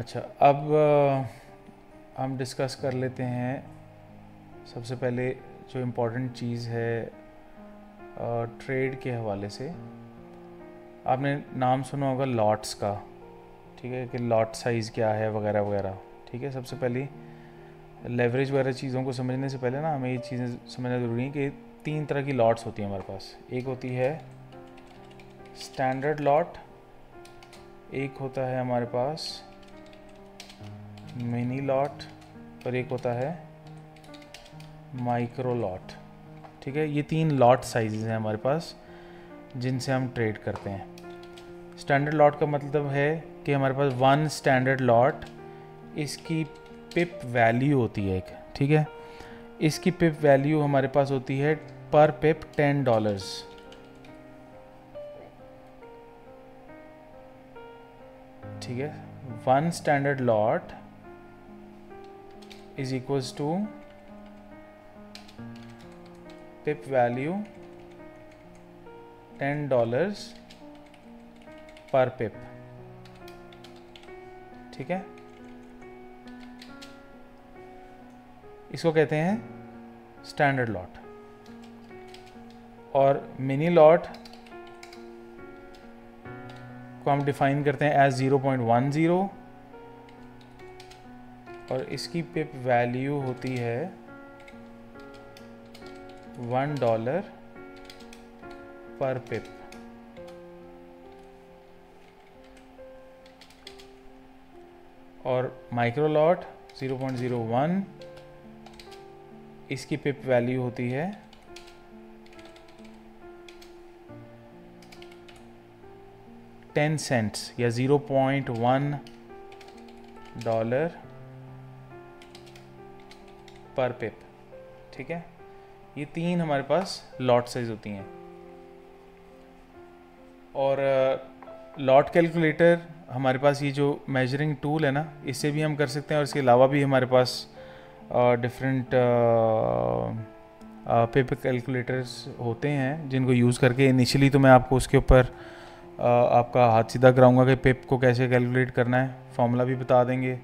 अच्छा, अब हम डिस्कस कर लेते हैं सबसे पहले जो इम्पोर्टेंट चीज़ है ट्रेड के हवाले से। आपने नाम सुना होगा लॉट्स का, ठीक है, कि लॉट साइज़ क्या है वगैरह वगैरह। ठीक है, सबसे पहले लेवरेज वगैरह चीज़ों को समझने से पहले ना हमें ये चीज़ें समझना ज़रूरी है कि 3 तरह की लॉट्स होती हैं हमारे पास। एक होती है स्टैंडर्ड लॉट, एक होता है हमारे पास मिनी लॉट और एक होता है माइक्रो लॉट। ठीक है, ये 3 लॉट साइजेस हैं हमारे पास जिनसे हम ट्रेड करते हैं। स्टैंडर्ड लॉट का मतलब है कि हमारे पास 1 स्टैंडर्ड लॉट, इसकी पिप वैल्यू होती है एक। ठीक है, इसकी पिप वैल्यू हमारे पास होती है पर पिप $10। ठीक है, 1 standard lot is equals to pip value $10 per pip. ठीक है, इसको कहते हैं स्टैंडर्ड लॉट। और मिनी लॉट को हम डिफाइन करते हैं एज 0.10 और इसकी पिप वैल्यू होती है $1 पर पिप। और माइक्रो लॉट 0.01, इसकी पिप वैल्यू होती है $0.10 या $0.1 पर पिप। ठीक है, ये 3 हमारे पास लॉट साइज होती हैं। और लॉट कैलकुलेटर हमारे पास ये जो मेजरिंग टूल है ना, इससे भी हम कर सकते हैं। और इसके अलावा भी हमारे पास डिफरेंट पिप कैलकुलेटर्स होते हैं जिनको यूज़ करके इनिशियली तो मैं आपको उसके ऊपर आपका हाथ सीधा कराऊंगा कि पिप को कैसे कैलकुलेट करना है, फॉर्मूला भी बता देंगे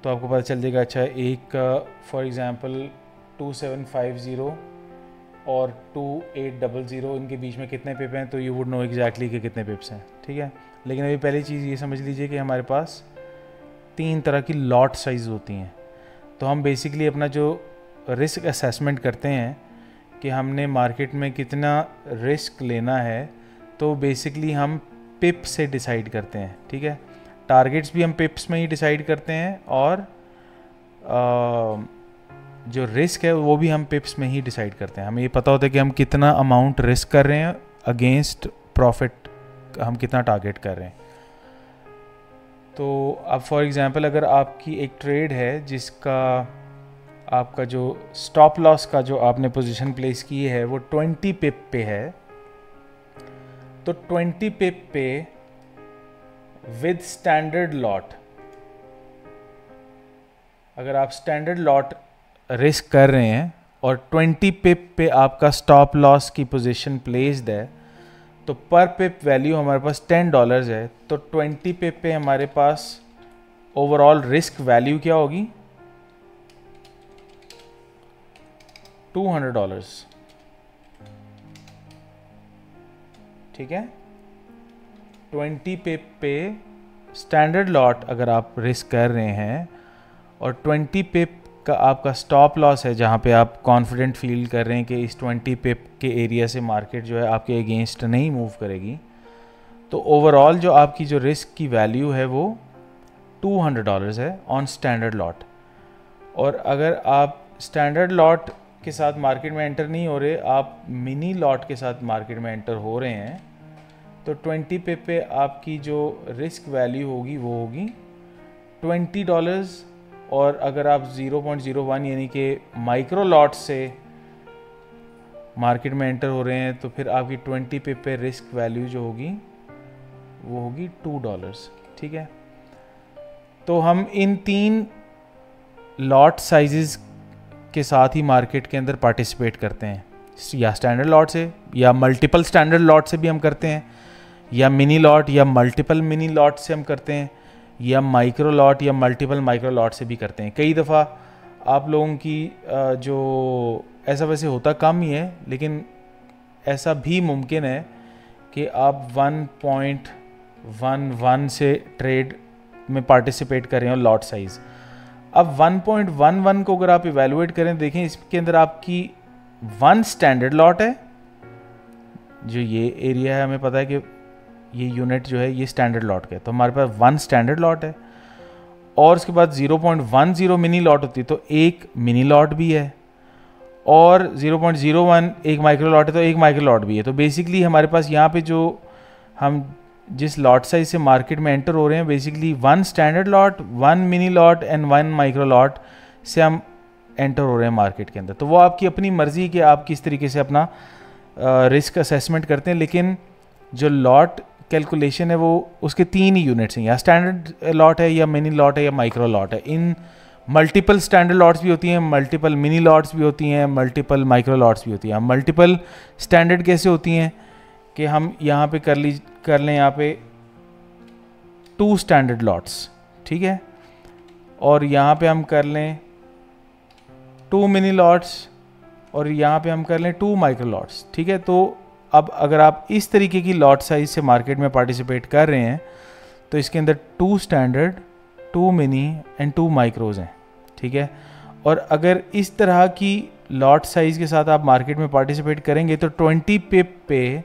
तो आपको पता चल जाएगा। अच्छा, एक फॉर एग्ज़ाम्पल 2750 और 2800, इनके बीच में कितने पिप हैं, तो यू वुड नो एग्जैक्टली कि कितने पिप्स हैं। ठीक है, लेकिन अभी पहली चीज़ ये समझ लीजिए कि हमारे पास 3 तरह की लॉट साइज़ होती हैं। तो हम बेसिकली अपना जो रिस्क असेसमेंट करते हैं कि हमने मार्केट में कितना रिस्क लेना है, तो बेसिकली हम पिप से डिसाइड करते हैं। ठीक है, टारगेट्स भी हम पिप्स में ही डिसाइड करते हैं और जो रिस्क है वो भी हम पिप्स में ही डिसाइड करते हैं। हमें ये पता होता है कि हम कितना अमाउंट रिस्क कर रहे हैं अगेंस्ट प्रॉफिट, हम कितना टारगेट कर रहे हैं। तो अब फॉर एग्ज़ाम्पल अगर आपकी एक ट्रेड है जिसका आपका जो स्टॉप लॉस का जो आपने पोजीशन प्लेस की है वो 20 पिप पे है, तो 20 पिप पे विद स्टैंडर्ड लॉट, अगर आप स्टैंडर्ड लॉट रिस्क कर रहे हैं और 20 पिप पे आपका स्टॉप लॉस की पोजीशन प्लेस्ड है, तो पर पिप वैल्यू हमारे पास $10 है। तो 20 पिप पे हमारे पास ओवरऑल रिस्क वैल्यू क्या होगी, $200। ठीक है, 20 पिप पे स्टैंडर्ड लॉट अगर आप रिस्क कर रहे हैं और 20 पिप का आपका स्टॉप लॉस है जहाँ पे आप कॉन्फिडेंट फील कर रहे हैं कि इस 20 पिप के एरिया से मार्केट जो है आपके अगेंस्ट नहीं मूव करेगी, तो ओवरऑल जो आपकी जो रिस्क की वैल्यू है वो $200 है ऑन स्टैंडर्ड लॉट। और अगर आप स्टैंडर्ड लॉट के साथ मार्केट में एंटर नहीं हो रहे, आप मिनी लॉट के साथ मार्केट में एंटर हो रहे हैं, तो 20 पिप पे आपकी जो रिस्क वैल्यू होगी वो होगी $20। और अगर आप 0.01 यानी कि माइक्रो लॉट से मार्केट में एंटर हो रहे हैं, तो फिर आपकी 20 पिप पे रिस्क वैल्यू जो होगी वो होगी $2। ठीक है, तो हम इन 3 लॉट साइजेस के साथ ही मार्केट के अंदर पार्टिसिपेट करते हैं, या स्टैंडर्ड लॉट से या मल्टीपल स्टैंडर्ड लॉट से भी हम करते हैं, या मिनी लॉट या मल्टीपल मिनी लॉट से हम करते हैं, या माइक्रो लॉट या मल्टीपल माइक्रो लॉट से भी करते हैं। कई दफ़ा आप लोगों की जो ऐसा वैसे होता कम ही है, लेकिन ऐसा भी मुमकिन है कि आप 1.11 से ट्रेड में पार्टिसिपेट कर रहे हो लॉट साइज़। अब 1.11 को अगर आप इवेलुएट करें, देखें इसके अंदर आपकी 1 स्टैंडर्ड लॉट है, जो ये एरिया है हमें पता है कि ये यूनिट जो है ये स्टैंडर्ड लॉट का है, तो हमारे पास 1 स्टैंडर्ड लॉट है, और उसके बाद 0.10 मिनी लॉट होती है तो एक मिनी लॉट भी है, और 0.01 एक माइक्रो लॉट है तो एक माइक्रो लॉट भी है। तो बेसिकली हमारे पास यहाँ पे जो हम जिस लॉट साइज से मार्केट में एंटर हो रहे हैं, basically 1 standard lot, 1 mini lot and 1 micro lot से हम एंटर हो रहे हैं मार्केट के अंदर। तो वो आपकी अपनी मर्ज़ी कि आप किस तरीके से अपना रिस्क असेसमेंट करते हैं, लेकिन जो लॉट कैलकुलेशन है वो उसके 3 ही यूनिट्स हैं, या स्टैंडर्ड लॉट है, या मिनी लॉट है, या माइक्रो लॉट है। इन मल्टीपल स्टैंडर्ड लॉट्स भी होती हैं, मल्टीपल मिनी लॉट्स भी होती हैं, मल्टीपल माइक्रो लॉट्स भी होती हैं। मल्टीपल स्टैंडर्ड कैसे होती हैं कि हम यहाँ पे कर लें यहाँ पे 2 स्टैंडर्ड लॉट्स, ठीक है, और यहाँ पे हम कर लें 2 मिनी लॉट्स, और यहाँ पे हम कर लें 2 माइक्रो लॉट्स, ठीक है। तो अब अगर आप इस तरीके की लॉट साइज से मार्केट में पार्टिसिपेट कर रहे हैं तो इसके अंदर 2 स्टैंडर्ड, 2 मिनी एंड 2 माइक्रोज हैं, ठीक है। और अगर इस तरह की लॉट साइज के साथ आप मार्केट में पार्टिसिपेट करेंगे तो 20 पिप पे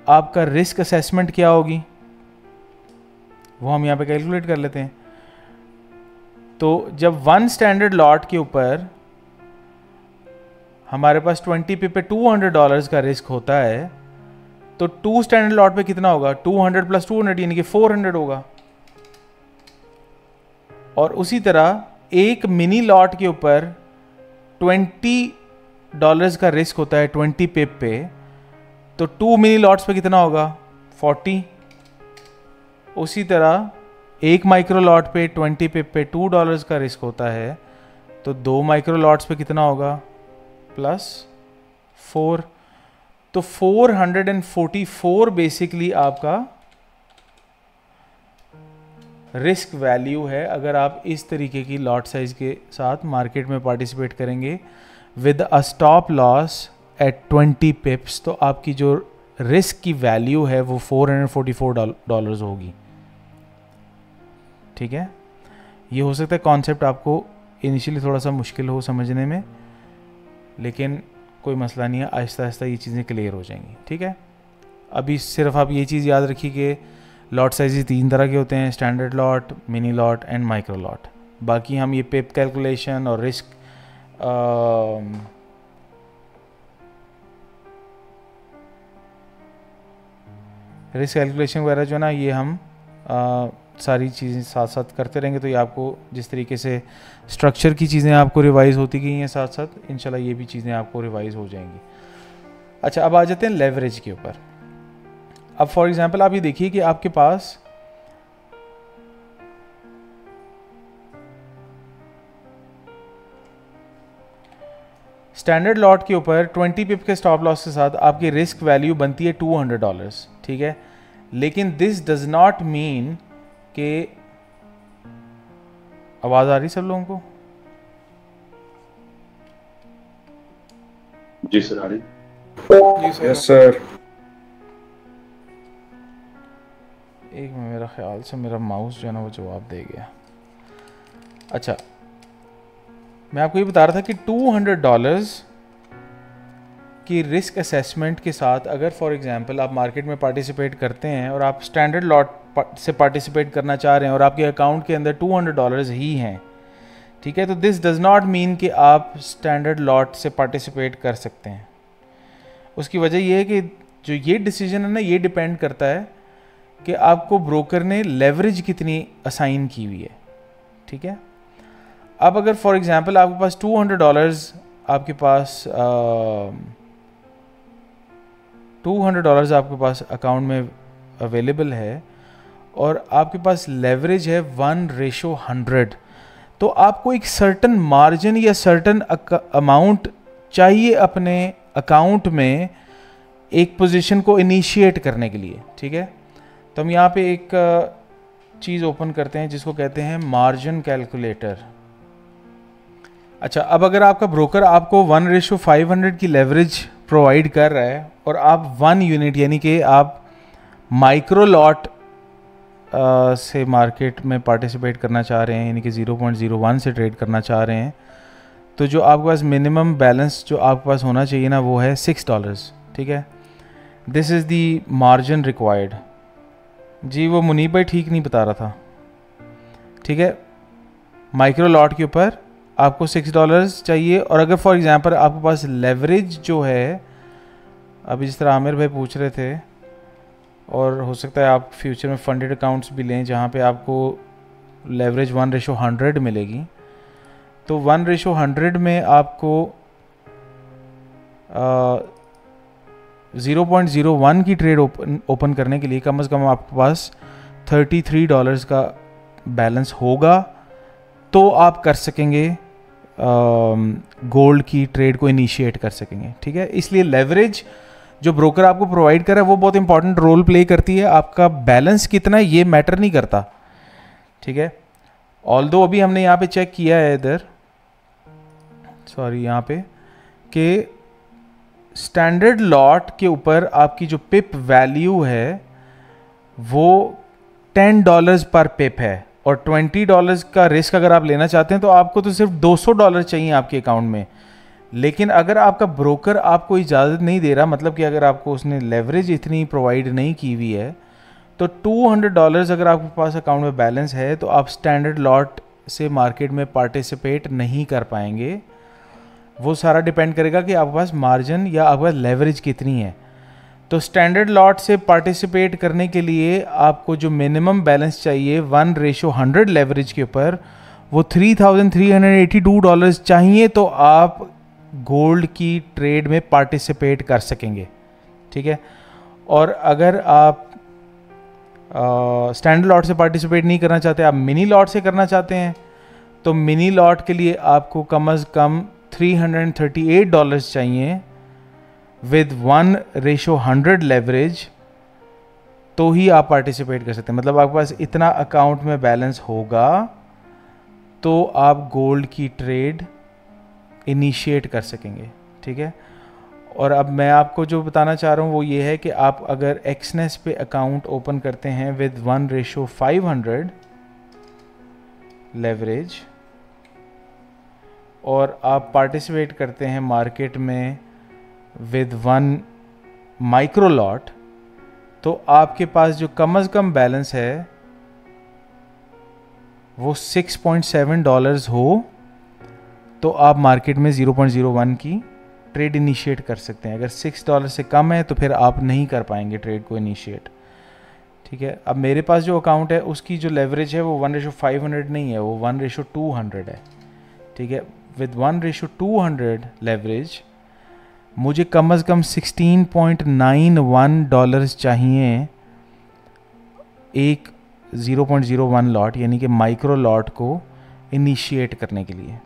आपका रिस्क असेसमेंट क्या होगी वो हम यहाँ पे कैलकुलेट कर लेते हैं। तो जब 1 स्टैंडर्ड लॉट के ऊपर हमारे पास 20 पिप पे $200 का रिस्क होता है, तो 2 स्टैंडर्ड लॉट पे कितना होगा, 200 + 200 यानी कि 400 होगा। और उसी तरह एक मिनी लॉट के ऊपर $20 का रिस्क होता है 20 पिप पे, तो 2 मिनी लॉट्स पे कितना होगा, 40। उसी तरह एक माइक्रो लॉट पे 20 पिप पे $2 का रिस्क होता है, तो 2 माइक्रो लॉट्स पे कितना होगा, +4। तो 444 बेसिकली आपका रिस्क वैल्यू है अगर आप इस तरीके की लॉट साइज के साथ मार्केट में पार्टिसिपेट करेंगे with a stop loss at 20 pips. तो आपकी जो रिस्क की वैल्यू है वो $444 होगी, ठीक है। ये हो सकता है कॉन्सेप्ट आपको इनिशियली थोड़ा सा मुश्किल हो समझने में, लेकिन कोई मसला नहीं है, आहिस्ता आहिस्ता ये चीज़ें क्लियर हो जाएंगी, ठीक है। अभी सिर्फ आप ये चीज़ याद रखिए कि लॉट साइज़ 3 तरह के होते हैं, standard lot, mini lot and micro lot. बाकी हम ये पिप कैलकुलेशन और रिस्क कैलकुलेशन वगैरह जो ना, ये हम सारी चीज़ें साथ साथ करते रहेंगे। तो ये आपको जिस तरीके से स्ट्रक्चर की चीज़ें आपको रिवाइज़ होती गई हैं, साथ साथ इंशाल्लाह ये भी चीज़ें आपको रिवाइज़ हो जाएंगी। अच्छा, अब आ जाते हैं लेवरेज के ऊपर। अब फॉर एग्जांपल आप ये देखिए कि आपके पास स्टैंडर्ड लॉट के ऊपर 20 पिप के स्टॉप लॉस के साथ आपकी रिस्क वैल्यू बनती है $200, ठीक है। लेकिन दिस डज नॉट मीन कि आवाज आ रही सब लोगों को? जी सर, आ रही। Yes sir. एक में मेरा ख्याल से मेरा माउस जो है ना वो जवाब दे गया। अच्छा, मैं आपको ये बता रहा था कि $200 की रिस्क असेसमेंट के साथ अगर फॉर एग्जांपल आप मार्केट में पार्टिसिपेट करते हैं और आप स्टैंडर्ड लॉट से पार्टिसिपेट करना चाह रहे हैं और आपके अकाउंट के अंदर $200 ही हैं, ठीक है, तो दिस डज नॉट मीन कि आप स्टैंडर्ड लॉट से पार्टिसिपेट कर सकते हैं। उसकी वजह यह है कि जो ये डिसीजन है ना, ये डिपेंड करता है कि आपको ब्रोकर ने लेवरेज कितनी असाइन की हुई है, ठीक है। अब अगर फॉर एग्जांपल आपके पास $200 आपके पास $200 आपके पास अकाउंट में अवेलेबल है और आपके पास लेवरेज है 1:100, तो आपको एक सर्टन मार्जिन या सर्टन अमाउंट चाहिए अपने अकाउंट में एक पोजीशन को इनिशिएट करने के लिए, ठीक है। तो हम यहाँ पे एक चीज़ ओपन करते हैं जिसको कहते हैं मार्जिन कैलकुलेटर। अच्छा, अब अगर आपका ब्रोकर आपको 1:500 की लेवरेज प्रोवाइड कर रहा है और आप 1 यूनिट यानी कि आप माइक्रो लॉट से मार्केट में पार्टिसिपेट करना चाह रहे हैं, यानी कि 0.01 से ट्रेड करना चाह रहे हैं, तो जो आपके पास मिनिमम बैलेंस जो आपके पास होना चाहिए ना वो है $6। ठीक है, this is the margin required. जी वो मुनीब भाई ठीक नहीं बता रहा था। ठीक है, माइक्रो लॉट के ऊपर आपको $6 चाहिए। और अगर फॉर एग्जांपल आपके पास लेवरेज जो है, अभी जिस तरह आमिर भाई पूछ रहे थे, और हो सकता है आप फ्यूचर में फंडेड अकाउंट्स भी लें जहाँ पे आपको लेवरेज 1:100 मिलेगी, तो 1:100 में आपको 0.01 की ट्रेड ओपन करने के लिए कम से कम आपके पास $33 का बैलेंस होगा, तो आप कर सकेंगे गोल्ड की ट्रेड को इनिशिएट कर सकेंगे। ठीक है, इसलिए लेवरेज जो ब्रोकर आपको प्रोवाइड कर रहा है वो बहुत इंपॉर्टेंट रोल प्ले करती है। आपका बैलेंस कितना है ये मैटर नहीं करता। ठीक है, ऑल्दो अभी हमने यहाँ पे चेक किया है इधर, सॉरी यहाँ पे, कि स्टैंडर्ड लॉट के ऊपर आपकी जो पिप वैल्यू है वो $10 पर पिप है, और $20 का रिस्क अगर आप लेना चाहते हैं तो आपको तो सिर्फ $200 चाहिए आपके अकाउंट में। लेकिन अगर आपका ब्रोकर आपको इजाज़त नहीं दे रहा, मतलब कि अगर आपको उसने लेवरेज इतनी प्रोवाइड नहीं की हुई है, तो $200 अगर आपके पास अकाउंट में बैलेंस है तो आप स्टैंडर्ड लॉट से मार्केट में पार्टिसिपेट नहीं कर पाएंगे। वो सारा डिपेंड करेगा कि आपके पास मार्जिन या आपके पास लेवरेज कितनी है। तो स्टैंडर्ड लॉट से पार्टिसिपेट करने के लिए आपको जो मिनिमम बैलेंस चाहिए 1:100 लेवरेज के ऊपर, वो $3,382 चाहिए, तो आप गोल्ड की ट्रेड में पार्टिसिपेट कर सकेंगे। ठीक है, और अगर आप स्टैंडर्ड लॉट से पार्टिसिपेट नहीं करना चाहते, आप मिनी लॉट से करना चाहते हैं, तो मिनी लॉट के लिए आपको कम से कम $338 चाहिए विद 1:100 लेवरेज, तो ही आप पार्टिसिपेट कर सकते हैं। मतलब आपके पास इतना अकाउंट में बैलेंस होगा तो आप गोल्ड की ट्रेड इनिशिएट कर सकेंगे। ठीक है, और अब मैं आपको जो बताना चाह रहा हूँ वो ये है कि आप अगर एक्सनेस पे अकाउंट ओपन करते हैं विद 1:500 लेवरेज और आप पार्टिसिपेट करते हैं मार्केट में विद 1 माइक्रो लॉट, तो आपके पास जो कम से कम बैलेंस है वो $6.7 हो, तो आप मार्केट में 0.01 की ट्रेड इनिशिएट कर सकते हैं। अगर $6 से कम है तो फिर आप नहीं कर पाएंगे ट्रेड को इनिशिएट। ठीक है, अब मेरे पास जो अकाउंट है उसकी जो लेवरेज है वो 1:500 नहीं है, वो 1:200 है। ठीक है, विद 1:200 लेवरेज मुझे कम से कम $16.91 चाहिए एक 0.01 लॉट यानी कि माइक्रो लॉट को इनिशिएट करने के लिए।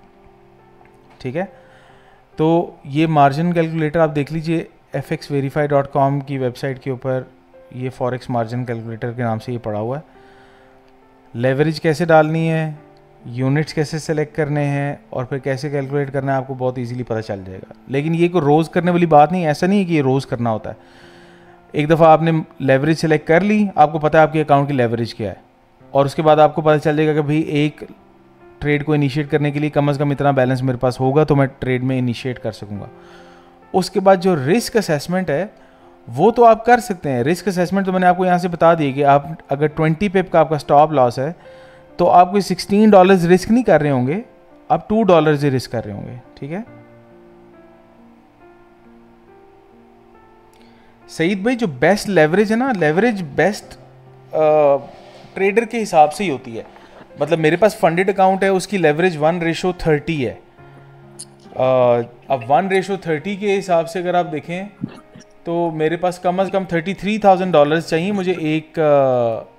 ठीक है, तो ये मार्जिन कैलकुलेटर आप देख लीजिए fxverify.com की वेबसाइट के ऊपर, ये फॉरेक्स मार्जिन कैलकुलेटर के नाम से ये पड़ा हुआ है। लेवरेज कैसे डालनी है, यूनिट्स कैसे सेलेक्ट करने हैं और फिर कैसे कैलकुलेट करना है आपको बहुत इजीली पता चल जाएगा। लेकिन ये कोई रोज़ करने वाली बात नहीं है, ऐसा नहीं है कि ये रोज़ करना होता है। एक दफ़ा आपने लेवरेज सेलेक्ट कर ली, आपको पता है आपके अकाउंट की लेवरेज क्या है, और उसके बाद आपको पता चल जाएगा कि भाई एक ट्रेड को इनिशिएट करने के लिए कम से कम इतना बैलेंस मेरे पास होगा तो मैं ट्रेड में इनिशिएट कर सकूंगा। उसके बाद जो रिस्क असेसमेंट है वो तो आप कर सकते हैं। रिस्क असेसमेंट तो मैंने आपको यहाँ से बता दी कि आप अगर 20 पिप का आपका स्टॉप लॉस है तो आप कोई $16 रिस्क नहीं कर रहे होंगे, आप $2 ही रिस्क कर रहे होंगे। ठीक है सईद भाई, जो बेस्ट लेवरेज है ना, लेवरेज बेस्ट ट्रेडर के हिसाब से ही होती है। मतलब मेरे पास फंडेड अकाउंट है, उसकी लेवरेज 1:30 है। अब 1:30 के हिसाब से अगर आप देखें तो मेरे पास कम से कम $33,000 चाहिए मुझे एक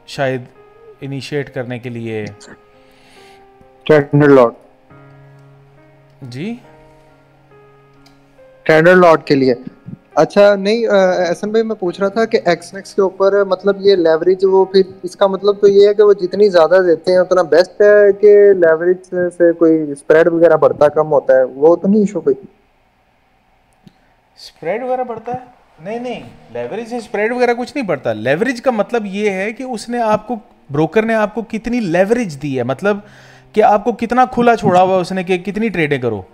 शायद इनिशिएट करने के लिए। स्टैंडर्ड लॉट जी, स्टैंडर्ड लॉट के लिए अच्छा नहीं एहसन भाई मैं पूछ रहा था कि एक्सनेक्स के ऊपर मतलब ये लेवरेज वो फिर इसका मतलब तो ये है कि वो जितनी ज्यादा देते हैं उतना बेस्ट है कि लेवरेज से कोई स्प्रेड वगैरह बढ़ता कम होता है, वो तो नहीं इशू कोई? स्प्रेड वगैरह बढ़ता है? नहीं नहीं, लेवरेज से स्प्रेड वगैरह कुछ नहीं बढ़ता। लेवरेज का मतलब ये है कि उसने आपको, ब्रोकर ने आपको कितनी लेवरेज दी है, मतलब कि आपको कितना खुला छोड़ा हुआ है उसने कि कितनी ट्रेडें करो।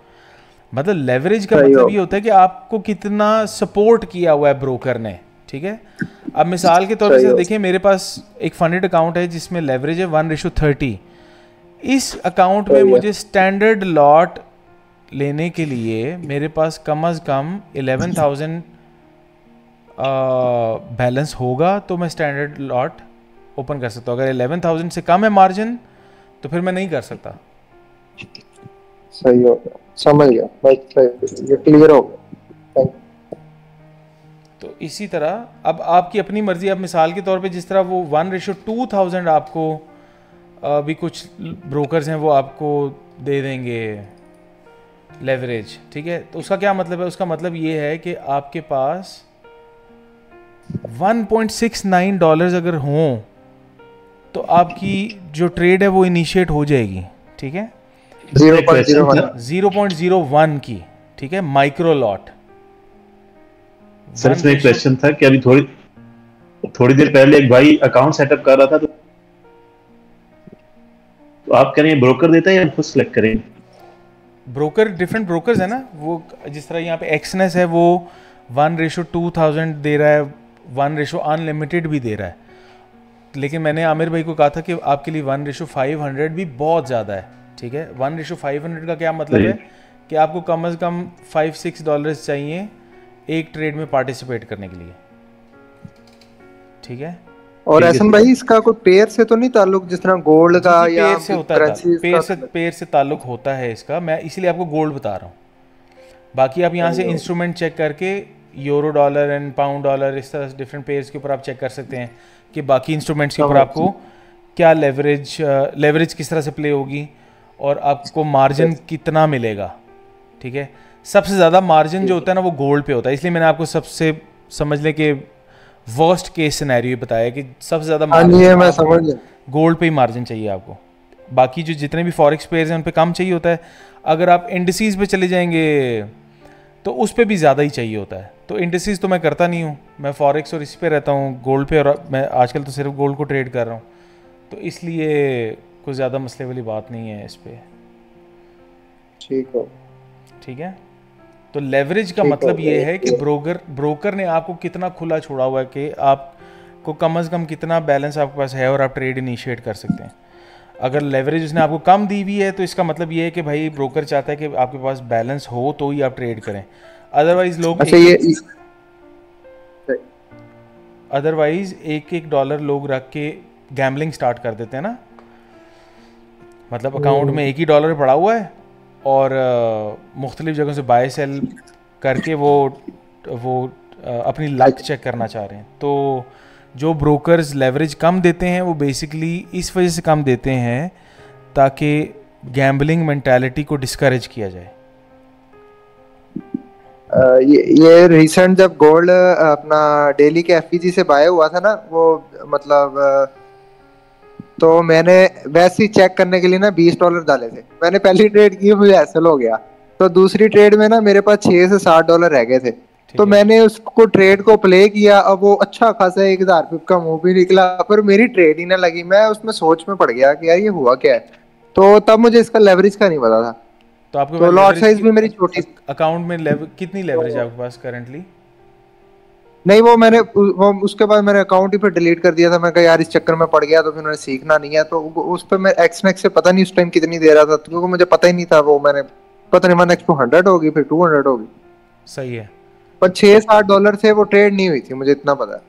मतलब लेवरेज का सही मतलब हो। ये होता है कि आपको कितना सपोर्ट किया हुआ है ब्रोकर ने। ठीक है, अब मिसाल के तौर सही पे हो। देखिए, मेरे पास एक फंडेड अकाउंट है जिसमें लेवरेज है 1:30। इस अकाउंट में सही है। मुझे स्टैंडर्ड लॉट लेने के लिए मेरे पास कम अज़ कम 11,000 बैलेंस होगा तो मैं स्टैंडर्ड लॉट ओपन कर सकता हूँ। अगर 11,000 से कम है मार्जिन तो फिर मैं नहीं कर सकता। सही हो गया, समझ गया भाई, सही, ये क्लियर हो गया। Thank तो इसी तरह अब आपकी अपनी मर्जी। अब मिसाल के तौर पे जिस तरह वो 1:2000 आपको अभी कुछ ब्रोकर्स हैं वो आपको दे देंगे लेवरेज। ठीक है, तो उसका क्या मतलब है? उसका मतलब ये है कि आपके पास $1.69 अगर हों तो आपकी जो ट्रेड है वो इनिशिएट हो जाएगी। ठीक है, you। एक क्वेश्चन 0.01। था 0.01 की। ठीक है, माइक्रो लॉट। सर, इसमें एक क्वेश्चन था कि अभी थोड़ी थोड़ी देर पहले एक भाई अकाउंट सेटअप कर रहा था, तो आप कह रहे हैं ब्रोकर देता है या खुद सेलेक्ट करेंगे? ब्रोकर, डिफरेंट ब्रोकर्स है ना वो। जिस तरह यहाँ पे एक्सनेस है वो 1:2000 दे रहा है, 1:अनलिमिटेड भी दे रहा है। लेकिन मैंने आमिर भाई को कहा था कि आपके लिए 1:500 भी बहुत ज़्यादा है। ठीक है, 1:500 का क्या मतलब है कि आपको कम से कम $5-6 चाहिए एक ट्रेड में पार्टिसिपेट करने के लिए। ठीक है, और ठीक है एहसन सर। भाई इसका कोई पेयर से तो नहीं ताल्लुक, जिस तरह गोल्ड का जी या पेयर से होता है करेंसीज का? पेयर से ताल्लुक होता है इसका। मैं इसीलिए आपको गोल्ड बता रहा हूँ। बाकी आप यहाँ से सही हो। इंस्ट्रूमेंट चेक करके euro dollar and pound dollar इस तरह डिफरेंट पेयर्स के ऊपर आप चेक कर सकते हैं कि बाकी इंस्ट्रूमेंट्स के ऊपर समझ। आपको क्या लेवरेज किस तरह से प्ले होगी और आपको मार्जिन कितना मिलेगा। ठीक है, सबसे ज़्यादा मार्जिन जो होता है ना वो गोल्ड पे होता है। इसलिए मैंने आपको सबसे समझ लें कि वर्स्ट केस सिनेरियो बताया कि सबसे ज़्यादा हाँ जी, ये मैं मार्जिन समझ गया। गोल्ड पे ही मार्जिन चाहिए आपको। बाकी जो जितने भी फॉरेक्स पेयर्स हैं उन पे कम चाहिए होता है। अगर आप इंडिसेस पे चले जाएंगे तो उस पे भी ज़्यादा ही चाहिए होता है। तो इंडिसेस तो मैं करता नहीं हूँ, मैं फॉरेक्स और इस पे रहता हूँ, गोल्ड पे, और मैं आजकल तो सिर्फ गोल्ड को ट्रेड कर रहा हूँ। तो इसलिए कुछ ज़्यादा मसले वाली बात नहीं है इस पर। ठीक हो। ठीक है, तो लेवरेज का ठीक मतलब हो ये गया। है कि ब्रोकर ने आपको कितना खुला छोड़ा हुआ है कि आपको कम से कम कितना बैलेंस आपके पास है और आप ट्रेड इनिशिएट कर सकते हैं। अगर लेवरेज उसने आपको कम दी हुई है तो इसका मतलब ये है कि भाई ब्रोकर चाहता है कि आपके पास बैलेंस हो तो ही आप ट्रेड करें। अदरवाइज लोग अच्छा ये अदरवाइज एक डॉलर लोग रख के गैम्बलिंग स्टार्ट कर देते हैं ना। मतलब अकाउंट में एक ही डॉलर पड़ा हुआ है और मुख्तलिफ जगहों से बाय सेल करके वो अपनी लक चेक करना चाह रहे हैं। तो जो ब्रोकर्स लेवरेज कम देते हैं वो बेसिकली इस वजह से कम देते हैं ताकि गैम्बलिंग मेंटालिटी को डिस्करेज किया जाए। ये रिसेंट जब गोल्ड अपना डेली के एफपीजी से बाय हुआ था ना, वो मतलब तो मैंने वैसे ही चेक करने के लिए ना $20 डाले थे। मैंने पहली ट्रेड की, मुझे ऐसा हो गया। तो दूसरी ट्रेड में ना मेरे पास $6 से $7 रह गए थे। तो मैंने उसको ट्रेड को प्ले किया। अब वो अच्छा खासा 1,000 का मूव भी निकला, पर मेरी ट्रेड ही ना लगी। मैं उसमें सोच में पड़ गया कि यार ये हुआ क्या है। तो तब मुझे इसका लेवरेज का नहीं पता था। तो आपके तो पास लॉट साइज भी मेरी छोटी। अकाउंट में कितनी लेवरेज है आपके पास करंटली? नहीं वो मैंने वो उसके बाद मैंने अकाउंट ही फिर डिलीट कर दिया था। मैं कहा यार इस चक्कर में पड़ गया तो फिर मैंने सीखना नहीं है। तो उस पर मैं एक्सनेक्स से पता नहीं उस टाइम कितनी दे रहा था, क्योंकि मुझे पता ही नहीं था। वो मैंने पता नहीं 1x200 होगी, फिर 200 होगी। सही है, पर $6-7 से वो ट्रेड नहीं हुई थी, मुझे इतना पता है।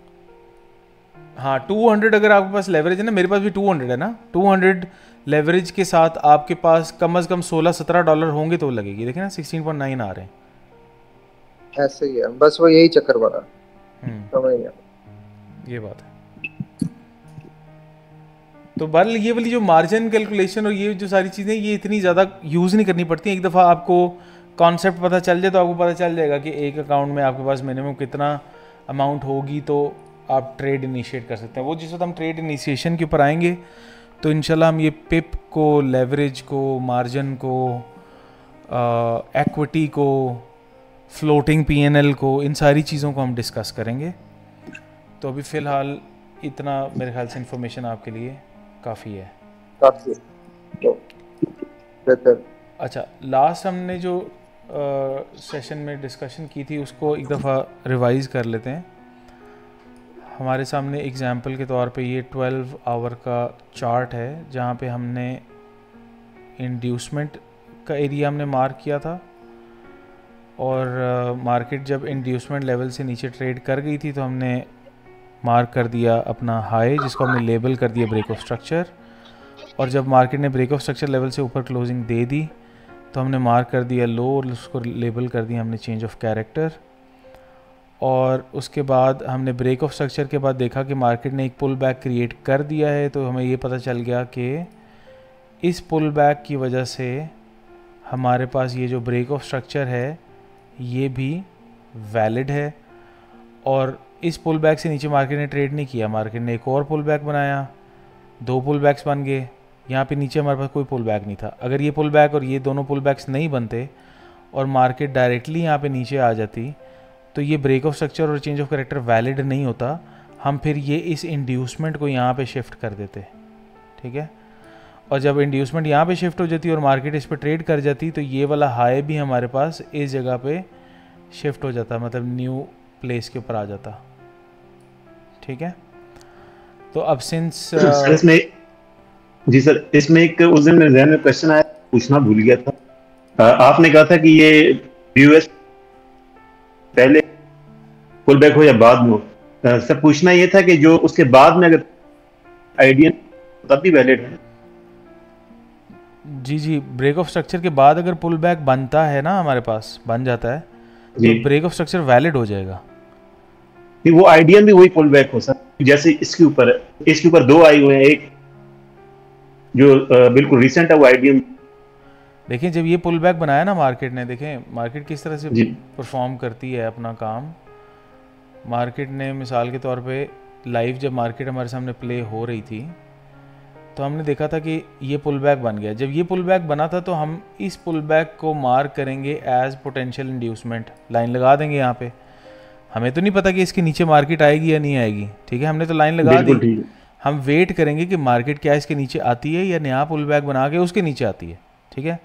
हाँ 200 अगर आपके पास लेवरेज है ना, मेरे पास भी 200 है ना, 200 लेवरेज के साथ आपके पास कम से कम $16-17 होंगे तो लगेगी। देखिए ना 16.9 आ रहे हैं। ऐसे ही है, बस वो यही चक्कर पड़ा। समझ गया, ये बात है। तो बहरहाल ये वाली जो मार्जिन कैलकुलेशन और ये जो सारी चीज़ें ये इतनी ज़्यादा यूज़ नहीं करनी पड़ती। एक दफ़ा आपको कॉन्सेप्ट पता चल जाए तो आपको पता चल जाएगा कि एक अकाउंट में आपके पास मिनिमम कितना अमाउंट होगी तो आप ट्रेड इनिशिएट कर सकते हैं। वो जिस वक्त हम ट्रेड इनिशिएशन के ऊपर आएंगे तो इंशाल्लाह हम ये पिप को, लेवरेज को, मार्जिन को, एक्विटी को, फ्लोटिंग पीएनएल को, इन सारी चीज़ों को हम डिस्कस करेंगे। तो अभी फ़िलहाल इतना मेरे ख्याल से इन्फॉर्मेशन आपके लिए काफ़ी है। अच्छा, लास्ट हमने जो सेशन में डिस्कशन की थी उसको एक दफ़ा रिवाइज़ कर लेते हैं। हमारे सामने एग्जांपल के तौर पे ये 12 आवर का चार्ट है जहाँ पे हमने इंड्यूसमेंट का एरिया हमने मार्क किया था और मार्केट जब इंड्यूसमेंट लेवल से नीचे ट्रेड कर गई थी तो हमने मार्क कर दिया अपना हाई, जिसको हमने लेबल कर दिया ब्रेक ऑफ स्ट्रक्चर। और जब मार्केट ने ब्रेक ऑफ स्ट्रक्चर लेवल से ऊपर क्लोजिंग दे दी तो हमने मार्क कर दिया लो और उसको लेबल कर दिया हमने चेंज ऑफ कैरेक्टर। और उसके बाद हमने ब्रेक ऑफ स्ट्रक्चर के बाद देखा कि मार्केट ने एक पुल बैक क्रिएट कर दिया है, तो हमें ये पता चल गया कि इस पुल बैक की वजह से हमारे पास ये जो ब्रेक ऑफ स्ट्रक्चर है ये भी वैलिड है। और इस पुल बैक से नीचे मार्केट ने ट्रेड नहीं किया, मार्केट ने एक और पुल बैक बनाया, 2 पुल बैक्स बन गए। यहाँ पे नीचे हमारे पास कोई पुल बैक नहीं था। अगर ये पुल बैक और ये दोनों पुल बैक्स नहीं बनते और मार्केट डायरेक्टली यहाँ पे नीचे आ जाती तो ये ब्रेक ऑफ स्ट्रक्चर और चेंज ऑफ कैरेक्टर वैलिड नहीं होता। हम फिर ये इस इंड्यूसमेंट को यहाँ पे शिफ्ट कर देते, ठीक है। और जब इंड्यूसमेंट यहाँ पे शिफ्ट हो जाती और मार्केट इस पर ट्रेड कर जाती तो ये वाला हाई भी हमारे पास इस जगह पे शिफ्ट हो जाता, मतलब न्यू प्लेस के ऊपर आ जाता, ठीक है। तो अब सिंस इसमें जी सर, इसमें एक उस दिन मेरे ज़हन में क्वेश्चन आया, पूछना भूल गया था। आपने कहा था कि ये यूएस पहले पुल बैक हो या बाद में हो, सर पूछना ये था कि जो उसके बाद में अगर आइडिया तब भी वैलिड है? जी, ब्रेक ऑफ स्ट्रक्चर के बाद अगर पुल बैक बनता है ना, हमारे पास बन जाता है तो ब्रेक ऑफ स्ट्रक्चर वैलिड हो जाएगा। वो आइडिया भी वही पुल बैक हो सकता, जैसे इसके ऊपर 2 आए हुए हैं, एक जो बिल्कुल रिसेंट है वो आइडिया। देखिए जब ये पुल बैक बनाया ना मार्केट ने, देखें मार्केट किस तरह से परफॉर्म करती है अपना काम। मार्केट ने मिसाल के तौर पे लाइव जब मार्केट हमारे सामने प्ले हो रही थी तो हमने देखा था कि ये पुल बैक बन गया। जब ये पुल बैक बना था तो हम इस पुल बैक को मार्क करेंगे एज पोटेंशियल इंड्यूसमेंट, लाइन लगा देंगे यहाँ पे। हमें तो नहीं पता कि इसके नीचे मार्केट आएगी या नहीं आएगी, ठीक है, हमने तो लाइन लगा दी। हम वेट करेंगे कि मार्केट क्या इसके नीचे आती है या नया पुल बैक बना के उसके नीचे आती है, ठीक है।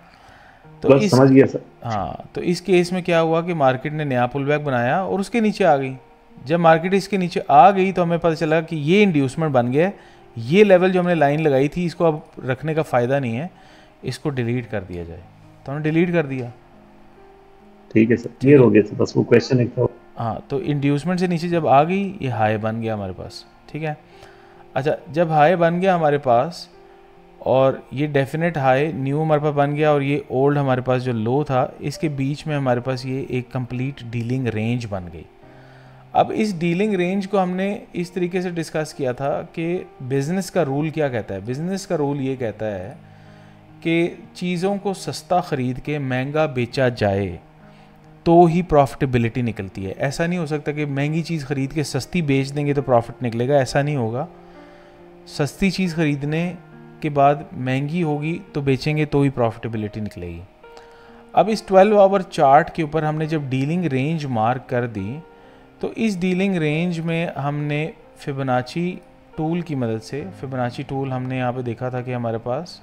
तो इस समझ गया सर। हाँ, तो इस केस में क्या हुआ कि मार्केट ने नया पुल बैक बनाया और उसके नीचे आ गई। जब मार्केट इसके नीचे आ गई तो हमें पता चला कि ये इंड्यूसमेंट बन गया, ये लेवल जो हमने लाइन लगाई थी इसको अब रखने का फ़ायदा नहीं है, इसको डिलीट कर दिया जाए। तो हमने डिलीट कर दिया, ठीक है सर, क्लियर हो गया सर, बस वो क्वेश्चन एक था। हाँ, तो इंड्यूसमेंट से नीचे जब आ गई ये हाई बन गया हमारे पास, ठीक है। अच्छा, जब हाई बन गया हमारे पास और ये डेफिनेट हाई न्यू हमारे पास बन गया और ये ओल्ड हमारे पास जो लो था इसके बीच में हमारे पास ये एक कंप्लीट डीलिंग रेंज बन गई। अब इस डीलिंग रेंज को हमने इस तरीके से डिस्कस किया था कि बिज़नेस का रूल क्या कहता है। बिज़नेस का रूल ये कहता है कि चीज़ों को सस्ता ख़रीद के महंगा बेचा जाए तो ही प्रॉफिटेबिलिटी निकलती है। ऐसा नहीं हो सकता कि महंगी चीज़ ख़रीद के सस्ती बेच देंगे तो प्रॉफिट निकलेगा, ऐसा नहीं होगा। सस्ती चीज़ ख़रीदने के बाद महंगी होगी तो बेचेंगे तो ही प्रॉफिटेबिलिटी निकलेगी। अब इस 12 आवर चार्ट के ऊपर हमने जब डीलिंग रेंज मार्क कर दी तो इस डीलिंग रेंज में हमने फिबोनाची टूल की मदद से, फिबोनाची टूल हमने यहाँ पे देखा था कि हमारे पास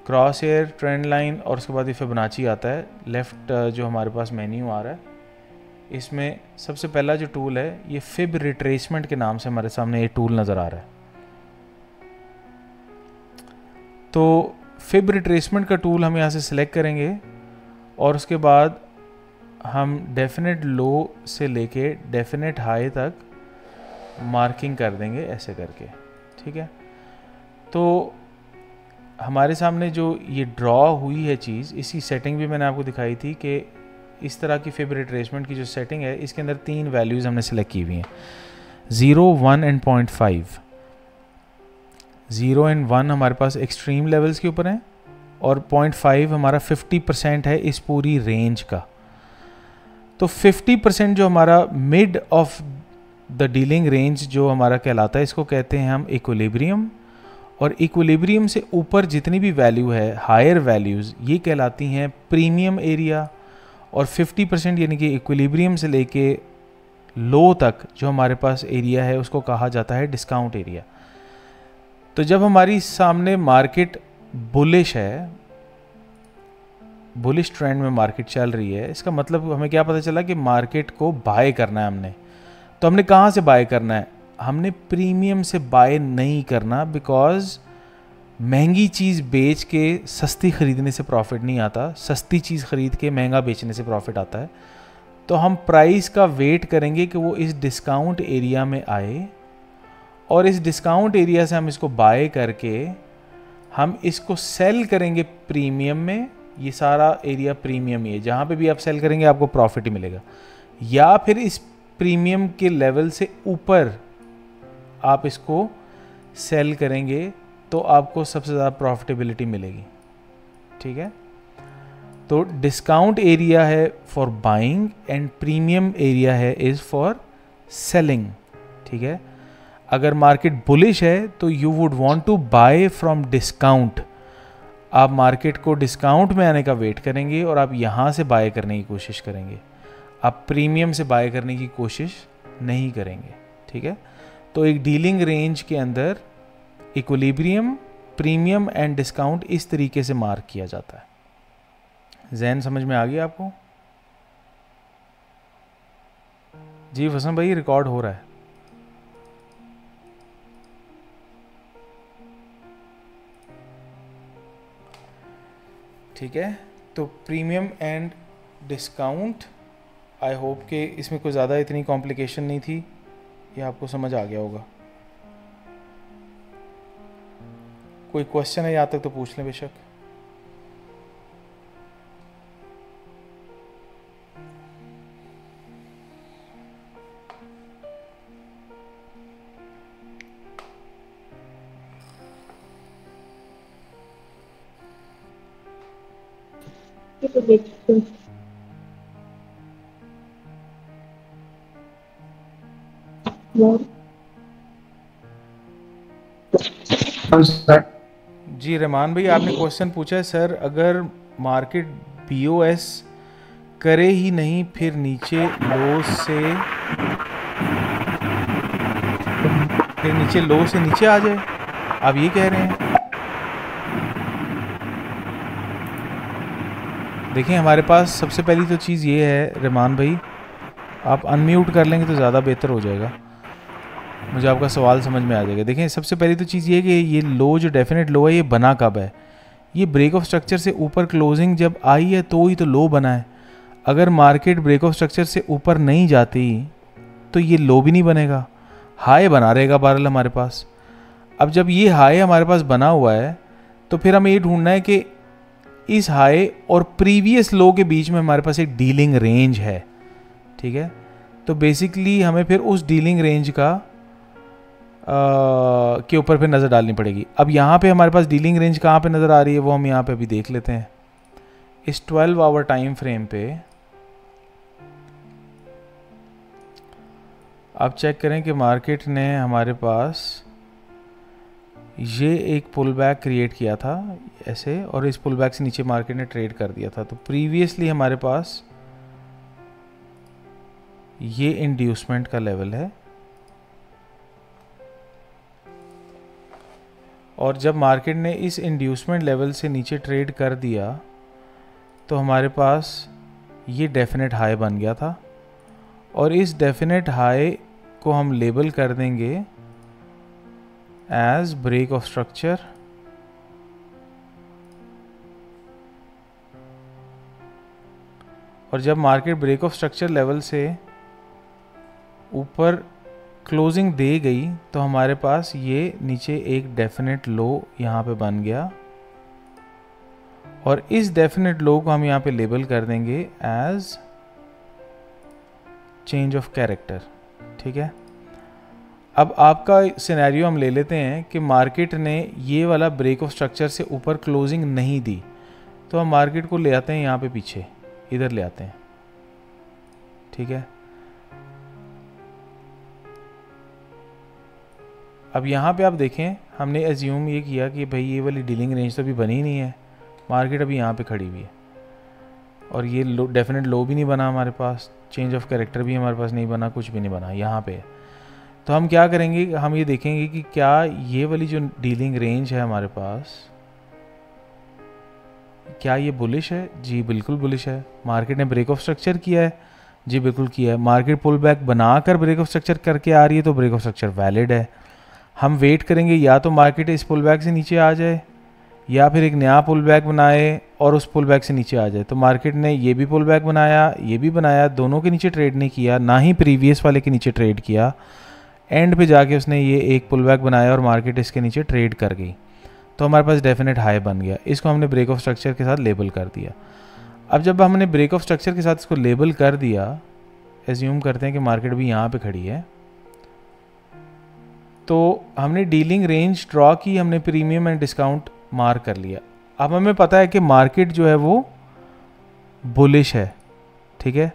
क्रॉस हेयर, ट्रेंड लाइन और उसके बाद ये फिबोनाची आता है। लेफ़्ट जो हमारे पास मेन्यू आ रहा है इसमें सबसे पहला जो टूल है ये फिब रिट्रेसमेंट के नाम से हमारे सामने ये टूल नज़र आ रहा है। तो फिब रिट्रेसमेंट का टूल हम यहाँ से सिलेक्ट करेंगे और उसके बाद हम डेफिनेट लो से लेके डेफिनेट हाई तक मार्किंग कर देंगे ऐसे करके, ठीक है। तो हमारे सामने जो ये ड्रॉ हुई है चीज़, इसकी सेटिंग भी मैंने आपको दिखाई थी कि इस तरह की फिब रिट्रेसमेंट की जो सेटिंग है इसके अंदर 3 वैल्यूज़ हमने सेलेक्ट की हुई हैं, 0, 1 एंड 0.5। 0 एंड 1 हमारे पास एक्सट्रीम लेवल्स के ऊपर हैं और 0.5 हमारा 50% है इस पूरी रेंज का। तो 50% जो हमारा mid of the dealing range जो हमारा कहलाता है, इसको कहते हैं हम इक्विलिब्रियम। और इक्विलिब्रियम से ऊपर जितनी भी वैल्यू है, हायर वैल्यूज़, ये कहलाती हैं प्रीमियम एरिया। और 50% यानी कि इक्विलिब्रियम से लेके लो तक जो हमारे पास एरिया है उसको कहा जाता है डिस्काउंट एरिया। तो जब हमारी सामने मार्केट बुलिश है, बुलिश ट्रेंड में मार्केट चल रही है, इसका मतलब हमें क्या पता चला कि मार्केट को बाय करना है हमने। तो हमने कहाँ से बाय करना है? हमने प्रीमियम से बाय नहीं करना, बिकॉज महंगी चीज़ बेच के सस्ती ख़रीदने से प्रॉफिट नहीं आता, सस्ती चीज़ ख़रीद के महंगा बेचने से प्रॉफिट आता है। तो हम प्राइस का वेट करेंगे कि वो इस डिस्काउंट एरिया में आए, और इस डिस्काउंट एरिया से हम इसको बाय करके हम इसको सेल करेंगे प्रीमियम में। ये सारा एरिया प्रीमियम ही है, जहाँ पे भी आप सेल करेंगे आपको प्रॉफिट ही मिलेगा। या फिर इस प्रीमियम के लेवल से ऊपर आप इसको सेल करेंगे तो आपको सबसे ज़्यादा प्रॉफिटेबिलिटी मिलेगी। ठीक है, तो डिस्काउंट एरिया है for buying and premium area है इज़ फॉर सेलिंग। ठीक है, अगर मार्केट बुलिश है तो you would want to buy from discount. आप मार्केट को डिस्काउंट में आने का वेट करेंगे और आप यहाँ से बाय करने की कोशिश करेंगे, आप प्रीमियम से बाय करने की कोशिश नहीं करेंगे। ठीक है, तो एक डीलिंग रेंज के अंदर इक्विलिब्रियम, प्रीमियम एंड डिस्काउंट इस तरीके से मार्क किया जाता है। ज़हन समझ में आ गया आपको? जी वसंत भाई, रिकॉर्ड हो रहा है। ठीक है, तो premium and discount, I hope कि इसमें कोई ज़्यादा इतनी कॉम्प्लिकेशन नहीं थी, ये आपको समझ आ गया होगा। कोई क्वेश्चन है यहाँ तक तो पूछ लें बेशक। जी रहमान भाई, आपने क्वेश्चन पूछा है सर, अगर मार्केट बीओएस करे ही नहीं फिर नीचे लो से नीचे आ जाए, आप ये कह रहे हैं? देखिए हमारे पास सबसे पहली तो चीज़ ये है रहमान भाई, आप अनम्यूट कर लेंगे तो ज़्यादा बेहतर हो जाएगा, मुझे आपका सवाल समझ में आ जाएगा। देखें सबसे पहली तो चीज़ ये है कि ये लो जो डेफिनेट लो है ये बना कब है? ये ब्रेक ऑफ स्ट्रक्चर से ऊपर क्लोजिंग जब आई है तो ही तो लो बना है। अगर मार्केट ब्रेक ऑफ स्ट्रक्चर से ऊपर नहीं जाती तो ये लो भी नहीं बनेगा, हाई बना रहेगा बहरहाल हमारे पास। अब जब ये हाई हमारे पास बना हुआ है तो फिर हमें ये ढूंढना है कि इस हाई और प्रीवियस लो के बीच में हमारे पास एक डीलिंग रेंज है। ठीक है, तो बेसिकली हमें फिर उस डीलिंग रेंज का के ऊपर फिर नज़र डालनी पड़ेगी। अब यहाँ पे हमारे पास डीलिंग रेंज कहाँ पे नज़र आ रही है वो हम यहाँ पे अभी देख लेते हैं। इस 12 आवर टाइम फ्रेम पे आप चेक करें कि मार्केट ने हमारे पास ये एक पुल बैक क्रिएट किया था ऐसे, और इस पुल बैक से नीचे मार्केट ने ट्रेड कर दिया था। तो प्रीवियसली हमारे पास ये इंड्यूसमेंट का लेवल है, और जब मार्केट ने इस इंड्यूसमेंट लेवल से नीचे ट्रेड कर दिया तो हमारे पास ये डेफिनेट हाई बन गया था, और इस डेफिनेट हाई को हम लेबल कर देंगे एज ब्रेक ऑफ स्ट्रक्चर। और जब market break of structure level से ऊपर क्लोजिंग दे गई तो हमारे पास ये नीचे एक डेफिनेट लो यहाँ पे बन गया, और इस डेफिनेट लो को हम यहाँ पे लेबल कर देंगे एज चेंज ऑफ कैरेक्टर। ठीक है, अब आपका सिनेरियो हम ले लेते हैं कि मार्केट ने ये वाला ब्रेक ऑफ स्ट्रक्चर से ऊपर क्लोजिंग नहीं दी, तो हम मार्केट को ले आते हैं यहाँ पे पीछे, इधर ले आते हैं, ठीक है। अब यहाँ पे आप देखें, हमने एज्यूम ये किया कि भाई ये वाली डीलिंग रेंज तो अभी बनी नहीं है, मार्केट अभी यहाँ पे खड़ी हुई है, और ये डेफिनेट लो भी नहीं बना हमारे पास, चेंज ऑफ कैरेक्टर भी हमारे पास नहीं बना, कुछ भी नहीं बना यहाँ पे। तो हम क्या करेंगे, हम ये देखेंगे कि क्या ये वाली जो डीलिंग रेंज है हमारे पास, क्या ये बुलिश है? जी बिल्कुल बुलिश है। मार्केट ने ब्रेक ऑफ स्ट्रक्चर किया है? जी बिल्कुल किया है। मार्केट पुल बैक बनाकर ब्रेक ऑफ स्ट्रक्चर करके आ रही है, तो ब्रेक ऑफ स्ट्रक्चर वैलिड है। हम वेट करेंगे या तो मार्केट इस पुल बैक से नीचे आ जाए, या फिर एक नया पुल बैक बनाए और उस पुल बैक से नीचे आ जाए। तो मार्केट ने ये भी पुल बैक बनाया, ये भी बनाया, दोनों के नीचे ट्रेड नहीं किया, ना ही प्रीवियस वाले के नीचे ट्रेड किया। एंड पे जाके उसने ये एक पुल बैक बनाया और मार्केट इसके नीचे ट्रेड कर गई, तो हमारे पास डेफिनेट हाई बन गया। इसको हमने ब्रेक ऑफ स्ट्रक्चर के साथ लेबल कर दिया। अब जब हमने ब्रेक ऑफ स्ट्रक्चर के साथ इसको लेबल कर दिया, एज्यूम करते हैं कि मार्केट भी यहाँ पे खड़ी है, तो हमने डीलिंग रेंज ड्रॉ की, हमने प्रीमियम एंड डिस्काउंट मार्क कर लिया। अब हमें पता है कि मार्केट जो है वो बुलिश है, ठीक है।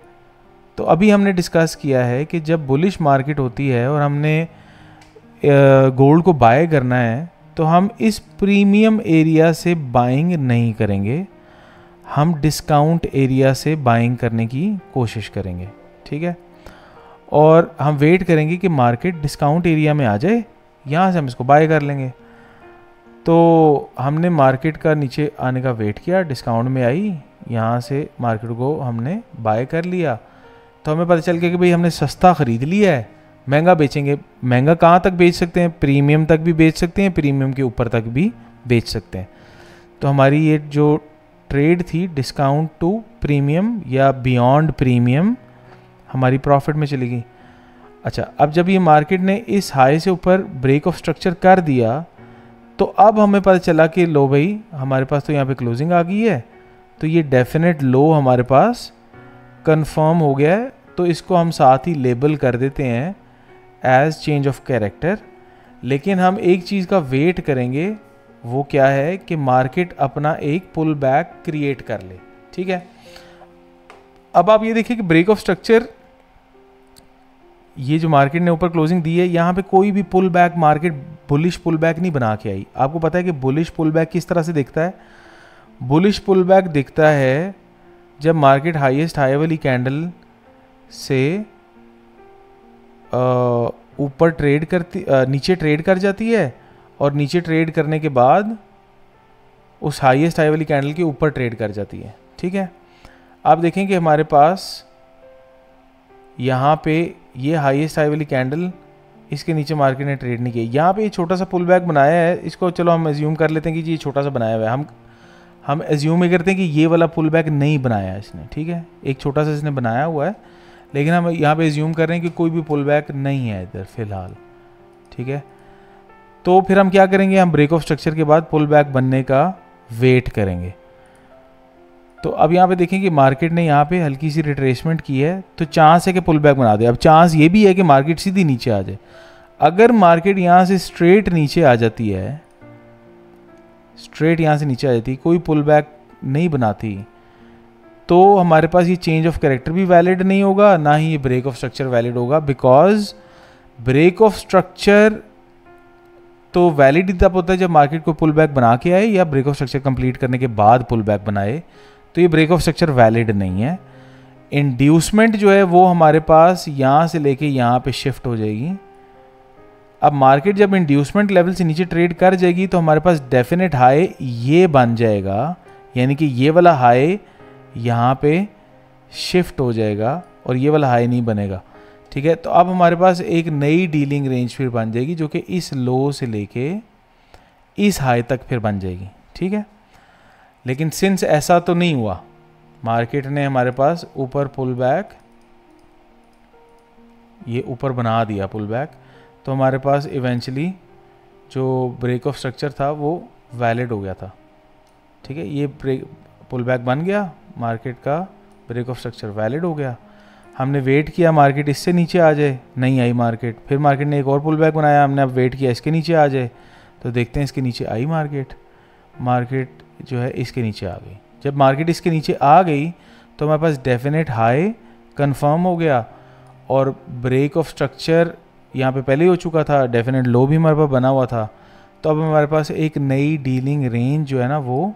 तो अभी हमने डिस्कस किया है कि जब बुलिश मार्केट होती है और हमने गोल्ड को बाय करना है, तो हम इस प्रीमियम एरिया से बाइंग नहीं करेंगे, हम डिस्काउंट एरिया से बाइंग करने की कोशिश करेंगे, ठीक है। और हम वेट करेंगे कि मार्केट डिस्काउंट एरिया में आ जाए, यहाँ से हम इसको बाय कर लेंगे। तो हमने मार्केट का नीचे आने का वेट किया, डिस्काउंट में आई, यहाँ से मार्केट को हमने बाय कर लिया। तो हमें पता चल गया कि भाई हमने सस्ता ख़रीद लिया है, महंगा बेचेंगे। महंगा कहाँ तक बेच सकते हैं? प्रीमियम तक भी बेच सकते हैं, प्रीमियम के ऊपर तक भी बेच सकते हैं। तो हमारी ये जो ट्रेड थी डिस्काउंट टू प्रीमियम या बियॉन्ड प्रीमियम, हमारी प्रॉफिट में चली गई। अच्छा, अब जब ये मार्केट ने इस हाई से ऊपर ब्रेक ऑफ स्ट्रक्चर कर दिया, तो अब हमें पता चला कि लो भाई हमारे पास तो यहाँ पे क्लोजिंग आ गई है, तो ये डेफिनेट लो हमारे पास कंफर्म हो गया है। तो इसको हम साथ ही लेबल कर देते हैं एज चेंज ऑफ कैरेक्टर। लेकिन हम एक चीज़ का वेट करेंगे, वो क्या है कि मार्केट अपना एक पुल बैक क्रिएट कर ले, ठीक है। अब आप ये देखिए कि ब्रेक ऑफ स्ट्रक्चर, ये जो मार्केट ने ऊपर क्लोजिंग दी है, यहाँ पे कोई भी pull back market bullish pull back नहीं बना के आई। आपको पता है कि बुलिश पुल बैक किस तरह से दिखता है? बुलिश पुल बैक दिखता है जब मार्केट हाईएस्ट हाई वाली कैंडल से ऊपर ट्रेड करती, नीचे ट्रेड कर जाती है, और नीचे ट्रेड करने के बाद उस हाईएस्ट हाई वाली कैंडल के ऊपर ट्रेड कर जाती है, ठीक है। आप देखें कि हमारे पास यहाँ पे ये हाईएस्ट हाई वाली कैंडल, इसके नीचे मार्केट ने ट्रेड नहीं किया। यहाँ पे ये छोटा सा पुल बैक बनाया है, इसको चलो हम एज्यूम कर लेते हैं कि ये छोटा सा बनाया हुआ है। हम एज्यूम ये करते हैं कि ये वाला पुल बैक नहीं बनाया है इसने, ठीक है, एक छोटा सा इसने बनाया हुआ है, लेकिन हम यहाँ पे एज्यूम कर रहे हैं कि कोई भी पुल बैक नहीं है इधर फिलहाल, ठीक है। तो फिर हम क्या करेंगे, हम ब्रेक ऑफ स्ट्रक्चर के बाद पुल बैक बनने का वेट करेंगे। तो अब यहाँ पे देखें कि मार्केट ने यहाँ पे हल्की सी रिट्रेसमेंट की है, तो चांस है कि पुल बैक बना दे। अब चांस ये भी है कि मार्केट सीधी नीचे आ जाए। अगर मार्केट यहाँ से स्ट्रेट नीचे आ जाती है, स्ट्रेट यहाँ से नीचे आ जाती, कोई पुल बैक नहीं बनाती, तो हमारे पास ये चेंज ऑफ कैरेक्टर भी वैलिड नहीं होगा, ना ही ये ब्रेक ऑफ स्ट्रक्चर वैलिड होगा। बिकॉज ब्रेक ऑफ स्ट्रक्चर तो वैलिड ही तब होता है जब मार्केट को पुल बैक बना के आए, या ब्रेक ऑफ स्ट्रक्चर कंप्लीट करने के बाद पुल बैक बनाए, तो ये ब्रेक ऑफ स्ट्रक्चर वैलिड नहीं है। इंड्यूसमेंट जो है वो हमारे पास यहाँ से लेके यहाँ पे शिफ्ट हो जाएगी। अब मार्केट जब इंड्यूसमेंट लेवल से नीचे ट्रेड कर जाएगी, तो हमारे पास डेफिनेट हाई ये बन जाएगा, यानी कि ये वाला हाई यहाँ पे शिफ्ट हो जाएगा और ये वाला हाई नहीं बनेगा, ठीक है। तो अब हमारे पास एक नई डीलिंग रेंज फिर बन जाएगी, जो कि इस लो से लेके इस हाई तक फिर बन जाएगी, ठीक है। लेकिन सिंस ऐसा तो नहीं हुआ, मार्केट ने हमारे पास ऊपर पुल बैक, ये ऊपर बना दिया पुल बैक, तो हमारे पास इवेंचुअली जो ब्रेक ऑफ स्ट्रक्चर था वो वैलिड हो गया था, ठीक है। ये पुल बैक बन गया, मार्केट का ब्रेक ऑफ स्ट्रक्चर वैलिड हो गया। हमने वेट किया मार्केट इससे नीचे आ जाए, नहीं आई मार्केट, फिर मार्केट ने एक और पुल बैक बनाया, हमने अब वेट किया इसके नीचे आ जाए, तो देखते हैं इसके नीचे आई मार्केट जो है इसके नीचे आ गई। जब मार्केट इसके नीचे आ गई तो हमारे पास डेफिनेट हाई कंफर्म हो गया और ब्रेक ऑफ स्ट्रक्चर यहाँ पे पहले ही हो चुका था, डेफिनेट लो भी हमारे पास बना हुआ था। तो अब हमारे पास एक नई डीलिंग रेंज जो है ना वो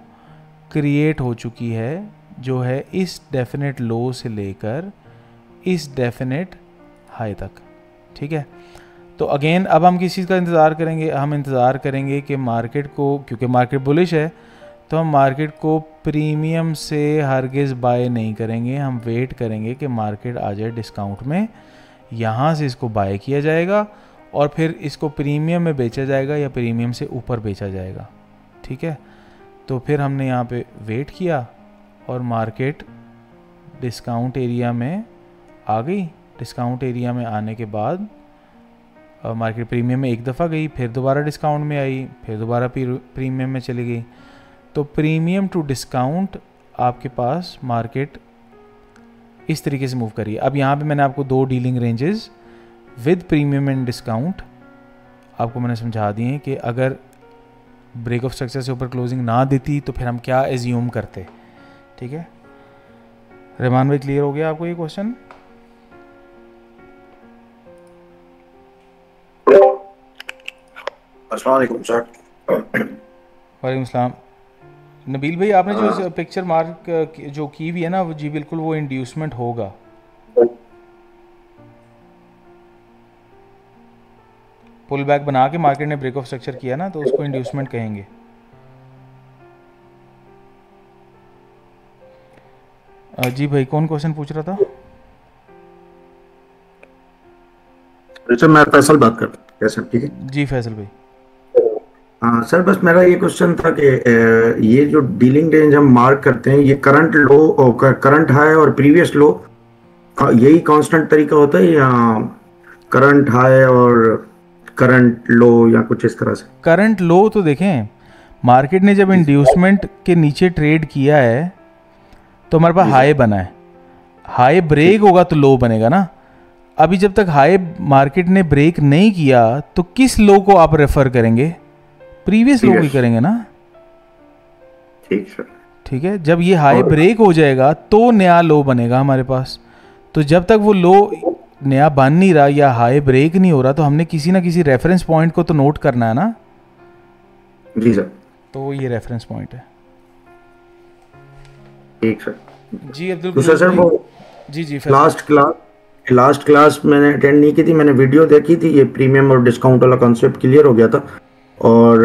क्रिएट हो चुकी है, जो है इस डेफिनेट लो से लेकर इस डेफिनेट हाई तक। ठीक है, तो अगेन अब हम किस चीज़ का इंतज़ार करेंगे? हम इंतज़ार करेंगे कि मार्केट को, क्योंकि मार्केट बुलिश है तो हम मार्केट को प्रीमियम से हरगिज़ बाय नहीं करेंगे, हम वेट करेंगे कि मार्केट आ जाए डिस्काउंट में, यहाँ से इसको बाय किया जाएगा और फिर इसको प्रीमियम में बेचा जाएगा या प्रीमियम से ऊपर बेचा जाएगा। ठीक है, तो फिर हमने यहाँ पे वेट किया और मार्केट डिस्काउंट एरिया में आ गई। डिस्काउंट एरिया में आने के बाद मार्केट प्रीमियम में एक दफ़ा गई, फिर दोबारा डिस्काउंट में आई, फिर दोबारा प्रीमियम में चली गई। तो प्रीमियम टू डिस्काउंट आपके पास मार्केट इस तरीके से मूव करिए। अब यहाँ पे मैंने आपको दो dealing ranges with premium and discount आपको मैंने समझा दिए कि अगर ब्रेक ऑफ स्ट्रक्चर से ऊपर क्लोजिंग ना देती तो फिर हम क्या एज्यूम करते। ठीक है, रहमान भाई क्लियर हो गया आपको ये क्वेश्चन? अस्सलाम वालेकुम सर। वालेकुम सलाम। नबील भाई आपने जो पिक्चर मार्क जो की हुई है ना वो जी बिल्कुल वो इंड्यूसमेंट होगा। पुल बैक बना के मार्केट ने ब्रेक ऑफ स्ट्रक्चर किया ना तो उसको इंड्यूसमेंट कहेंगे। जी भाई कौन क्वेश्चन पूछ रहा था? सर मैं फैसल बात कर रहा हूँ। ठीक है जी फैसल भाई। हाँ सर, बस मेरा ये क्वेश्चन था कि ये जो डीलिंग रेंज हम मार्क करते हैं ये करंट लो और करंट हाई और प्रीवियस लो यही कांस्टेंट तरीका होता है या करंट हाई और करंट लो या कुछ इस तरह से? करंट लो तो देखें, मार्केट ने जब इंड्यूसमेंट के नीचे ट्रेड किया है तो हमारे पास हाई बना है, हाई ब्रेक होगा तो लो बनेगा ना। अभी जब तक हाई मार्केट ने ब्रेक नहीं किया तो किस लो को आप रेफर करेंगे? प्रीवियस लो ही करेंगे ना। ठीक है, जब ये हाई ब्रेक हो जाएगा तो नया लो बनेगा हमारे पास। तो जब तक वो लो नया बन नहीं रहा या हाई ब्रेक नहीं हो रहा तो हमने किसी ना किसी रेफरेंस पॉइंट को तो नोट करना है ना। जी सर। तो ये रेफरेंस पॉइंट है। ठीक सर। जी अब्दुल तो सर वो जी लास्ट क्लास मैंने अटेंड नहीं की थी, मैंने वीडियो देखी थी, ये प्रीमियम और डिस्काउंट वाला कॉन्सेप्ट क्लियर हो गया था और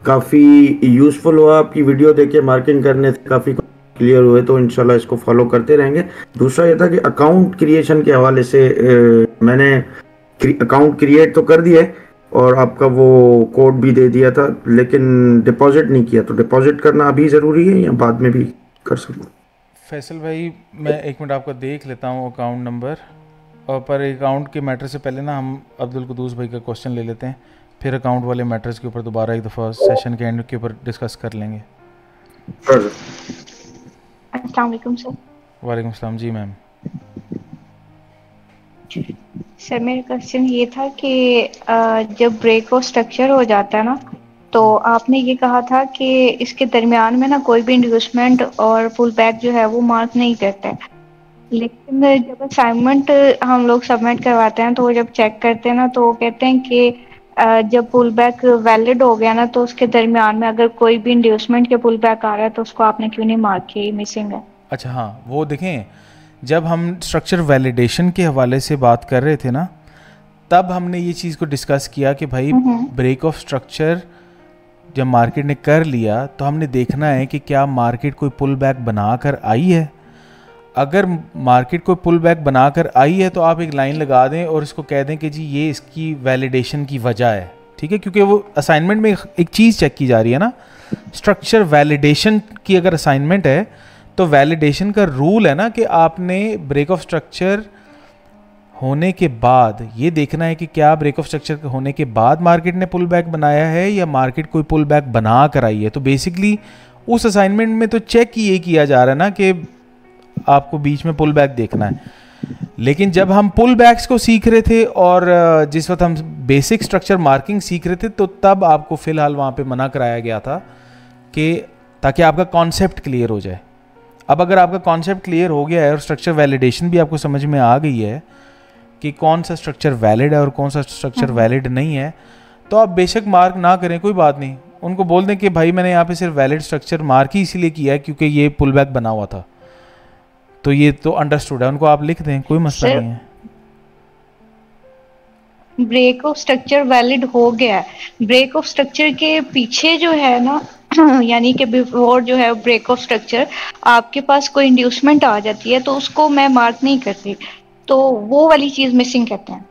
काफ़ी यूज़फुल हुआ आपकी वीडियो देखे, मार्किंग करने से काफ़ी क्लियर हुए, तो इंशाल्लाह इसको फॉलो करते रहेंगे। दूसरा ये था कि अकाउंट क्रिएशन के हवाले से मैंने अकाउंट क्रिएट तो कर दिया और आपका वो कोड भी दे दिया था, लेकिन डिपॉजिट नहीं किया, तो डिपॉजिट करना अभी ज़रूरी है या बाद में भी कर सकूँ? फैसल भाई मैं एक मिनट आपका देख लेता हूँ अकाउंट नंबर, और पर अकाउंट के मैटर से पहले ना हम अब्दुल कुदूस भाई का क्वेश्चन ले लेते हैं, फिर अकाउंट वाले मैटर्स के ऊपर दोबारा एक दफ़ा सेशन के एंड के ऊपर डिस्कस कर लेंगे। अस्सलाम वालेकुम सर। वालेकुम सलाम। जी मैम। सर मेरा क्वेश्चन ये था कि जब ब्रेक ऑफ स्ट्रक्चर हो जाता है ना तो आपने ये कहा था कि इसके दरमियान में ना कोई भी इंड्यूसमेंट और पुल बैक जो है वो मार्क नहीं करता है, लेकिन जब असाइनमेंट हम लोग सबमिट करवाते हैं तो वो जब चेक करते हैं ना तो वो कहते हैं कि जब पुल बैक वैलिड हो गया ना तो उसके दरमियान में अगर कोई भी इंड्यूसमेंट के पुल बैक आ रहा है तो उसको आपने क्यों नहीं मार्क किया, मिसिंग है। अच्छा हाँ, वो देखें जब हम स्ट्रक्चर वैलिडेशन के हवाले से बात कर रहे थे ना तब हमने ये चीज़ को डिस्कस किया कि भाई ब्रेक ऑफ स्ट्रक्चर जब मार्केट ने कर लिया तो हमने देखना है कि क्या मार्केट कोई पुल बैक बनाकर आई है। अगर मार्केट कोई पुल बैक बनाकर आई है तो आप एक लाइन लगा दें और इसको कह दें कि जी ये इसकी वैलिडेशन की वजह है। ठीक है, क्योंकि वो असाइनमेंट में एक चीज़ चेक की जा रही है ना, स्ट्रक्चर वैलिडेशन की अगर असाइनमेंट है तो वैलिडेशन का रूल है ना कि आपने ब्रेक ऑफ स्ट्रक्चर होने के बाद ये देखना है कि क्या ब्रेक ऑफ स्ट्रक्चर होने के बाद मार्केट ने पुल बैक बनाया है या मार्केट कोई पुल बैक बना कर आई है। तो बेसिकली उस असाइनमेंट में तो चेक ये किया जा रहा है ना कि आपको बीच में पुल बैक देखना है, लेकिन जब हम पुल बैक्स को सीख रहे थे और जिस वक्त हम बेसिक स्ट्रक्चर मार्किंग सीख रहे थे तो तब आपको फ़िलहाल वहाँ पे मना कराया गया था कि ताकि आपका कॉन्सेप्ट क्लियर हो जाए। अब अगर आपका कॉन्सेप्ट क्लियर हो गया है और स्ट्रक्चर वैलिडेशन भी आपको समझ में आ गई है कि कौन सा स्ट्रक्चर वैलिड है और कौन सा स्ट्रक्चर वैलिड नहीं है, तो आप बेशक मार्क ना करें, कोई बात नहीं। उनको बोल दें कि भाई मैंने यहाँ पे सिर्फ वैलिड स्ट्रक्चर मार्क ही इसीलिए किया है क्योंकि ये पुल बैक बना हुआ था, तो ये तो अंडरस्टूड है, उनको आप लिख दें, कोई मसला नहीं है। ब्रेक ऑफ स्ट्रक्चर वैलिड हो गया है, ब्रेक ऑफ स्ट्रक्चर के पीछे जो है ना यानी कि बिफोर जो है ब्रेक ऑफ स्ट्रक्चर आपके पास कोई इंड्यूसमेंट आ जाती है तो उसको मैं मार्क नहीं करती, तो वो वाली चीज मिसिंग कहते हैं।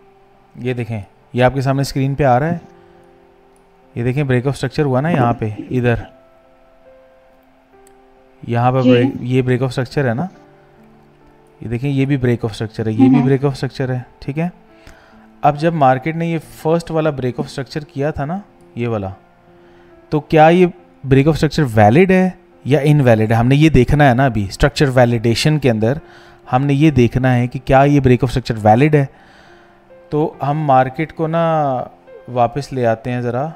ये देखें, ये आपके सामने स्क्रीन पे आ रहा है, ये देखें ब्रेक ऑफ स्ट्रक्चर हुआ ना यहाँ पे, इधर यहाँ पर ये ब्रेक ऑफ स्ट्रक्चर है ना, ये देखें ये भी ब्रेक ऑफ स्ट्रक्चर है, ये भी ब्रेक ऑफ स्ट्रक्चर है, ठीक है। अब जब मार्केट ने ये फर्स्ट वाला ब्रेक ऑफ स्ट्रक्चर किया था ना, ये वाला, तो क्या ये ब्रेक ऑफ स्ट्रक्चर वैलिड है या इनवैलिड है, हमने ये देखना है ना। अभी स्ट्रक्चर वैलिडेशन के अंदर हमने ये देखना है कि क्या ये ब्रेक ऑफ स्ट्रक्चर वैलिड है। तो हम मार्केट को ना वापस ले आते हैं, ज़रा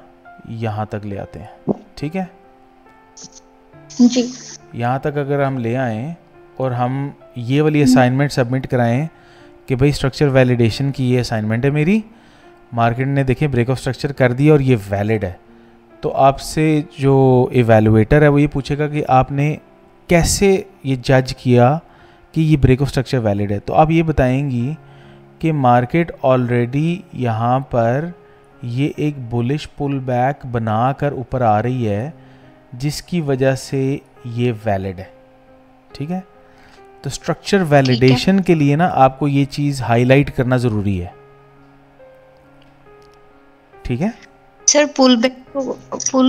यहाँ तक ले आते हैं, ठीक है जी। यहाँ तक अगर हम ले आएँ और हम ये वाली असाइनमेंट सबमिट कराएं कि भाई स्ट्रक्चर वैलिडेशन की ये असाइनमेंट है मेरी, मार्केट ने देखें ब्रेक ऑफ स्ट्रक्चर कर दिया और ये वैलिड है, तो आपसे जो इवैल्यूएटर है वो ये पूछेगा कि आपने कैसे ये जज किया कि ये ब्रेक ऑफ स्ट्रक्चर वैलिड है। तो आप ये बताएंगी कि मार्केट ऑलरेडी यहाँ पर ये एक बुलिश पुल बैक बना कर ऊपर आ रही है जिसकी वजह से ये वैलिड है, ठीक है। तो स्ट्रक्चर वैलिडेशन के लिए ना आपको ये चीज़ हाईलाइट करना ज़रूरी है, ठीक है सर। पुल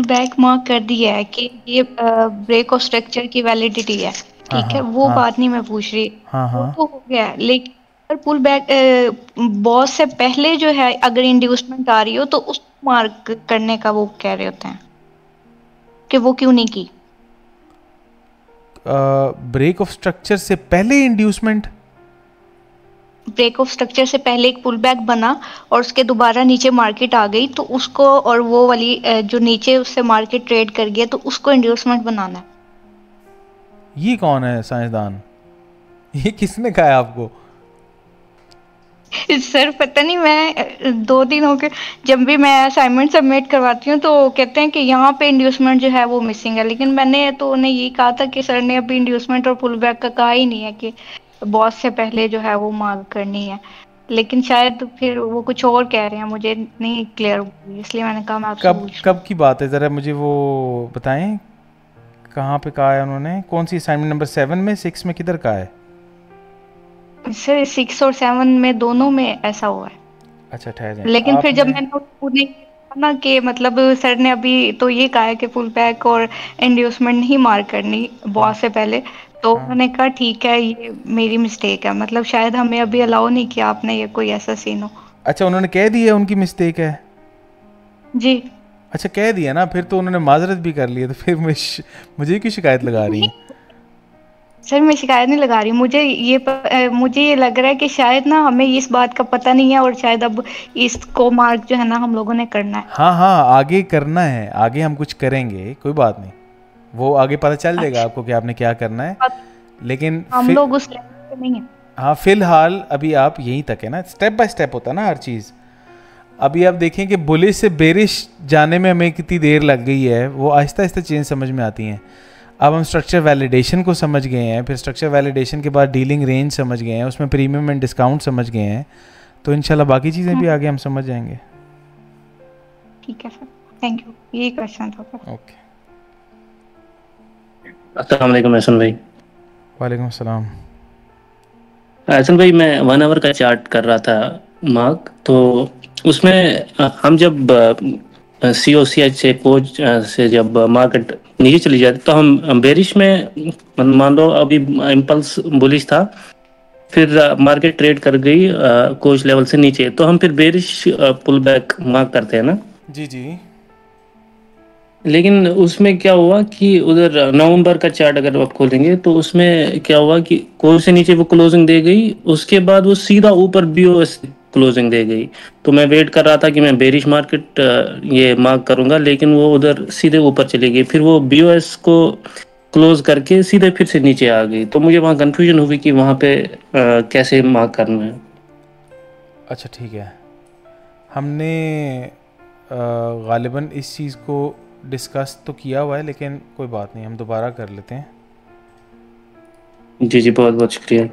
बैक मार्क कर दिया है कि ये ब्रेक ऑफ स्ट्रक्चर की वैलिडिटी है, ठीक है, वो बात नहीं मैं पूछ रही, वो तो हो गया। लेकिन पुल बैक बॉस से पहले जो है अगर इंड्यूसमेंट आ रही हो तो उसको मार्क करने का वो कह रहे होते हैं कि वो क्यों नहीं की। ब्रेक ऑफ स्ट्रक्चर से पहले इंड्यूसमेंट, ब्रेक ऑफ स्ट्रक्चर से पहले एक पुल बैक बना और उसके दोबारा नीचे मार्केट आ गई तो उसको, और वो वाली जो नीचे उससे मार्केट ट्रेड कर गया तो उसको इंड्यूसमेंट बनाना है। ये कौन है साइंसदान, ये किसने कहा है आपको? सर पता नहीं, मैं 2 दिन हो गए जब भी मैं असाइनमेंट सबमिट करवाती हूँ तो कहते हैं कि यहाँ पे इंड्यूसमेंट जो है वो मिसिंग है, लेकिन मैंने तो उन्हें यही कहा था कि सर ने अभी इंड्यूसमेंट और पुल बैक का कहा ही नहीं है कि बॉस से पहले जो है वो मार्क करनी है, लेकिन शायद फिर वो कुछ और कह रहे हैं, मुझे नहीं क्लियर हुई, इसलिए मैंने कहा मैं आपसे कब की बात है, ज़रा मुझे वो बताएं कहाँ पे कहा है उन्होंने, कौन सी असाइनमेंट नंबर 7 में 6 में किधर कहा है? सर 6 और 7 में दोनों में ऐसा हुआ है। अच्छा ठहर, लेकिन फिर जब मैंने उन्हें ना कि मतलब सर ने अभी तो ये कहा है कि पुल बैक और इंड्यूसमेंट नहीं मार्क करनी बॉस से पहले, तो उन्होंने कहा ठीक है ये मेरी मिस्टेक है, मतलब शायद हमें अभी अलाउ नहीं किया आपने ये कोई ऐसा सीन हो। अच्छा उन्होंने कह दिया उनकी मिस्टेक है जी। अच्छा कह दिया ना, फिर तो उन्होंने माजरत भी कर लिया, तो फिर मुझे क्यों शिकायत लगा रही है? सर मैं शिकायत नहीं लगा रही, मुझे ये लग रहा है कि शायद ना हमें इस बात का पता नहीं है और शायद अब इसको मार्क जो है ना हम लोगों ने करना है। हाँ आगे करना है, आगे हम कुछ करेंगे, कोई बात नहीं, वो आगे पता चल जाएगा आपको कि आपने क्या करना है, लेकिन हम लोग उस लेवल पे नहीं है। हाँ फिलहाल अभी आप यहीं तक है ना, स्टेप बाय स्टेप होता है ना हर चीज़। अभी आप देखें कि बुलिश से बेरिश जाने में हमें कितनी देर लग गई है, वो आहिस्ता आहिस्ता चेंज समझ में आती हैं। अब हम स्ट्रक्चर वैलिडेशन को समझ गए हैं, फिर स्ट्रक्चर वैलिडेशन के बाद डीलिंग रेंज समझ गए हैं, उसमें प्रीमियम एंड डिस्काउंट समझ गए हैं, तो इंशाल्लाह बाकी चीज़ें भी आगे हम समझ जाएंगे। ठीक है सर, थैंक यू, यही क्वेश्चन था सर। ओके, अस्सलाम वालेकुम एहसन भाई। वालेकुम अस्सलाम। एहसन भाई मैं 1 आवर का चार्ट कर रहा था मार्क, तो उसमें हम जब COCH से कोच से जब मार्केट नीचे चली जाती तो हम बेरिश में, मान लो अभी इम्पल्स बुलिश था, फिर मार्केट ट्रेड कर गई कोच लेवल से नीचे, तो हम फिर बेरिश पुल बैक मार्क करते हैं ना। जी जी। लेकिन उसमें क्या हुआ कि उधर नवंबर का चार्ट अगर आप खोलेंगे तो उसमें क्या हुआ कि कोच से नीचे वो क्लोजिंग दे गई, उसके बाद वो सीधा ऊपर BOS क्लोजिंग दे गई। तो मैं वेट कर रहा था कि मैं बेरिश मार्केट ये मार्क करूंगा, लेकिन वो उधर सीधे ऊपर चली गई, फिर वो बीओएस को क्लोज करके सीधे फिर से नीचे आ गई। तो मुझे वहाँ कंफ्यूजन हुई कि वहाँ पे कैसे मार्क करना है। अच्छा ठीक है, हमने गालिबन इस चीज़ को डिस्कस तो किया हुआ है, लेकिन कोई बात नहीं, हम दोबारा कर लेते हैं। जी जी, बहुत बहुत शुक्रिया।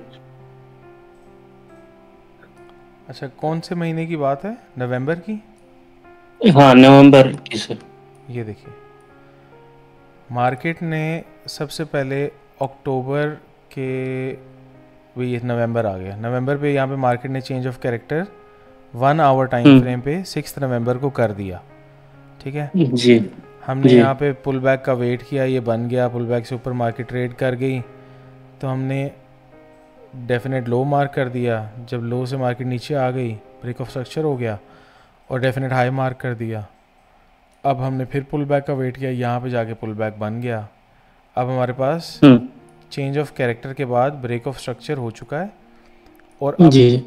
अच्छा, कौन से महीने की बात है? नवंबर की? हाँ, नवंबर की सर। ये देखिए, मार्केट ने सबसे पहले अक्टूबर के, वही नवंबर आ गया, नवंबर पे यहाँ पे मार्केट ने change of character 1 hour time frame पे 6 नवंबर को कर दिया। ठीक है जी हमने जी यहाँ पे पुल बैक का वेट किया, ये बन गया, पुल बैक से ऊपर मार्केट ट्रेड कर गई, तो हमने डेफिनेट लो मार्क कर दिया। जब लो से मार्केट नीचे आ गई, ब्रेक ऑफ स्ट्रक्चर हो गया और डेफिनेट हाई मार्क कर दिया। अब हमने फिर पुल बैक का वेट किया, यहाँ पे जाके पुल बैक बन गया। अब हमारे पास चेंज ऑफ कैरेक्टर के बाद ब्रेक ऑफ स्ट्रक्चर हो चुका है, और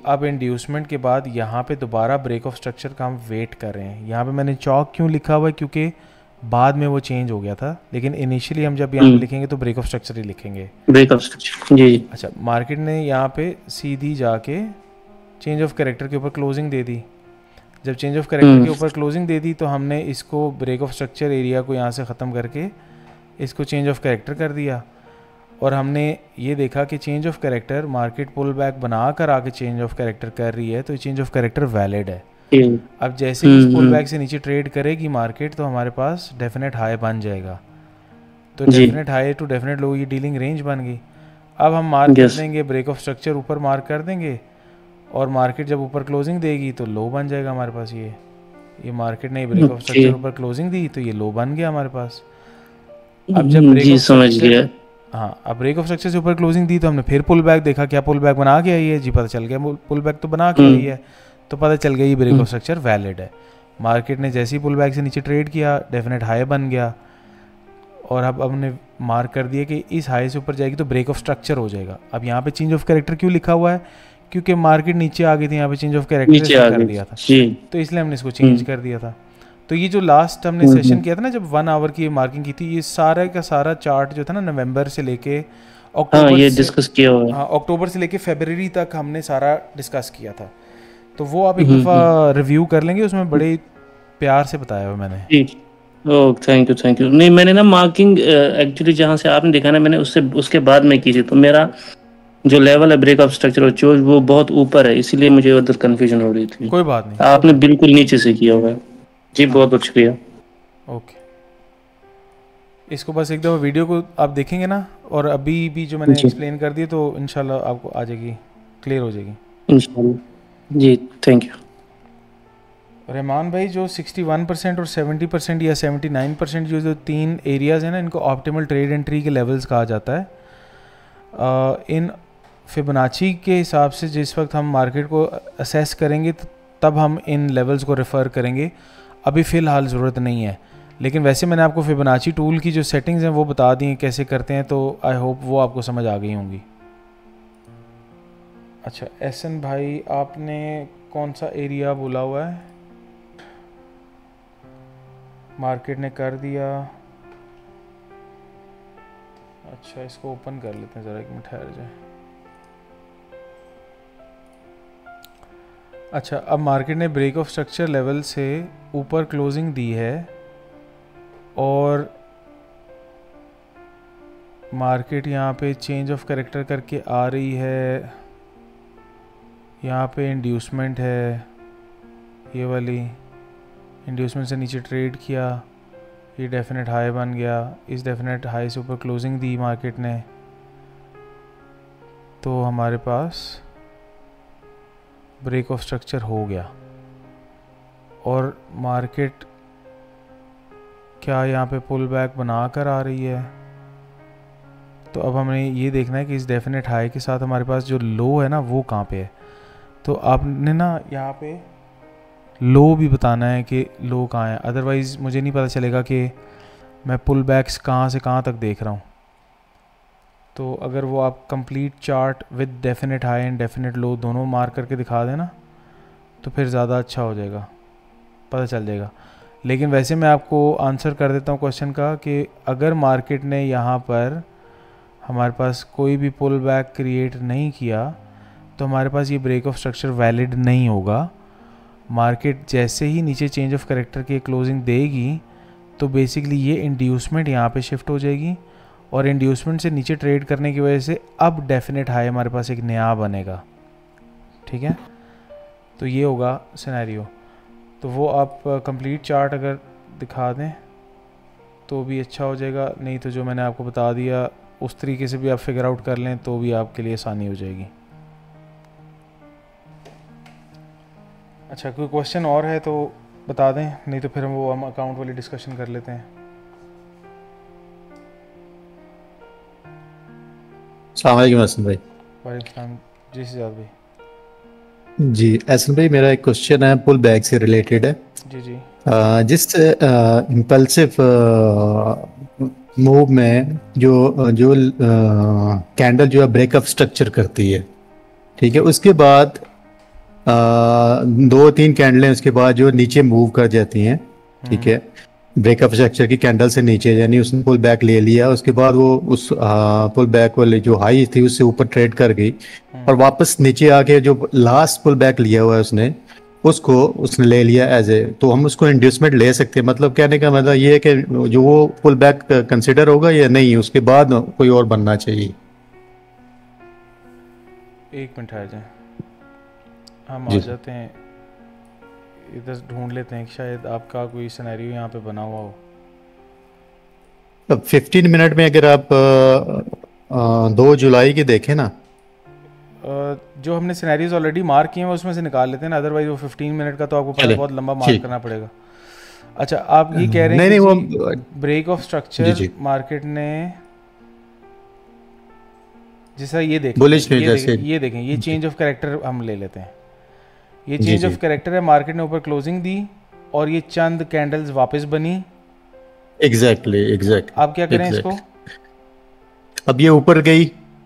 अब इंड्यूसमेंट के बाद यहाँ पे दोबारा ब्रेक ऑफ स्ट्रक्चर का हम वेट कर रहे हैं। यहाँ पे मैंने चौक क्यों लिखा हुआ है, क्योंकि बाद में वो चेंज हो गया था, लेकिन इनिशियली हम जब यहाँ पे लिखेंगे तो ब्रेक ऑफ स्ट्रक्चर ही लिखेंगे। ब्रेक ऑफ स्ट्रक्चर, जी। अच्छा, मार्केट ने यहाँ पे सीधी जाके चेंज ऑफ कैरेक्टर के ऊपर क्लोजिंग दे दी। जब चेंज ऑफ कैरेक्टर के ऊपर क्लोजिंग दे दी तो हमने इसको ब्रेक ऑफ स्ट्रक्चर एरिया को यहाँ से ख़त्म करके इसको चेंज ऑफ कैरेक्टर कर दिया, और हमने ये देखा कि change of character market pull back बना कर आके चेंज ऑफ कैरेक्टर कर रही है, तो चेंज ऑफ कैरेक्टर वैलिड है। अब जैसे ही इस पुल बैक से नीचे ट्रेड करेगी मार्केट, तो हमारे पास डेफिनेट हाई बन जाएगा, तो डेफिनेट हाई टू डेफिनेट लो, ये डीलिंग रेंज बन गई। अब हम मार्क कर देंगे, ब्रेक ऑफ स्ट्रक्चर ऊपर मार्क कर देंगे, और मार्केट जब ऊपर क्लोजिंग देगी तो लो बन जाएगा हमारे पास। ये मार्केट ने ब्रेक ऑफ स्ट्रक्चर ऊपर क्लोजिंग दी तो ये लो बन गया हमारे पास। अब जब ब्रेक ऑफ स्ट्रक्चर, हाँ, अब ब्रेक ऑफ स्ट्रक्चर से ऊपर क्लोजिंग दी तो हमने फिर पुल बैक देखा, क्या पुल बैक बना के आई है? जी, पता चल गया पुल बैक तो बना के आई है, तो पता चल गया ये ब्रेक ऑफ स्ट्रक्चर वैलिड है। मार्केट ने जैसे ही पुल बैक से नीचे ट्रेड किया, डेफिनेट हाई बन गया, और अब हमने मार्क कर दिया कि इस हाई से ऊपर जाएगी तो ब्रेक ऑफ स्ट्रक्चर हो जाएगा। अब यहाँ पे चेंज ऑफ कैरेक्टर क्यों लिखा हुआ है? क्योंकि मार्केट नीचे आ गई थी, यहाँ पे चेंज ऑफ कैरेक्टर कर दिया था, तो इसलिए हमने इसको चेंज कर दिया था। तो ये जो लास्ट हमने सेशन किया था ना, जब 1 आवर की मार्किंग की थी, ये सारा का सारा चार्ट जो था ना, नवंबर से लेके अक्टूबर, ये डिस्कस किया हुआ है। हाँ, अक्टूबर से लेके फरवरी तक हमने सारा डिस्कस किया था, तो वो आप एक दफ़ा रिव्यू कर लेंगे, उसमें बड़े प्यार से बताया हुआ मैंने। ओह, थैंक यू। नहीं, मैंने ना मार्किंग एक्चुअली जहाँ से आपने देखा ना, मैंने उसके बाद में की थी, तो मेरा जो लेवल है ब्रेक ऑफ स्ट्रक्चर और चोज वो बहुत ऊपर है, इसीलिए मुझे उधर कंफ्यूजन हो रही थी। कोई बात नहीं, आपने बिल्कुल नीचे से किया हुआ है जी। बहुत बहुत शुक्रिया। ओके, इसको बस एक दफ़ा वीडियो को आप देखेंगे ना, और अभी भी जो मैंने एक्सप्लेन कर दिया, तो इंशाल्लाह आपको आ जाएगी, क्लियर हो जाएगी इंशाल्लाह जी। थैंक यू रहमान भाई। जो 61% और 70% या 79% जो 3 एरियाज़ हैं ना, इनको ऑप्टिमल ट्रेड एंट्री के लेवल्स कहा जाता है। इन फिबोनाची के हिसाब से जिस वक्त हम मार्केट को असेस करेंगे, तब हम इन लेवल्स को रेफ़र करेंगे, अभी फ़िलहाल ज़रूरत नहीं है। लेकिन वैसे मैंने आपको फिबोनाची टूल की जो सेटिंग्स हैं वो बता दी हैं कैसे करते हैं, तो आई होप वो आपको समझ आ गई होंगी। अच्छा, एहसन भाई, आपने कौन सा एरिया बोला हुआ है? मार्केट ने कर दिया। अच्छा, इसको ओपन कर लेते हैं ज़रा, एक मिनट ठहर जाए। अच्छा, अब मार्केट ने ब्रेक ऑफ स्ट्रक्चर लेवल से ऊपर क्लोजिंग दी है, और मार्केट यहाँ पे चेंज ऑफ कैरेक्टर करके आ रही है। यहाँ पे इंड्यूसमेंट है, ये वाली इंड्यूसमेंट से नीचे ट्रेड किया, ये डेफिनेट हाई बन गया, इस डेफिनेट हाई से ऊपर क्लोजिंग दी मार्केट ने, तो हमारे पास ब्रेक ऑफ स्ट्रक्चर हो गया। और मार्केट क्या यहाँ पे पुल बैक बना कर आ रही है, तो अब हमें ये देखना है कि इस डेफिनेट हाई के साथ हमारे पास जो लो है ना, वो कहाँ पे है। तो आपने ना यहाँ पे लो भी बताना है कि लो कहाँ है, अदरवाइज़ मुझे नहीं पता चलेगा कि मैं पुल बैक्स कहाँ से कहाँ तक देख रहा हूँ। तो अगर वो आप complete chart with definite high and definite low दोनों मार्क करके दिखा देना, तो फिर ज़्यादा अच्छा हो जाएगा, पता चल जाएगा। लेकिन वैसे मैं आपको आंसर कर देता हूँ क्वेश्चन का कि अगर मार्केट ने यहाँ पर हमारे पास कोई भी पुल बैक क्रिएट नहीं किया तो हमारे पास ये ब्रेक ऑफ स्ट्रक्चर वैलिड नहीं होगा। मार्केट जैसे ही नीचे चेंज ऑफ कैरेक्टर की क्लोजिंग देगी तो बेसिकली ये इंड्यूसमेंट यहाँ पे शिफ्ट हो जाएगी और इंड्यूसमेंट से नीचे ट्रेड करने की वजह से अब डेफिनेट हाई हमारे पास एक नया बनेगा, ठीक है। तो ये होगा सिनेरियो। तो वो आप कंप्लीट चार्ट अगर दिखा दें तो भी अच्छा हो जाएगा, नहीं तो जो मैंने आपको बता दिया उस तरीके से भी आप फिगर आउट कर लें तो भी आपके लिए आसानी हो जाएगी। अच्छा, कोई क्वेश्चन और है तो बता दें, नहीं तो फिर हम अकाउंट वाली डिस्कशन कर लेते हैं। अस्सलाम वालेकुम हसन भाई। वालेकुम सलाम जी सिजाद भाई। जी हसन भाई, मेरा एक क्वेश्चन है पुल बैक से रिलेटेड है। जी जी। जिस इम्पल्सिव मूव में जो जो कैंडल जो है ब्रेकअप स्ट्रक्चर करती है, ठीक है, उसके बाद 2-3 कैंडलें उसके बाद जो नीचे मूव कर जाती हैं, ठीक है, ब्रेकअप स्ट्रक्चर की कैंडल से नीचे, यानी उसने पुल बैक ले लिया, उसके बाद वो उस पुल बैक वाले जो हाई थी उससे ऊपर ट्रेड कर गई और वापस नीचे आके जो लास्ट पुल बैक लिया हुआ है उसको उसने ले लिया एज ए, तो हम उसको इंड्यूसमेंट ले सकते हैं। मतलब कहने का मतलब ये है कि जो वो पुल बैक कंसिडर होगा या नहीं, उसके बाद कोई और बनना चाहिए। एक मिनट आ जाए, हम आ जी। जाते हैं इधर, ढूंढ लेते हैं कि शायद आपका कोई सिनेरियो यहाँ पे बना हुआ हो। अब 15 मिनट में अगर आप 2 जुलाई की देखें ना, जो हमने सिनेरियोज ऑलरेडी मार्क किए हैं उसमें से निकाल लेते हैं ना, अदरवाइज वो 15 मिनट का तो आपको पता है चले, बहुत लंबा मार्क ठीक। करना पड़ेगा। अच्छा, आप ये कह रहे हैं नहीं कि नहीं वो ब्रेक ऑफ जी स्ट्रक्चर जी मार्केट ने, जैसा ये देखें, बुलिश में ये जैसे देखें, ये देखें, ये जी चेंज ऑफ कैरेक्टर हम ले लेते हैं। ये जी चेंज जी ऑफ कैरेक्टर है, मार्केट ने ऊपर क्लोजिंग दी और ये चंद कैंडल्स वापस बनी। एग्जैक्टली आप क्या करें इसको, अब ये ऊपर गई,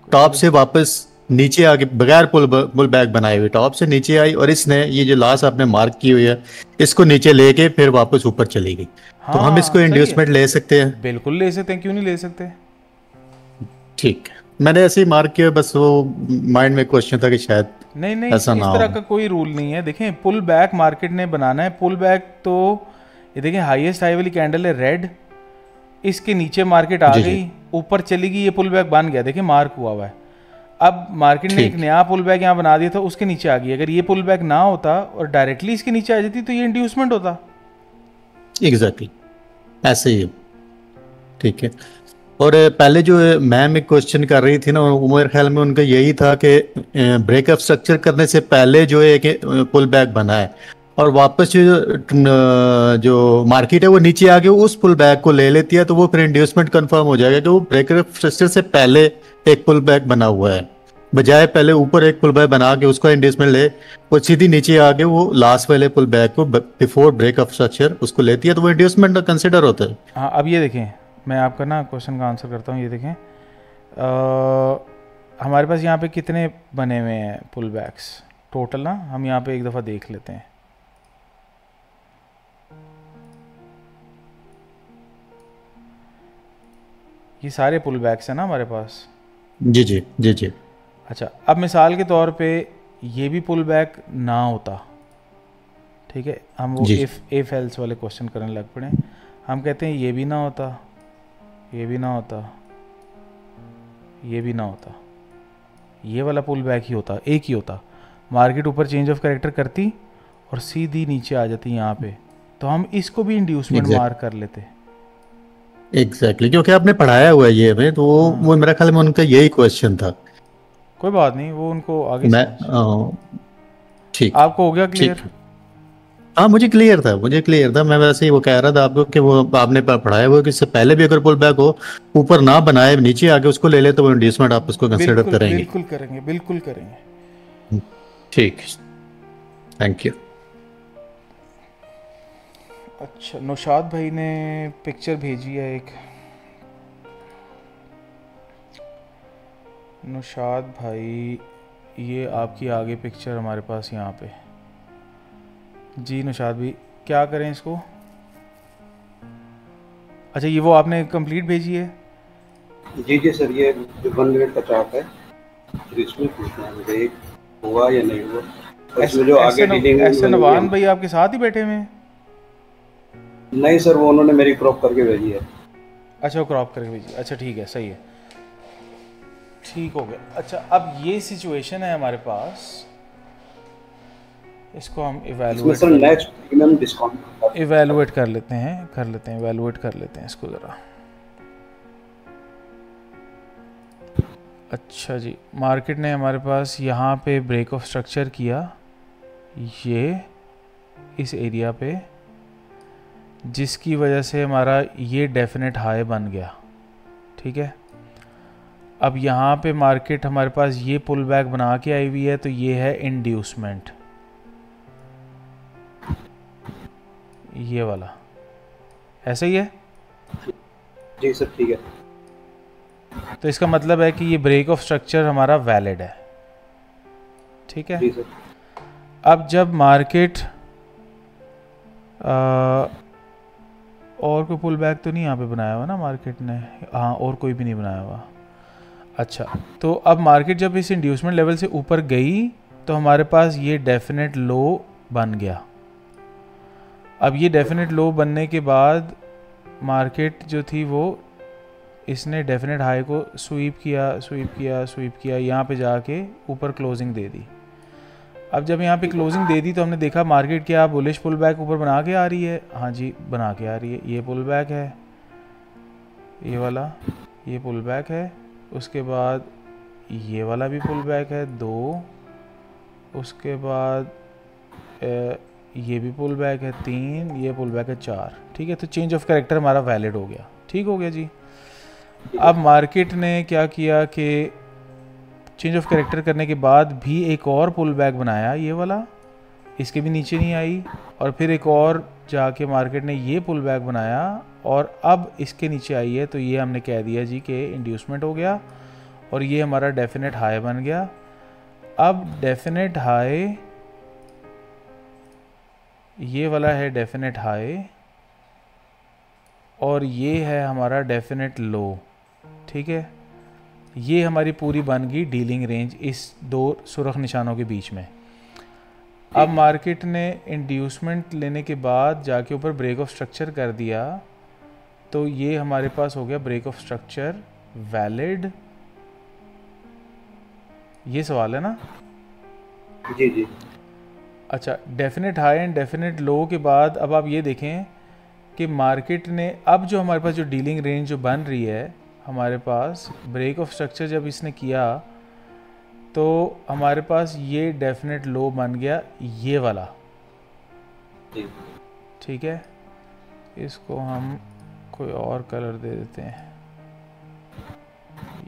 टॉप से वापस नीचे आके बगैर पुल बैक बनाए हुए टॉप से नीचे आई और इसने ये जो लास्ट आपने मार्क की हुई है इसको नीचे लेके फिर वापस ऊपर चली गई। तो हम इसको सही है, इंड्यूसमेंट ले सकते हैं। बिल्कुल ले सकते हैं, क्यों नहीं ले सकते। ठीक है, मैंने ऐसे ही मार्क किया, बस वो माइंड में क्वेश्चन था कि शायद नहीं नहीं, ऐसा इस ना तरह हो। का कोई रूल नहीं है। देखें, पुल बैक मार्केट ने बनाना है, पुल बैक तो ये देखें हाईएस्ट हाई वाली कैंडल है रेड, इसके नीचे मार्केट आ जी गई, जी ऊपर चली गई, ये पुल बैक बन गया, देखें मार्क हुआ हुआ है। अब मार्केट ने एक ठीक, नया पुल बैक यहाँ बना दिया था, उसके नीचे आ गई। अगर ये पुल बैक ना होता और डायरेक्टली इसके नीचे आ जाती तो ये इंड्यूसमेंट होता। एग्जैक्टली ऐसे ही है। ठीक है, और पहले जो मैम एक क्वेश्चन कर रही थी ना, वो मेरे ख्याल में उनका यही था कि ब्रेकअप स्ट्रक्चर करने से पहले जो है कि पुल बैक बना है और वापस जो मार्केट है वो नीचे आके उस पुल बैक को ले लेती है, तो वो फिर इंड्यूसमेंट कंफर्म हो जाएगा कि वो ब्रेकअप स्ट्रक्चर से पहले एक पुल बैक बना हुआ है, बजाय पहले ऊपर एक पुल बैक बना के उसका इंड्यूसमेंट ले, वो सीधी नीचे आके वो लास्ट वाले पुल बैक को बिफोर ब्रेकअप स्ट्रक्चर उसको लेती है, तो वो इंड्यूसमेंट कंसिडर होता है। हाँ, अब ये देखें, मैं आपका ना क्वेश्चन का आंसर करता हूँ। ये देखें, हमारे पास यहाँ पे कितने बने हुए हैं पुल बैक्स टोटल ना, हम यहाँ पे एक दफ़ा देख लेते हैं। ये सारे पुल बैक्स हैं ना हमारे पास। जी जी जी जी। अच्छा, अब मिसाल के तौर पे ये भी पुल बैक ना होता, ठीक है, हम वो जी इफ एल्स वाले क्वेश्चन करने लग पड़े। हम कहते हैं ये भी ना होता, ये भी ना होता, ये भी ना होता, ये वाला पुल बैक ही होता, एक ही होता। मार्केट ऊपर चेंज ऑफ कैरेक्टर करती और सीधी नीचे आ जाती यहाँ पे, तो हम इसको भी इंड्यूसमेंट मार्क कर लेते। एग्जैक्टली, क्योंकि आपने पढ़ाया हुआ है ये हमें, तो वो मेरे ख्याल में उनका यही क्वेश्चन था। कोई बात नहीं, वो उनको आगे मैं ठीक, आपको हो गया क्लियर? हाँ मुझे क्लियर था, मैं वैसे ही वो कह रहा था आपको कि वो आपने पढ़ाया हुआ कि इससे पहले भी अगर पुल बैक हो ऊपर ना बनाए नीचे आके उसको ले ले तो वो इंड्यूसमेंट आप उसको कंसीडर करेंगे। बिल्कुल करेंगे, बिल्कुल करेंगे। ठीक, थैंक यू। अच्छा, नौशाद भाई ने पिक्चर भेजी है एक। नौशाद भाई, ये आपकी आगे पिक्चर हमारे पास यहाँ पे, जी निशाद भी, क्या करें इसको? अच्छा ये वो आपने कंप्लीट भेजी है? जी सर, ये 1 मिनट का चार्ट है, फिर इसमें पूछना है मुझे एक हुआ या नहीं हुआ, और इसमें जो आगे डीलिंग ऐसे नवान भाई आपके साथ ही बैठे हुए हैं? नहीं सर, वो उन्होंने मेरी क्रॉप करके भेजी है। अच्छा वो क्रॉप करके भेजी, अच्छा ठीक है, सही है, ठीक हो गया। अच्छा अब ये सिचुएशन है हमारे पास, इसको हम इवैल्यूएट कर लेते हैं इसको ज़रा। अच्छा जी, मार्केट ने हमारे पास यहाँ पे ब्रेक ऑफ स्ट्रक्चर किया, ये इस एरिया पे, जिसकी वजह से हमारा ये डेफिनेट हाई बन गया, ठीक है। अब यहाँ पे मार्केट हमारे पास ये पुल बैक बना के आई हुई है, तो ये है इंड्यूसमेंट, ये वाला, ऐसा ही है जी सर, ठीक है। तो इसका मतलब है कि ये ब्रेक ऑफ स्ट्रक्चर हमारा वैलिड है, ठीक है। जी सर। अब जब मार्केट और कोई पुल बैक तो नहीं यहाँ पे बनाया हुआ ना मार्केट ने, हाँ और कोई भी नहीं बनाया हुआ। अच्छा तो अब मार्केट जब इस इंड्यूसमेंट लेवल से ऊपर गई तो हमारे पास ये डेफिनेट लो बन गया। अब ये डेफिनेट लो बनने के बाद मार्केट जो थी वो इसने डेफिनेट हाई को स्वीप किया, यहाँ पे जाके ऊपर क्लोजिंग दे दी। अब जब यहाँ पे क्लोजिंग दे दी तो हमने देखा मार्केट क्या बुलिश पुल बैक ऊपर बना के आ रही है, हाँ जी बना के आ रही है, ये पुल बैक है, ये वाला ये पुल बैक है, उसके बाद ये वाला भी पुल बैक है 2, उसके बाद ये भी पुल बैक है 3, ये पुल बैक है 4, ठीक है। तो चेंज ऑफ कैरेक्टर हमारा वैलिड हो गया, ठीक हो गया जी। अब मार्केट ने क्या किया कि चेंज ऑफ कैरेक्टर करने के बाद भी एक और पुल बैक बनाया, ये वाला, इसके भी नीचे नहीं आई, और फिर एक और जाके मार्केट ने ये पुल बैक बनाया और अब इसके नीचे आई है, तो ये हमने कह दिया जी कि इंड्यूसमेंट हो गया और ये हमारा डेफिनेट हाई बन गया। अब डेफिनेट हाई ये वाला है डेफिनेट हाई और ये है हमारा डेफिनेट लो, ठीक है। ये हमारी पूरी बन गई डीलिंग रेंज इस 2 सुरख निशानों के बीच में। अब मार्केट ने इंड्यूसमेंट लेने के बाद जाके ऊपर ब्रेक ऑफ स्ट्रक्चर कर दिया, तो ये हमारे पास हो गया ब्रेक ऑफ स्ट्रक्चर वैलिड, ये सवाल है ना? जी जी। अच्छा डेफिनेट हाई एंड डेफिनेट लो के बाद अब आप ये देखें कि मार्केट ने अब जो हमारे पास जो डीलिंग रेंज जो बन रही है हमारे पास ब्रेक ऑफ स्ट्रक्चर जब इसने किया तो हमारे पास ये डेफिनेट लो बन गया ये वाला, ठीक है। इसको हम कोई और कलर दे देते हैं,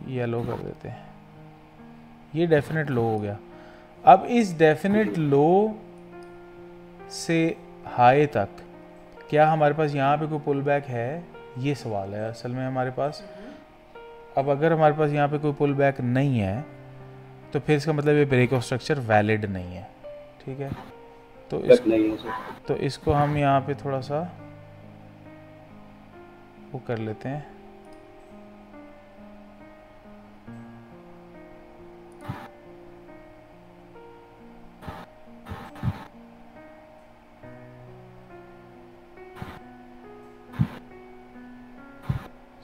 येलो कर देते हैं, ये डेफिनेट लो हो गया। अब इस डेफिनेट लो से हाई तक क्या हमारे पास यहाँ पे कोई पुल बैक है, ये सवाल है असल में हमारे पास। अब अगर हमारे पास यहाँ पे कोई पुल बैक नहीं है तो फिर इसका मतलब ये ब्रेक ऑफ स्ट्रक्चर वैलिड नहीं है, ठीक है। तो इसको हम यहाँ पे थोड़ा सा वो कर लेते हैं,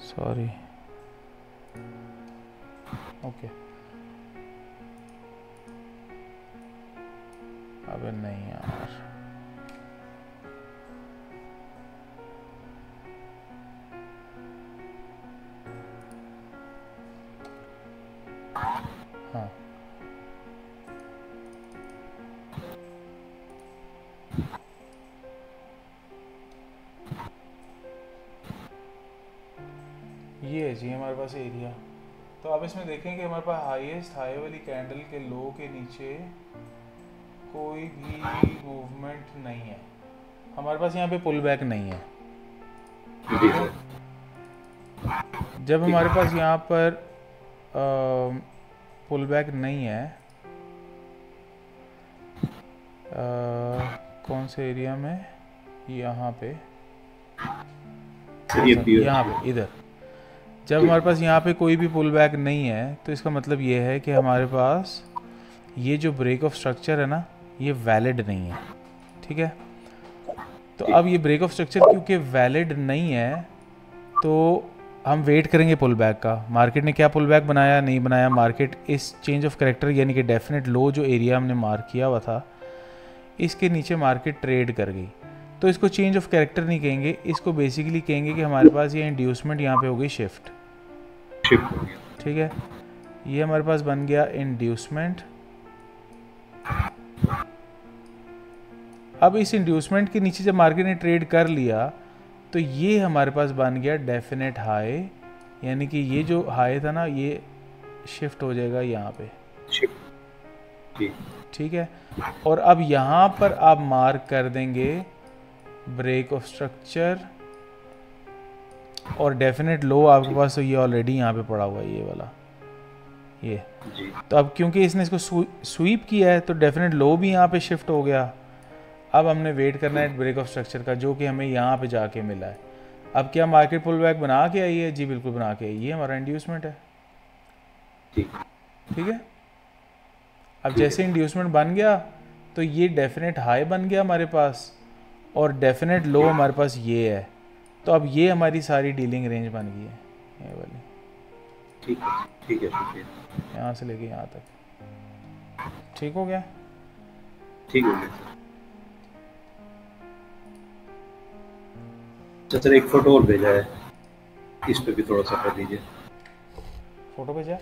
सॉरी, ओके। अबे नहीं यार, हाँ ये है जी हमारे पास एरिया। तो अब इसमें देखें कि हमारे पास हाईएस्ट हाई वाली कैंडल के लो के नीचे कोई भी मूवमेंट नहीं है, हमारे पास यहाँ पे पुल बैक नहीं है। जब हमारे पास यहाँ पर पुल बैक नहीं है कौन से एरिया में, यहाँ पे, यहाँ पे इधर। जब हमारे पास यहाँ पे कोई भी पुल बैक नहीं है तो इसका मतलब ये है कि हमारे पास ये जो ब्रेक ऑफ स्ट्रक्चर है ना, ये वैलिड नहीं है। ठीक है, तो अब ये ब्रेक ऑफ स्ट्रक्चर क्योंकि वैलिड नहीं है तो हम वेट करेंगे पुल बैक का। मार्केट ने क्या पुल बैक बनाया, नहीं बनाया। मार्केट इस चेंज ऑफ कैरेक्टर यानी कि डेफिनेट लो जो एरिया हमने मार्क किया हुआ था, इसके नीचे मार्केट ट्रेड कर गई। तो इसको चेंज ऑफ कैरेक्टर नहीं कहेंगे, इसको बेसिकली कहेंगे कि हमारे पास ये इंड्यूसमेंट यहाँ पे हो गई शिफ्ट। ठीक है, ये हमारे पास बन गया इंड्यूसमेंट। अब इस इंड्यूसमेंट के नीचे जब मार्केट ने ट्रेड कर लिया तो ये हमारे पास बन गया डेफिनेट हाई, यानी कि ये जो हाई था ना ये शिफ्ट हो जाएगा यहाँ पे। ठीक है, और अब यहाँ पर आप मार्क कर देंगे ब्रेक ऑफ स्ट्रक्चर और डेफिनेट लो आपके पास तो ये ऑलरेडी यहाँ पे पड़ा हुआ है, ये वाला ये। तो अब क्योंकि इसने इसको स्वीप किया है तो डेफिनेट लो भी यहाँ पे शिफ्ट हो गया। अब हमने वेट करना है ब्रेक ऑफ स्ट्रक्चर का, जो कि हमें यहाँ पे जाके मिला है। अब क्या मार्केट पुल बैक बना के आई है? जी बिल्कुल बना के आई, ये हमारा इंड्यूसमेंट है। ठीक है, अब जैसे इंड्यूसमेंट बन गया तो ये डेफिनेट हाई बन गया हमारे पास और डेफिनेट लो हमारे पास ये है। तो अब ये हमारी सारी डीलिंग रेंज बन गई है, ये वाली। ठीक है यहाँ से लेके यहाँ तक। ठीक हो गया? ठीक हो गया सर। एक फोटो और भेजा है, इस पे भी थोड़ा सा कर दीजिए। फोटो भेजा?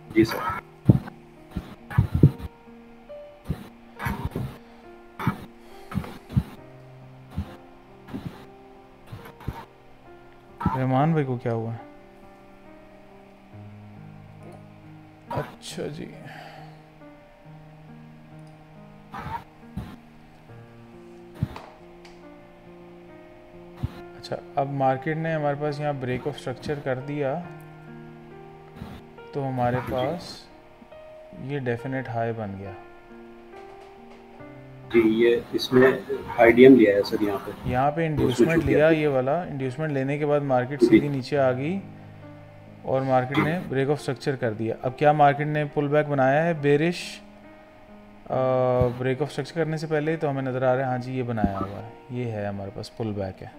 जी सर। रहमान भाई को क्या हुआ? अच्छा जी, अच्छा अब मार्केट ने हमारे पास यहाँ ब्रेक ऑफ स्ट्रक्चर कर दिया तो हमारे पास ये डेफिनेट हाई बन गया। जी, ये इसमें आईडीएम लिया है सर यहाँ पे इंड्यूसमेंट लिया, ये वाला इंड्यूसमेंट लेने के बाद मार्केट सीधी नीचे आ गई और मार्केट ने ब्रेक ऑफ स्ट्रक्चर कर दिया। अब क्या मार्केट ने पुल बैक बनाया है बेरिश ब्रेक ऑफ स्ट्रक्चर करने से पहले? तो हमें नज़र आ रहा है हाँ जी ये बनाया हुआ है, ये है हमारे पास पुल बैक है।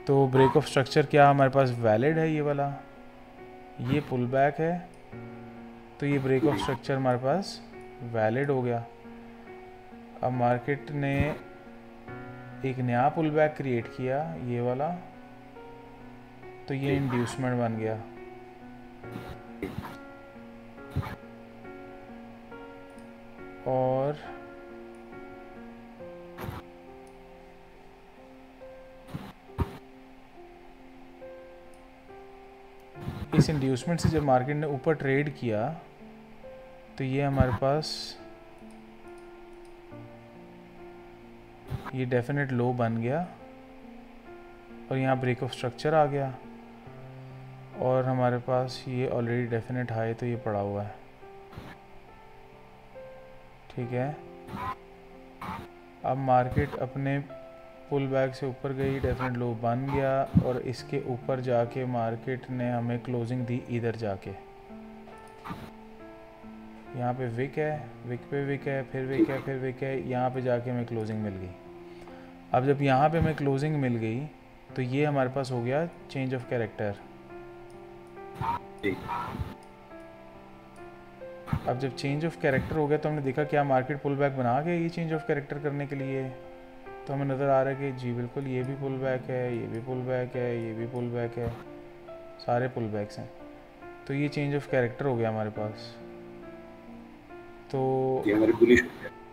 तो ब्रेक ऑफ स्ट्रक्चर क्या हमारे पास वैलिड है, ये वाला, ये पुल बैक है। तो ये ब्रेक ऑफ स्ट्रक्चर हमारे पास वैलिड हो गया। अब मार्केट ने एक नया पुल बैक क्रिएट किया, ये वाला, तो ये इंड्यूसमेंट बन गया। और इस इंड्यूसमेंट से जब मार्केट ने ऊपर ट्रेड किया तो ये हमारे पास ये डेफिनेट लो बन गया और यहाँ ब्रेक ऑफ स्ट्रक्चर आ गया और हमारे पास ये ऑलरेडी डेफिनेट हाई तो ये पड़ा हुआ है। ठीक है, अब मार्केट अपने पुल बैक से ऊपर गई, डेफिनेट लो बन गया और इसके ऊपर जाके मार्केट ने हमें क्लोजिंग दी इधर जाके। यहाँ पे विक है, विक पे विक है, फिर विक है, फिर विक है, यहाँ पे जाके हमें क्लोजिंग मिल गई। अब जब यहाँ पे हमें क्लोजिंग मिल गई तो ये हमारे पास हो गया चेंज ऑफ कैरेक्टर। अब जब चेंज ऑफ कैरेक्टर हो गया तो हमने देखा क्या मार्केट पुल बैक बना गया ये चेंज ऑफ कैरेक्टर करने के लिए। तो हमें नज़र आ रहा है कि जी बिल्कुल ये भी पुल बैक है, ये भी पुल बैक है, ये भी पुल बैक है, सारे पुल बैक्स हैं। तो ये चेंज ऑफ कैरेक्टर हो गया हमारे पास। तो ये हमारी बुलिश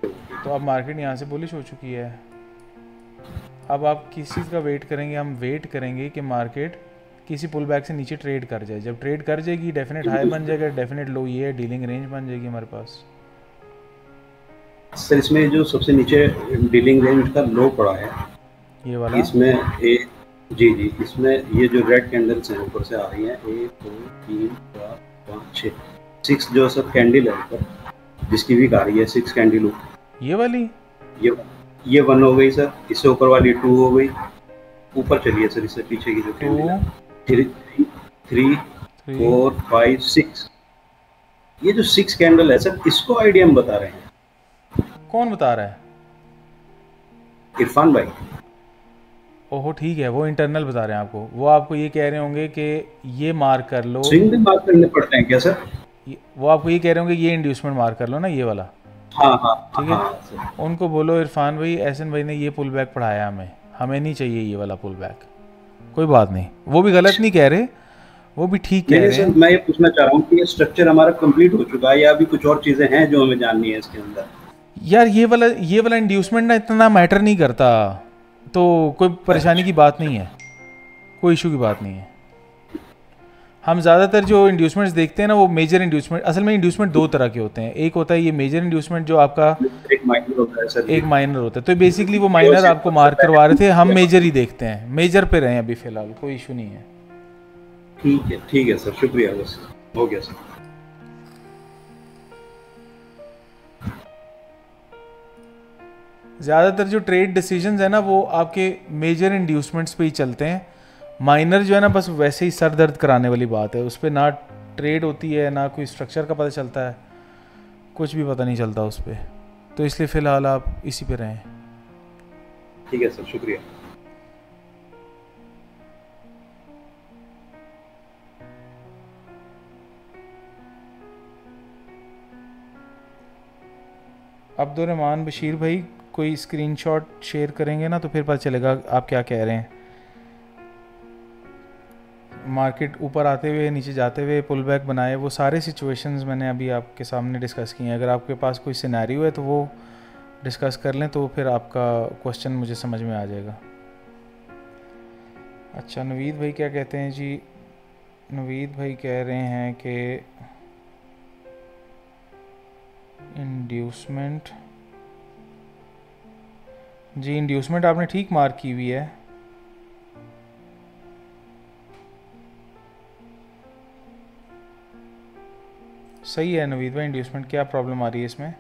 तो अब मार्केट यहाँ से बुलिश हो चुकी है। अब आप किस चीज़ का वेट करेंगे? हम वेट करेंगे कि मार्केट किसी पुल बैक से नीचे ट्रेड कर जाए। जब ट्रेड कर जाएगी डेफिनेट हाई बन जाएगा, डेफिनेट लो ये है, डीलिंग रेंज बन जाएगी हमारे पास। सर इसमें जो सबसे नीचे डीलिंग रेंज का लो पड़ा है ये वाला, इसमें जी इसमें ये जो रेड कैंडल्स हैं ऊपर से आ रही हैं 1 2 3 4 5 6 जो सब कैंडल है ऊपर, जिसकी भी आ रही है 6 कैंडल, ये वाली, ये 1 हो गई सर, इससे ऊपर वाली 2 हो गई, ऊपर चलिए सर, इससे पीछे की जो कैंडल है 3 4 5 6, ये जो 6 कैंडल है सर, इसको आईडी हम बता रहे हैं। कौन बता रहा है? इरफान भाई। ओहो ठीक है, वो इंटरनल बता रहे हैं आपको, वो आपको ये कह रहे होंगे कि ये मार्क कर लो। स्विंग भी मार्क करने पड़ते हैं क्या सर? वो आपको ये कह रहे होंगे ये इंड्यूसमेंट मार्क कर लो ना, ये वाला। हाँ हाँ ठीक है, हाँ, उनको बोलो इरफान भाई, एहसन भाई ने ये पुल बैक पढ़ाया हमें नहीं चाहिए ये वाला पुल बैक। कोई बात नहीं, वो भी गलत नहीं कह रहे, वो भी ठीक कह रहे हैं। मैं ये पूछना चाह रहा हूँ कि ये स्ट्रक्चर हमारा कंप्लीट हो चुका है या अभी कुछ और चीजें हैं जो हमें जाननी है इसके अंदर? यार ये वाला इंड्यूसमेंट ना इतना मैटर नहीं करता, तो कोई परेशानी की बात नहीं है, कोई इशू की बात नहीं है। हम ज़्यादातर जो इंड्यूसमेंट्स देखते हैं ना, वो मेजर इंड्यूसमेंट, असल में इंड्यूसमेंट दो तरह के होते हैं। एक होता है ये मेजर इंड्यूसमेंट जो आपका एक माइनर होता है सर, एक माइनर होता है। तो बेसिकली वो माइनर आपको मार्क करवा रहे थे, हम मेजर ही देखते हैं, मेजर पे रहे हैं अभी फ़िलहाल, कोई इशू नहीं है। ठीक है सर, शुक्रिया, बस हो गया सर। ज़्यादातर जो ट्रेड डिसीजंस है ना, वो आपके मेजर इंड्यूसमेंट्स पे ही चलते हैं। माइनर जो है ना, बस वैसे ही सर दर्द कराने वाली बात है, उस पर ना ट्रेड होती है, ना कोई स्ट्रक्चर का पता चलता है, कुछ भी पता नहीं चलता उस पर। तो इसलिए फ़िलहाल आप इसी पे रहें। ठीक है सर, शुक्रिया। अब्दुर्रहमान बशीर भाई, कोई स्क्रीनशॉट शेयर करेंगे ना तो फिर पता चलेगा आप क्या कह रहे हैं। मार्केट ऊपर आते हुए, नीचे जाते हुए, पुल बैक बनाए, वो सारे सिचुएशंस मैंने अभी आपके सामने डिस्कस किए हैं। अगर आपके पास कोई सिनेरियो है तो वो डिस्कस कर लें, तो फिर आपका क्वेश्चन मुझे समझ में आ जाएगा। अच्छा, नवीद भाई क्या कहते हैं जी? नवीद भाई कह रहे हैं कि इंड्यूसमेंट, जी इंड्यूसमेंट आपने ठीक मार्क की हुई है। सही है नवीद भाई, इंड्यूसमेंट क्या प्रॉब्लम आ रही है इसमें?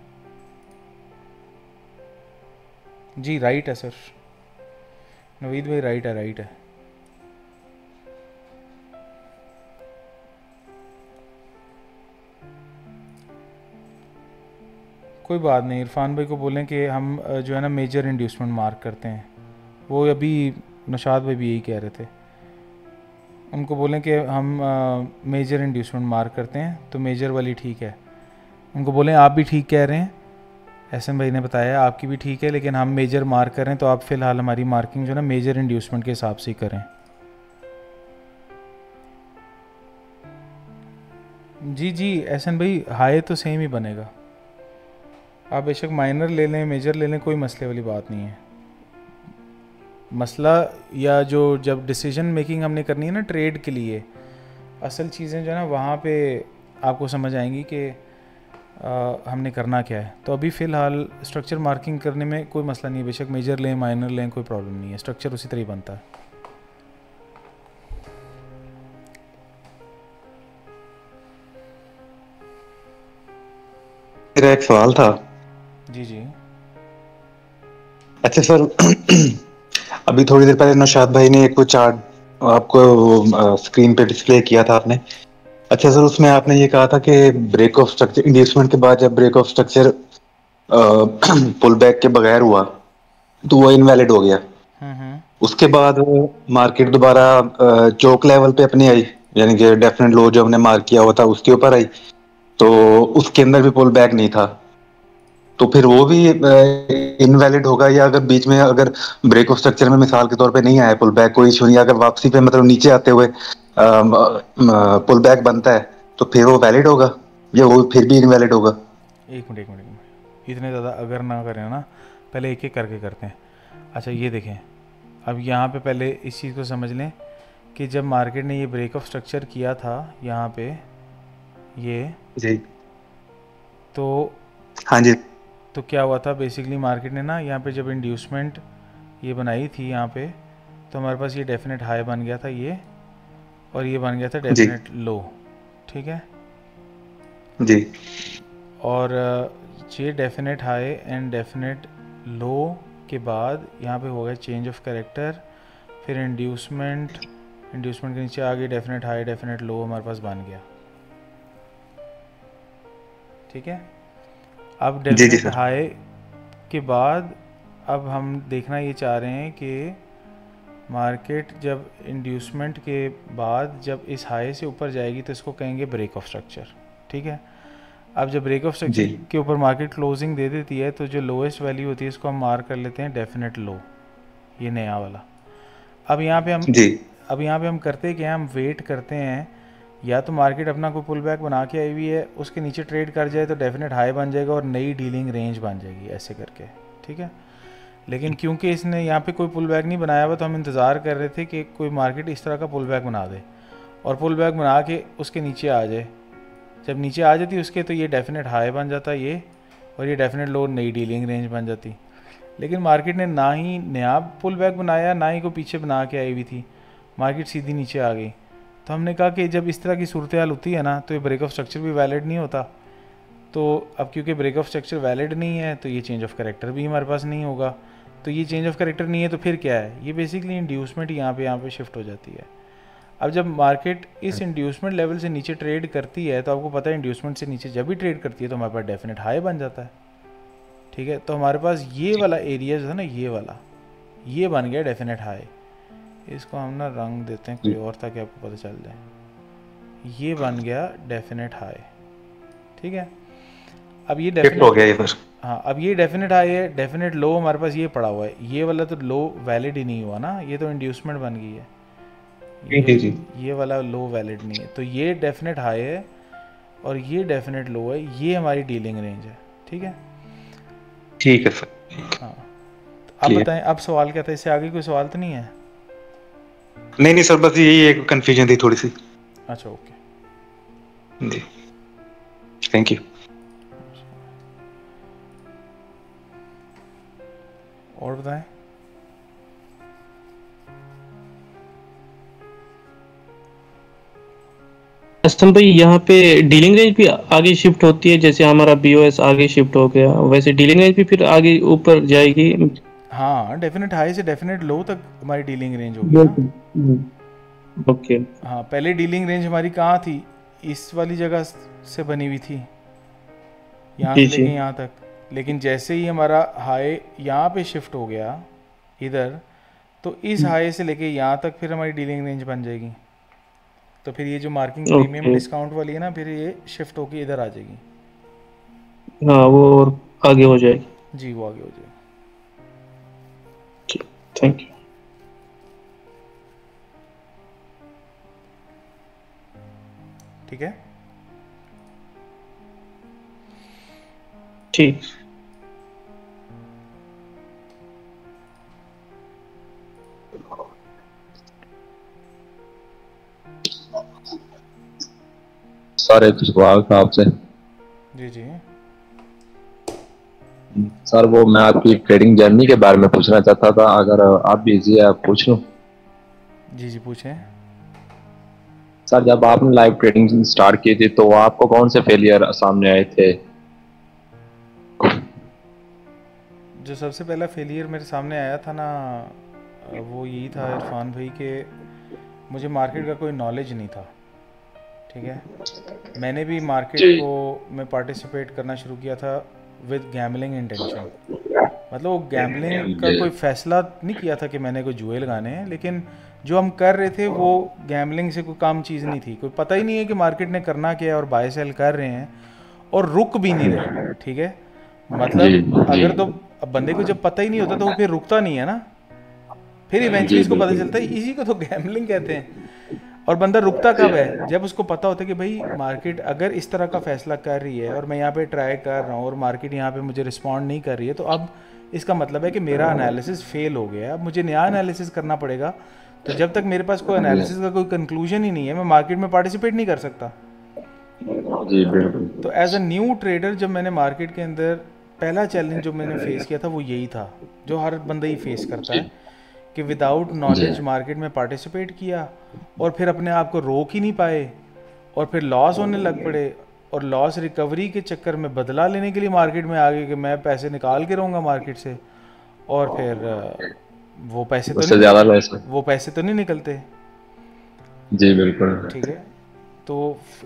जी राइट है सर, नवीद भाई राइट है। कोई बात नहीं, इरफान भाई को बोलें कि हम जो है ना मेजर इंड्यूसमेंट मार्क करते हैं। वो अभी नशाद भाई भी यही कह रहे थे, उनको बोलें कि हम मेजर इंड्यूसमेंट मार्क करते हैं, तो मेजर वाली ठीक है। उनको बोलें आप भी ठीक कह रहे हैं, एहसन भाई ने बताया आपकी भी ठीक है, लेकिन हम मेजर मार्क करें, तो आप फ़िलहाल हमारी मार्किंग जो है ना मेजर इंड्यूसमेंट के हिसाब से ही करें। जी एहसन भाई, हाई तो सेम ही बनेगा, आप बेशक माइनर ले लें, मेजर ले लें, कोई मसले वाली बात नहीं है। मसला या जो जब डिसीजन मेकिंग हमने करनी है ना ट्रेड के लिए, असल चीज़ें जो है ना वहाँ पे आपको समझ आएंगी कि हमने करना क्या है। तो अभी फ़िलहाल स्ट्रक्चर मार्किंग करने में कोई मसला नहीं है, बेशक मेजर लें माइनर लें, कोई प्रॉब्लम नहीं है, स्ट्रक्चर उसी तरह ही बनता है। मेरा एक सवाल था। जी अच्छा सर, अभी थोड़ी देर पहले नौशाद भाई ने एक वो चार्ट आपको स्क्रीन पे डिस्प्ले किया था आपने। अच्छा सर, उसमें आपने ये कहा था कि ब्रेक ऑफ स्ट्रक्चर इंड्यूसमेंट के बाद जब break of structure pull back के बगैर हुआ तो वो इनवैलिड हो गया। उसके बाद मार्केट दोबारा चोक लेवल पे अपनी आई, यानी कि डेफिनेट लो जो हमने मार्क किया हुआ था उसके ऊपर आई, तो उसके अंदर भी पुल बैक नहीं था, तो फिर वो भी इनवैलिड होगा? या अगर बीच में अगर ब्रेक ऑफ स्ट्रक्चर में मिसाल के तौर पे नहीं आया पुल बैक, कोई इशू नहीं, अगर वापसी पे मतलब नीचे आते हुए पुल बैक बनता है तो फिर वो वैलिड होगा या वो फिर भी इनवैलिड होगा? एक मिनट, इतने ज़्यादा अगर ना करें ना, पहले एक एक करके करते हैं। अच्छा ये देखें, अब यहाँ पे पहले इस चीज़ को समझ लें कि जब मार्केट ने ये ब्रेक ऑफ स्ट्रक्चर किया था यहाँ पे ये जी, तो हाँ जी, तो क्या हुआ था बेसिकली, मार्केट ने ना यहाँ पे जब इंड्यूसमेंट ये बनाई थी यहाँ पे, तो हमारे पास ये डेफिनेट हाई बन गया था ये, और ये बन गया था डेफिनेट लो, ठीक है जी। और ये डेफिनेट हाई एंड डेफिनेट लो के बाद यहाँ पे हो गया चेंज ऑफ कैरेक्टर, फिर इंड्यूसमेंट के नीचे आ गई डेफिनेट हाई डेफिनेट लो हमारे पास बन गया। ठीक है, अब डेफिनेट हाई के बाद अब हम देखना ये चाह रहे हैं कि मार्केट जब इंड्यूसमेंट के बाद जब इस हाई से ऊपर जाएगी तो इसको कहेंगे ब्रेक ऑफ स्ट्रक्चर। ठीक है, अब जब ब्रेक ऑफ स्ट्रक्चर के ऊपर मार्केट क्लोजिंग दे देती है तो जो लोएस्ट वैल्यू होती है इसको हम मार्क कर लेते हैं डेफिनेट लो, ये नया वाला। अब यहाँ पे हम करते क्या, हम वेट करते हैं या तो मार्केट अपना कोई पुल बैक बना के आई हुई है उसके नीचे ट्रेड कर जाए तो डेफिनेट हाई बन जाएगा और नई डीलिंग रेंज बन जाएगी ऐसे करके। ठीक है, लेकिन क्योंकि इसने यहाँ पे कोई पुल बैक नहीं बनाया हुआ तो हम इंतज़ार कर रहे थे कि कोई मार्केट इस तरह का पुल बैक बना दे और पुल बैक बना के उसके नीचे आ जाए। जब नीचे आ जाती उसके तो ये डेफिनेट हाई बन जाता ये, और ये डेफिनेट लो नई डीलिंग रेंज बन जाती। लेकिन मार्केट ने ना ही नया पुल बैक बनाया ना ही को पीछे बना के आई हुई थी, मार्केट सीधी नीचे आ गई। तो हमने कहा कि जब इस तरह की सूरत हाल होती है ना तो ये ब्रेक ऑफ स्ट्रक्चर भी वैलिड नहीं होता। तो अब क्योंकि ब्रेक ऑफ स्ट्रक्चर वैलिड नहीं है तो ये चेंज ऑफ कैरेक्टर भी हमारे पास नहीं होगा। तो ये चेंज ऑफ कैरेक्टर नहीं है तो फिर क्या है, ये बेसिकली इंड्यूसमेंट यहाँ पे शिफ्ट हो जाती है। अब जब मार्केट इस इंड्यूसमेंट लेवल से नीचे ट्रेड करती है तो आपको पता है इंड्यूसमेंट से नीचे जब भी ट्रेड करती है तो हमारे पास डेफिनेट हाई बन जाता है। ठीक है, तो हमारे पास ये वाला एरिया जो है ना ये वाला ये बन गया डेफिनेट हाई। इसको हम ना रंग देते हैं कोई और ताकि आपको पता चल जाए, ये बन गया डेफिनेट हाई। ठीक है, अब ये डेफिनेट हो गया ये फिर। हाँ, अब ये डेफिनेट हाई है, डेफिनेट लो हमारे पास ये पड़ा हुआ है, ये वाला तो लो वैलिड ही नहीं हुआ ना, ये तो इंड्यूसमेंट बन गई है, ये वाला लो वैलिड नहीं है। तो ये डेफिनेट हाई है और ये डेफिनेट लो है, ये हमारी डीलिंग रेंज है। ठीक है, ठीक है सर। हाँ, अब बताएं अब सवाल क्या था, इससे आगे कोई सवाल तो नहीं है? नहीं सर, बस यही एक कंफ्यूजन थी थोड़ी सी। अच्छा ओके जी, थैंक यू। और बताएं। असलम भाई यहाँ पे डीलिंग रेंज भी आगे शिफ्ट होती है, जैसे हमारा बीओएस आगे शिफ्ट हो गया वैसे डीलिंग रेंज भी फिर आगे ऊपर जाएगी? हाँ, डेफिनेट हाई से डेफिनेट लो तक हमारी डीलिंग रेंज होगी। ओके, हाँ, पहले डीलिंग रेंज हमारी कहाँ थी, इस वाली जगह से बनी हुई थी यहाँ से लेके यहाँ तक। लेकिन जैसे ही हमारा हाई यहाँ पे शिफ्ट हो गया इधर तो इस हाई से लेके यहाँ तक फिर हमारी डीलिंग रेंज बन जाएगी। तो फिर ये जो मार्किंग प्रीमियम डिस्काउंट वाली है ना फिर ये शिफ्ट होके इधर आ जाएगी। हाँ, वो और आगे हो जाएगी। जी, वो आगे हो जाएगी। Thank you. ठीक है, ठीक। सर एक सवाल था आपसे। जी जी सर, वो मैं आपकी ट्रेडिंग जर्नी के बारे में पूछना चाहता था, अगर आप बिजी है आप पूछ लूं? जी जी पूछें। सर, जब आपने लाइव ट्रेडिंग स्टार्ट की थी तो आपको कौन से फेलियर सामने आए थे? जो सबसे पहला फेलियर मेरे सामने आया था ना वो यही था इरफान भाई के मुझे मार्केट का कोई नॉलेज नहीं था। ठीक है, मैंने भी मार्केट को में पार्टिसिपेट करना शुरू किया था विद गैम्बलिंग इंटेंशन। मतलब वो गैम्बलिंग का कोई फैसला नहीं किया था कि मैंने कोई जुए लगाने हैं, लेकिन जो हम कर रहे थे वो गैम्बलिंग से कोई काम चीज़ नहीं थी। कोई पता ही नहीं है कि मार्केट ने करना क्या है और बाय सेल कर रहे हैं और रुक भी नहीं रहे। ठीक है, मतलब अगर तो बंदे को जब पता ही नहीं होता तो वो फिर रुकता नहीं है ना, फिर इवेंचुअली इसको पता चलता है, इसी को तो गैम्बलिंग कहते हैं। और बंदा रुकता कब है, जब उसको पता होता है कि भाई मार्केट अगर इस तरह का फैसला कर रही है और मैं यहाँ पे ट्राई कर रहा हूँ और मार्केट यहाँ पे मुझे रिस्पॉन्ड नहीं कर रही है तो अब इसका मतलब है कि मेरा एनालिसिस फेल हो गया है, अब मुझे नया एनालिसिस करना पड़ेगा। तो जब तक मेरे पास कोई एनालिसिस का कोई कंक्लूजन ही नहीं है मैं मार्केट में पार्टिसिपेट नहीं कर सकता। जी बिल्कुल। तो एज अ न्यू ट्रेडर जब मैंने मार्केट के अंदर पहला चैलेंज जो मैंने फेस किया था वो यही था जो हर बंदा ही फेस करता है कि विदाउट नॉलेज मार्केट में पार्टिसिपेट किया और फिर अपने आप को रोक ही नहीं पाए और फिर लॉस होने लग पड़े और लॉस रिकवरी के चक्कर में बदला लेने के लिए मार्केट में आ गए कि मैं पैसे निकाल के रहूँगा मार्केट से, और फिर वो पैसे तो नहीं निकलते। जी बिल्कुल, ठीक है। तो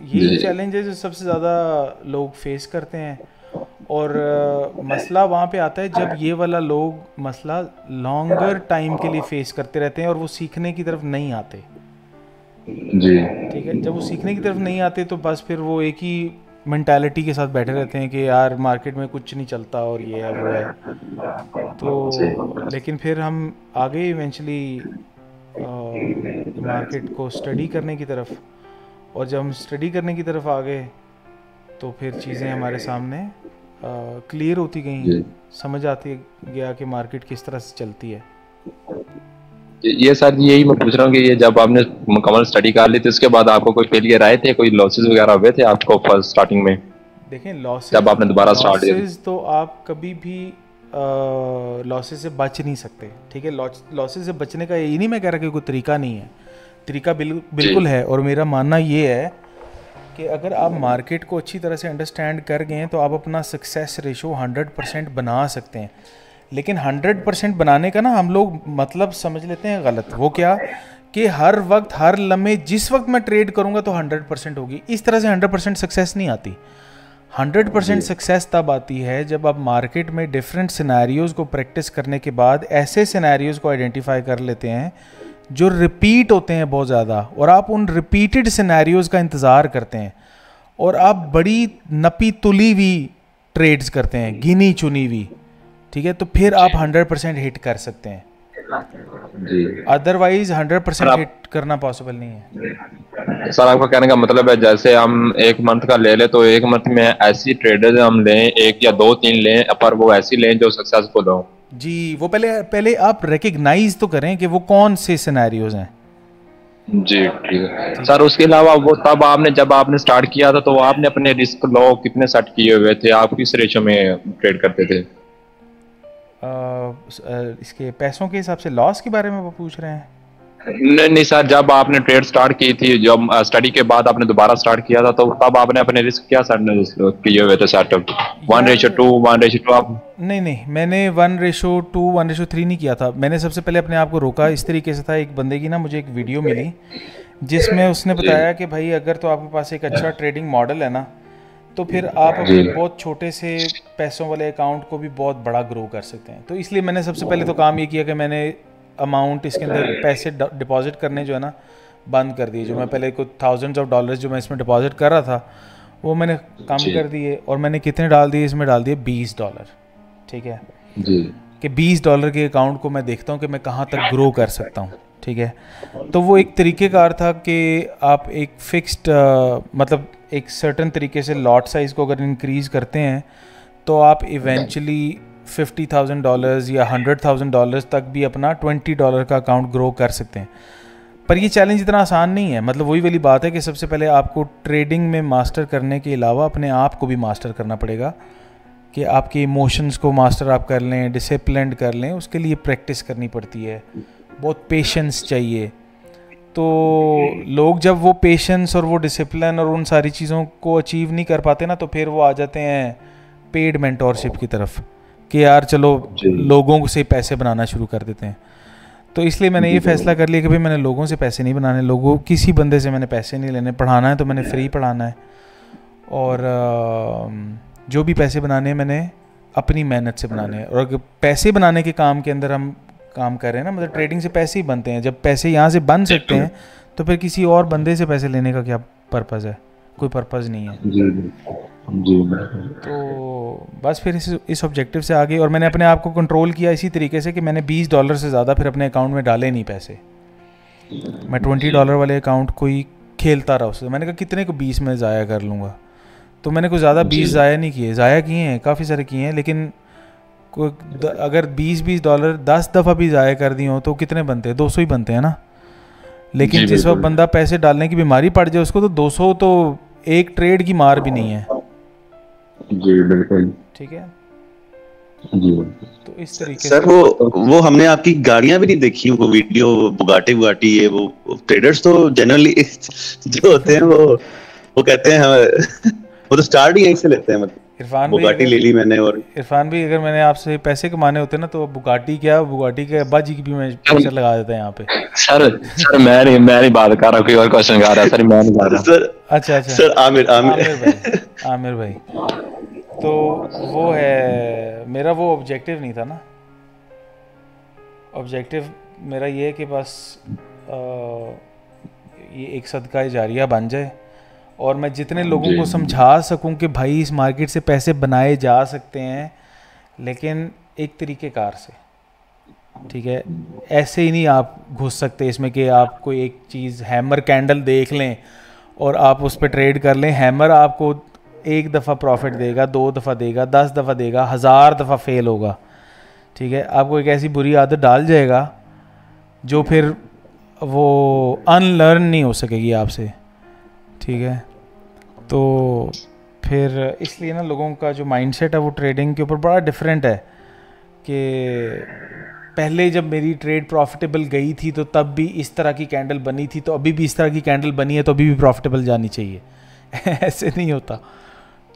यही चैलेंज है जो सबसे ज़्यादा लोग फेस करते हैं, और मसला वहाँ पे आता है जब ये वाला लोग मसला लॉन्गर टाइम के लिए फेस करते रहते हैं और वो सीखने की तरफ नहीं आते। जी ठीक है, जब वो सीखने की तरफ नहीं आते तो बस फिर वो एक ही मेंटालिटी के साथ बैठे रहते हैं कि यार मार्केट में कुछ नहीं चलता और ये है वो है। तो लेकिन फिर हम आगे इवेंचुअली मार्केट को स्टडी करने की तरफ, और जब हम स्टडी करने की तरफ आ गए तो फिर चीज़ें हमारे सामने क्लियर होती गई, समझ आती गया कि मार्केट किस तरह से चलती है। ये सर यही मैं पूछ रहा हूँ कि ये जब आपने मुकम्मल स्टडी कर ली थी उसके बाद आपको कोई फेलियर आए थे, कोई लॉसेस वगैरह हुए थे आपको फर्स्ट स्टार्टिंग में? देखें लॉसेस, जब आपने दोबारा स्टार्ट किया तो आप कभी भी लॉसेस से बच नहीं सकते। ठीक है, लॉसेस से बचने का यही नहीं मैं कह रहा कि कोई तरीका नहीं है, तरीका बिल्कुल है। और मेरा मानना ये है कि अगर आप मार्केट को अच्छी तरह से अंडरस्टैंड कर गए तो आप अपना सक्सेस रेशो 100% बना सकते हैं। लेकिन 100% बनाने का ना हम लोग मतलब समझ लेते हैं गलत। वो क्या कि हर वक्त हर लम्हे जिस वक्त मैं ट्रेड करूंगा तो 100% होगी, इस तरह से 100% सक्सेस नहीं आती। 100% सक्सेस तब आती है जब आप मार्केट में डिफरेंट सिनेरियोज़ को प्रैक्टिस करने के बाद ऐसे सिनेरियोज़ को आइडेंटिफाई कर लेते हैं जो रिपीट होते हैं बहुत ज़्यादा, और आप उन रिपीटेड सिनेरियोज़ का इंतज़ार करते हैं और आप बड़ी नपी तुली हुई ट्रेड्स करते हैं, गिनी चुनी हुई। ठीक है, तो फिर आप 100% हिट कर सकते हैं, अदरवाइज 100% हिट करना पॉसिबल नहीं है। सर आपका कहने का मतलब है जैसे हम एक मंथ का ले लें तो एक मंथ में ऐसी ट्रेडर्स हम लें, एक या दो तीन लें, पर वो ऐसी लें जो सक्सेसफुल हो। जी, वो पहले आप रिकग्नाइज तो करें कि वो कौन से सिनेरियोज हैं। जी ठीक है सर। उसके अलावा वो तब आपने जब आपने स्टार्ट किया था तो आपने अपने रिस्क लो कितने सेट किए हुए थे, आप किस रेशो में ट्रेड करते थे? इसके पैसों के हिसाब से लॉस के बारे में वो पूछ रहे हैं? नहीं सर, जब आपने ट्रेड स्टार्ट की थी, जब स्टडी के बाद आपने दोबारा स्टार्ट किया था तो तब आपने अपने रिस्क क्या किए हुए थे सेटअप? 1:2, 1:2 आप? नहीं, मैंने 1:2, 1:3 नहीं किया था। मैंने सबसे पहले अपने आप को रोका इस तरीके से था। एक बंदे की ना मुझे एक वीडियो मिली जिसमें उसने बताया कि भाई अगर तो आपके पास एक अच्छा ट्रेडिंग मॉडल है ना तो फिर आप अपने बहुत छोटे से पैसों वाले अकाउंट को भी बहुत बड़ा ग्रो कर सकते हैं। तो इसलिए मैंने सबसे पहले तो काम ये किया कि मैंने अमाउंट इसके अंदर पैसे डिपॉजिट करने जो है ना बंद कर दिए। जो मैं पहले कुछ थाउजेंड्स ऑफ डॉलर्स जो मैं इसमें डिपॉजिट कर रहा था वो मैंने कम कर दिए, और मैंने कितने डाल दिए इसमें? डाल दिए $20। ठीक है जी, कि $20 के अकाउंट को मैं देखता हूँ कि मैं कहाँ तक ग्रो कर सकता हूँ। ठीक है, तो वो एक तरीक़ेकार था कि आप एक फिक्स्ड मतलब एक सर्टन तरीके से लॉट साइज़ को अगर इंक्रीज़ करते हैं तो आप इवेंचुअली $50,000 या $100,000 तक भी अपना $20 का अकाउंट ग्रो कर सकते हैं। पर ये चैलेंज इतना आसान नहीं है। मतलब वही वाली बात है कि सबसे पहले आपको ट्रेडिंग में मास्टर करने के अलावा अपने आप को भी मास्टर करना पड़ेगा, कि आपके इमोशंस को मास्टर आप कर लें, डिसिप्लिन कर लें। उसके लिए प्रैक्टिस करनी पड़ती है, बहुत पेशेंस चाहिए। तो लोग जब वो पेशेंस और वो डिसिप्लिन और उन सारी चीज़ों को अचीव नहीं कर पाते ना तो फिर वो आ जाते हैं पेड मेंटोरशिप की तरफ कि यार चलो लोगों से पैसे बनाना शुरू कर देते हैं। तो इसलिए मैंने ये फैसला कर लिया कि भाई मैंने लोगों से पैसे नहीं बनाने, लोगों किसी बंदे से मैंने पैसे नहीं लेने। पढ़ाना है तो मैंने फ्री पढ़ाना है, और जो भी पैसे बनाने हैं मैंने अपनी मेहनत से बनाने हैं। और अगर पैसे बनाने के काम के अंदर हम काम कर रहे हैं ना, मतलब ट्रेडिंग से पैसे ही बनते हैं। जब पैसे यहाँ से बन सकते हैं तो फिर किसी और बंदे से पैसे लेने का क्या पर्पज़ है? कोई पर्पज़ नहीं है। जी। तो बस फिर इस ऑब्जेक्टिव से आगे, और मैंने अपने आप को कंट्रोल किया इसी तरीके से कि मैंने $20 से ज़्यादा फिर अपने अकाउंट में डाले नहीं पैसे। मैं $20 वाले अकाउंट को ही खेलता रहा उससे। मैंने कहा कितने को 20 में ज़ाया कर लूँगा, तो मैंने कुछ ज़्यादा 20 ज़ाया नहीं किए। ज़ाया किए हैं, काफ़ी सारे किए हैं, लेकिन अगर $20 10 दफ़ा भी ज़ाया कर दी हो तो कितने बनते हैं? 200 ही बनते हैं ना। लेकिन जिस वक्त बंदा पैसे डालने की बीमारी पड़ जाए उसको तो 200 तो एक ट्रेड की मार भी नहीं है। जी बिल्कुल ठीक है जी। तो इस तरीके सर वो हमने आपकी गाड़ियां भी नहीं देखी, वो वीडियो बुगाटी है। वो ट्रेडर्स तो जनरली जो होते हैं वो कहते हैं वो तो स्टार्ट ही यहीं से लेते हैं, मतलब इरफान बुगाटी ले ली मैंने। और इरफान भाई अगर मैंने आपसे पैसे कमाने होते ना तो बुगाटी क्या, बुगाटी के अब्बा जी की भी मैं पिक्चर लगा देता यहाँ पे। सर मैं नहीं बात कर रहा, कोई और क्वेश्चन कर रहा है सर, मैं नहीं कर रहा सर। अच्छा सर आमिर भाई तो वो है मेरा, वो ऑब्जेक्टिव नहीं था ना। ऑब्जेक्टिव मेरा ये है कि बस ये एक सदका जारिया बन जाए और मैं जितने लोगों को समझा सकूं कि भाई इस मार्केट से पैसे बनाए जा सकते हैं, लेकिन एक तरीक़ेकार से, ठीक है। ऐसे ही नहीं आप घुस सकते इसमें कि आप कोई एक चीज़ हैमर कैंडल देख लें और आप उस पर ट्रेड कर लें। हैमर आपको एक दफ़ा प्रॉफिट देगा, 2 दफ़ा देगा, 10 दफ़ा देगा, 1000 दफ़ा फेल होगा, ठीक है। आपको एक ऐसी बुरी आदत डाल जाएगा जो फिर वो अनलर्न नहीं हो सकेगी आपसे, ठीक है। तो फिर इसलिए ना लोगों का जो माइंडसेट है वो ट्रेडिंग के ऊपर बड़ा डिफरेंट है कि पहले जब मेरी ट्रेड प्रॉफिटेबल गई थी तो तब भी इस तरह की कैंडल बनी थी, तो अभी भी इस तरह की कैंडल बनी है तो अभी भी प्रॉफिटेबल जानी चाहिए। ऐसे नहीं होता,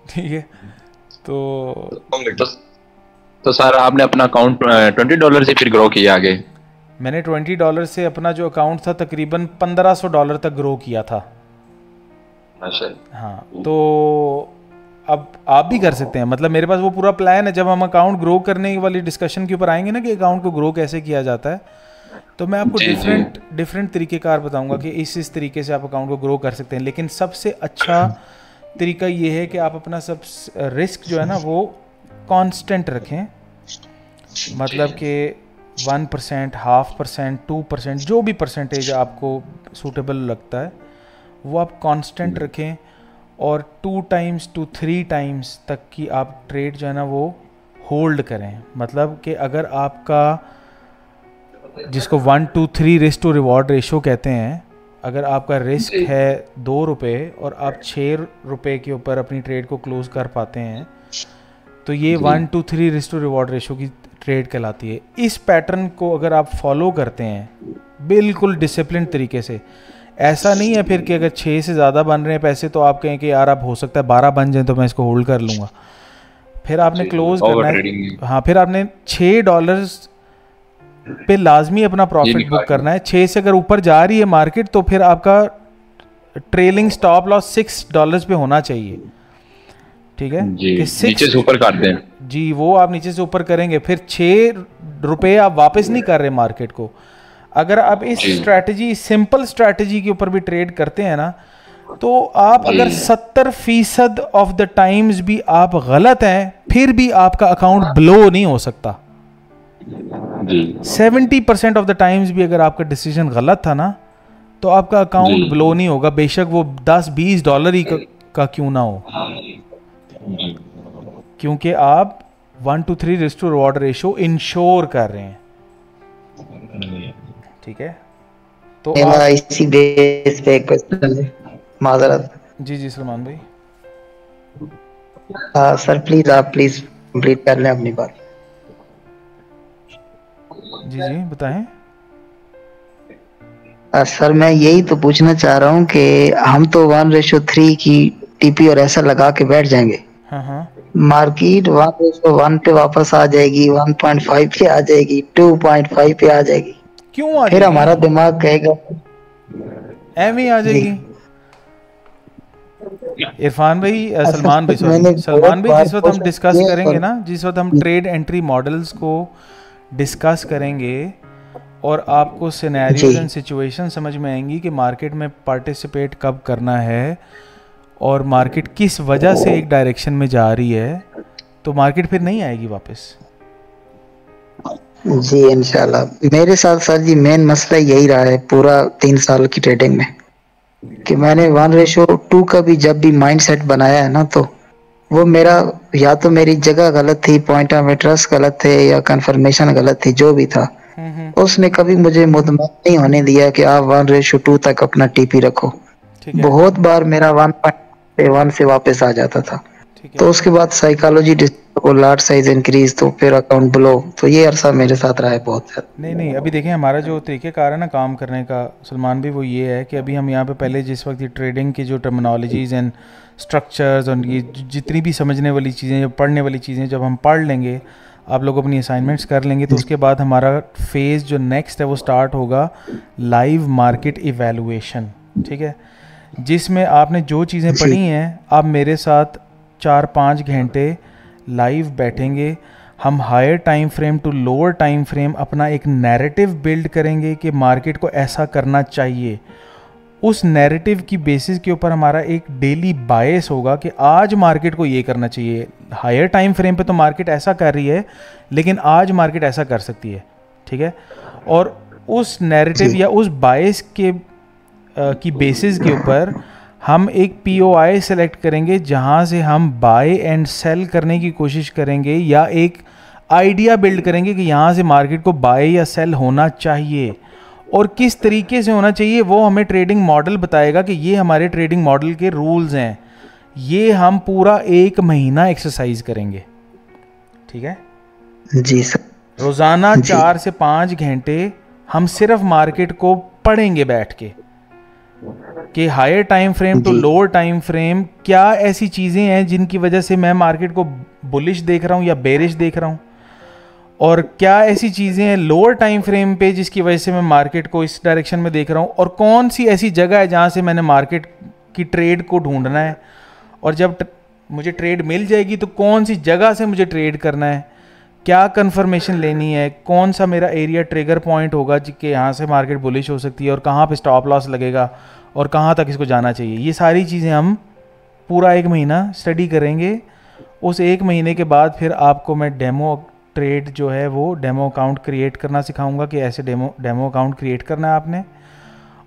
ठीक है। तो सर आपने अपना अकाउंट $20 से फिर ग्रो किया आगे? मैंने $20 से अपना जो अकाउंट था तकरीबन $1500 तक ग्रो किया था। हाँ, तो अब आप भी कर सकते हैं, मतलब मेरे पास वो पूरा प्लान है। जब हम अकाउंट ग्रो करने वाली डिस्कशन के ऊपर आएंगे ना कि अकाउंट को ग्रो कैसे किया जाता है, तो मैं आपको डिफरेंट तरीक़ेकार बताऊंगा कि इस तरीके से आप अकाउंट को ग्रो कर सकते हैं। लेकिन सबसे अच्छा तरीका ये है कि आप अपना सब रिस्क जो है ना वो कांस्टेंट रखें, मतलब कि 1%, 0.5%, 2%, जो भी परसेंटेज आपको सूटेबल लगता है वो आप कांस्टेंट रखें और 2 टाइम्स to 3 टाइम्स तक की आप ट्रेड जो है ना वो होल्ड करें। मतलब कि अगर आपका, जिसको 1 to 3 risk to reward ratio कहते हैं, अगर आपका रिस्क है ₹2 और आप ₹6 के ऊपर अपनी ट्रेड को क्लोज कर पाते हैं तो ये 1 to 3 risk to reward ratio की ट्रेड कहलाती है। इस पैटर्न को अगर आप फॉलो करते हैं बिल्कुल डिसिप्लिन तरीके से, ऐसा नहीं है फिर कि अगर 6 से ज़्यादा बन रहे हैं पैसे तो आप कहें कि यार अब हो सकता है 12 बन जाए तो मैं इसको होल्ड कर लूँगा। फिर आपने क्लोज करना है, हाँ, फिर आपने $6 पे लाजमी अपना प्रॉफिट बुक करना है। 6 से अगर ऊपर जा रही है मार्केट तो फिर आपका ट्रेलिंग स्टॉप लॉस $6 पे होना चाहिए, ठीक है। नीचे से ऊपर काटते हैं जी, वो आप नीचे से ऊपर करेंगे, फिर ₹6 आप वापस नहीं कर रहे मार्केट को। अगर आप इस स्ट्रैटेजी, सिंपल स्ट्रैटेजी के ऊपर भी ट्रेड करते हैं ना, तो आप अगर 70% ऑफ द टाइम्स भी आप गलत हैं फिर भी आपका अकाउंट ब्लो नहीं हो सकता। 70% ऑफ द टाइम्स भी अगर आपका डिसीजन गलत था ना तो आपका अकाउंट ब्लो नहीं होगा, बेशक वो $10-20 ही का क्यों ना हो, क्योंकि आप 1 to 3 risk to reward ratio ensure कर रहे हैं, ठीक है। तो इसी बेस पे एक क्वेश्चन है, माजरत। जी सलमान भाई। सर प्लीज कंप्लीट कर लें अपनी बात। जी बताएं। सर मैं यही तो पूछना चाह रहा हूँ कि हम तो 1:3 की टीपी और ऐसा लगा के बैठ जाएंगे, मार्केट 1:1 पे वापस आ जाएगी, 1.5 पे आ जाएगी, 2.5 पे आ जाएगी, क्यों आ फिर हमारा दिमाग कहेगा एम ही आ जाएगी। इरफान भाई, सलमान भाई, जिस वक्त हम डिस्कस करेंगे ना, जिस वक्त हम ट्रेड एंट्री मॉडल्स को डिस्कस करेंगे और आपको सिनेरियोज एंड सिचुएशन समझ में आएंगी कि मार्केट में पार्टिसिपेट कब करना है और मार्केट किस वजह से एक डायरेक्शन में जा रही है, तो मार्केट फिर नहीं आएगी वापस। जी इंशाल्लाह। मेरे साथ सर जी मेन मसला यही रहा है पूरा 3 साल की ट्रेडिंग में कि मैंने 1:2 का भी जब भी माइंडसेट बनाया है ना, तो वो मेरा या तो मेरी जगह गलत थी, पॉइंट ऑफ इंटरेस्ट गलत थे, या कंफर्मेशन गलत थी, जो भी था उसने कभी मुझे मुतमईन नहीं होने दिया कि आप 1:2 तक अपना टीपी रखो। बहुत बार मेरा 1.1 से वापस आ जाता था, तो उसके बाद साइकोलॉजी लार्ज साइज इंक्रीज, तो फिर अकाउंट ब्लो, तो ये अरसा मेरे साथ रहा है बहुत ज्यादा। नहीं, अभी देखें हमारा जो तरीक़ेकार है ना काम करने का, सलमान भी, वो ये है कि अभी हम यहाँ पे पहले जिस वक्त ये ट्रेडिंग की जो टर्मिनोलॉजीज एंड स्ट्रक्चर्स और ये जितनी भी समझने वाली चीज़ें, पढ़ने वाली चीज़ें जब हम पढ़ लेंगे, आप लोग अपनी असाइनमेंट्स कर लेंगे, तो उसके बाद हमारा फेज़ जो नेक्स्ट है वो स्टार्ट होगा लाइव मार्केट इवैल्यूएशन, ठीक है, जिसमें आपने जो चीज़ें पढ़ी हैं आप मेरे साथ 4-5 घंटे लाइव बैठेंगे, हम higher time frame to lower time frame अपना एक नैरेटिव बिल्ड करेंगे कि मार्केट को ऐसा करना चाहिए। उस नैरेटिव की बेसिस के ऊपर हमारा एक डेली बायस होगा कि आज मार्केट को ये करना चाहिए। हायर टाइम फ्रेम पे तो मार्केट ऐसा कर रही है, लेकिन आज मार्केट ऐसा कर सकती है, ठीक है। और उस नैरेटिव या उस बायस के की बेसिस के ऊपर हम एक POI सेलेक्ट करेंगे जहाँ से हम बाय एंड सेल करने की कोशिश करेंगे, या एक आइडिया बिल्ड करेंगे कि यहाँ से मार्केट को बाय या सेल होना चाहिए और किस तरीके से होना चाहिए। वो हमें ट्रेडिंग मॉडल बताएगा कि ये हमारे ट्रेडिंग मॉडल के रूल्स हैं। ये हम पूरा 1 महीना एक्सरसाइज करेंगे, ठीक है जी सर। रोज़ाना 4 से 5 घंटे हम सिर्फ मार्केट को पढ़ेंगे बैठ के कि higher time frame to lower time frame क्या ऐसी चीज़ें हैं जिनकी वजह से मैं मार्केट को बुलिश देख रहा हूँ या बेरिश देख रहा हूँ, और क्या ऐसी चीज़ें हैं लोअर टाइम फ्रेम पे जिसकी वजह से मैं मार्केट को इस डायरेक्शन में देख रहा हूँ, और कौन सी ऐसी जगह है जहाँ से मैंने मार्केट की ट्रेड को ढूंढना है, और जब मुझे ट्रेड मिल जाएगी तो कौन सी जगह से मुझे ट्रेड करना है, क्या कन्फर्मेशन लेनी है, कौन सा मेरा एरिया ट्रिगर पॉइंट होगा कि यहाँ से मार्केट बुलिश हो सकती है, और कहाँ पे स्टॉप लॉस लगेगा और कहाँ तक इसको जाना चाहिए। ये सारी चीज़ें हम पूरा 1 महीना स्टडी करेंगे। उस 1 महीने के बाद फिर आपको मैं डेमो ट्रेड जो है वो डेमो अकाउंट क्रिएट करना सिखाऊंगा कि ऐसे डेमो अकाउंट क्रिएट करना है आपने,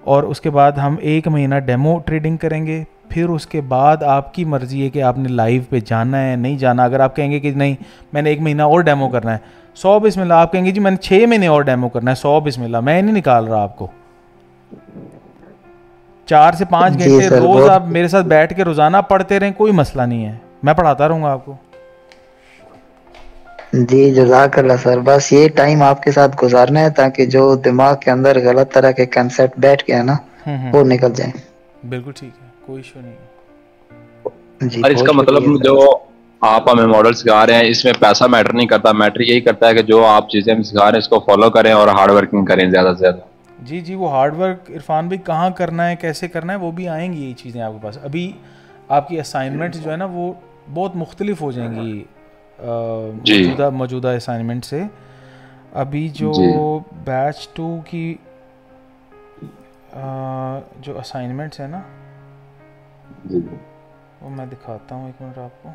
और उसके बाद हम 1 महीना डेमो ट्रेडिंग करेंगे। फिर उसके बाद आपकी मर्ज़ी है कि आपने लाइव पे जाना है नहीं जाना। अगर आप कहेंगे कि नहीं मैंने 1 महीना और डेमो करना है, 100 बिस्मिल्लाह। आप कहेंगे जी मैंने 6 महीने और डेमो करना है, 100 बिस्मिल्लाह। मैं नहीं निकाल रहा आपको। 4 से 5 घंटे रोज आप मेरे साथ बैठ के रोजाना पढ़ते रहें, कोई मसला नहीं है, मैं पढ़ाता रहूंगा आपको। जी जज़ाकल्लाह सर। बस ये टाइम आपके साथ गुजारना है ताकि जो दिमाग के अंदर गलत तरह के कंसेप्ट बैठ गया ना वो निकल जाए। बिल्कुल ठीक है, कोई इशू नहीं जी। और इसका मतलब जो आप हमें मॉडल सिखा रहे हैं इसमें पैसा मैटर नहीं करता, मैटर यही करता है कि जो आप चीजें हम सिखा रहे हैं इसको फॉलो करें और हार्ड वर्किंग करें ज्यादा से ज्यादा। जी जी, वो हार्ड वर्क इरफान भाई कहाँ करना है, कैसे करना है, वो भी आएंगी ये चीज़ें आपके पास। अभी आपकी असाइनमेंट्स जो है ना वो बहुत मुख्तलिफ हो जाएंगी मौजूदा असाइनमेंट से। अभी जो बैच 2 की जो असाइनमेंट्स है ना वो मैं दिखाता हूँ, 1 मिनट आपको।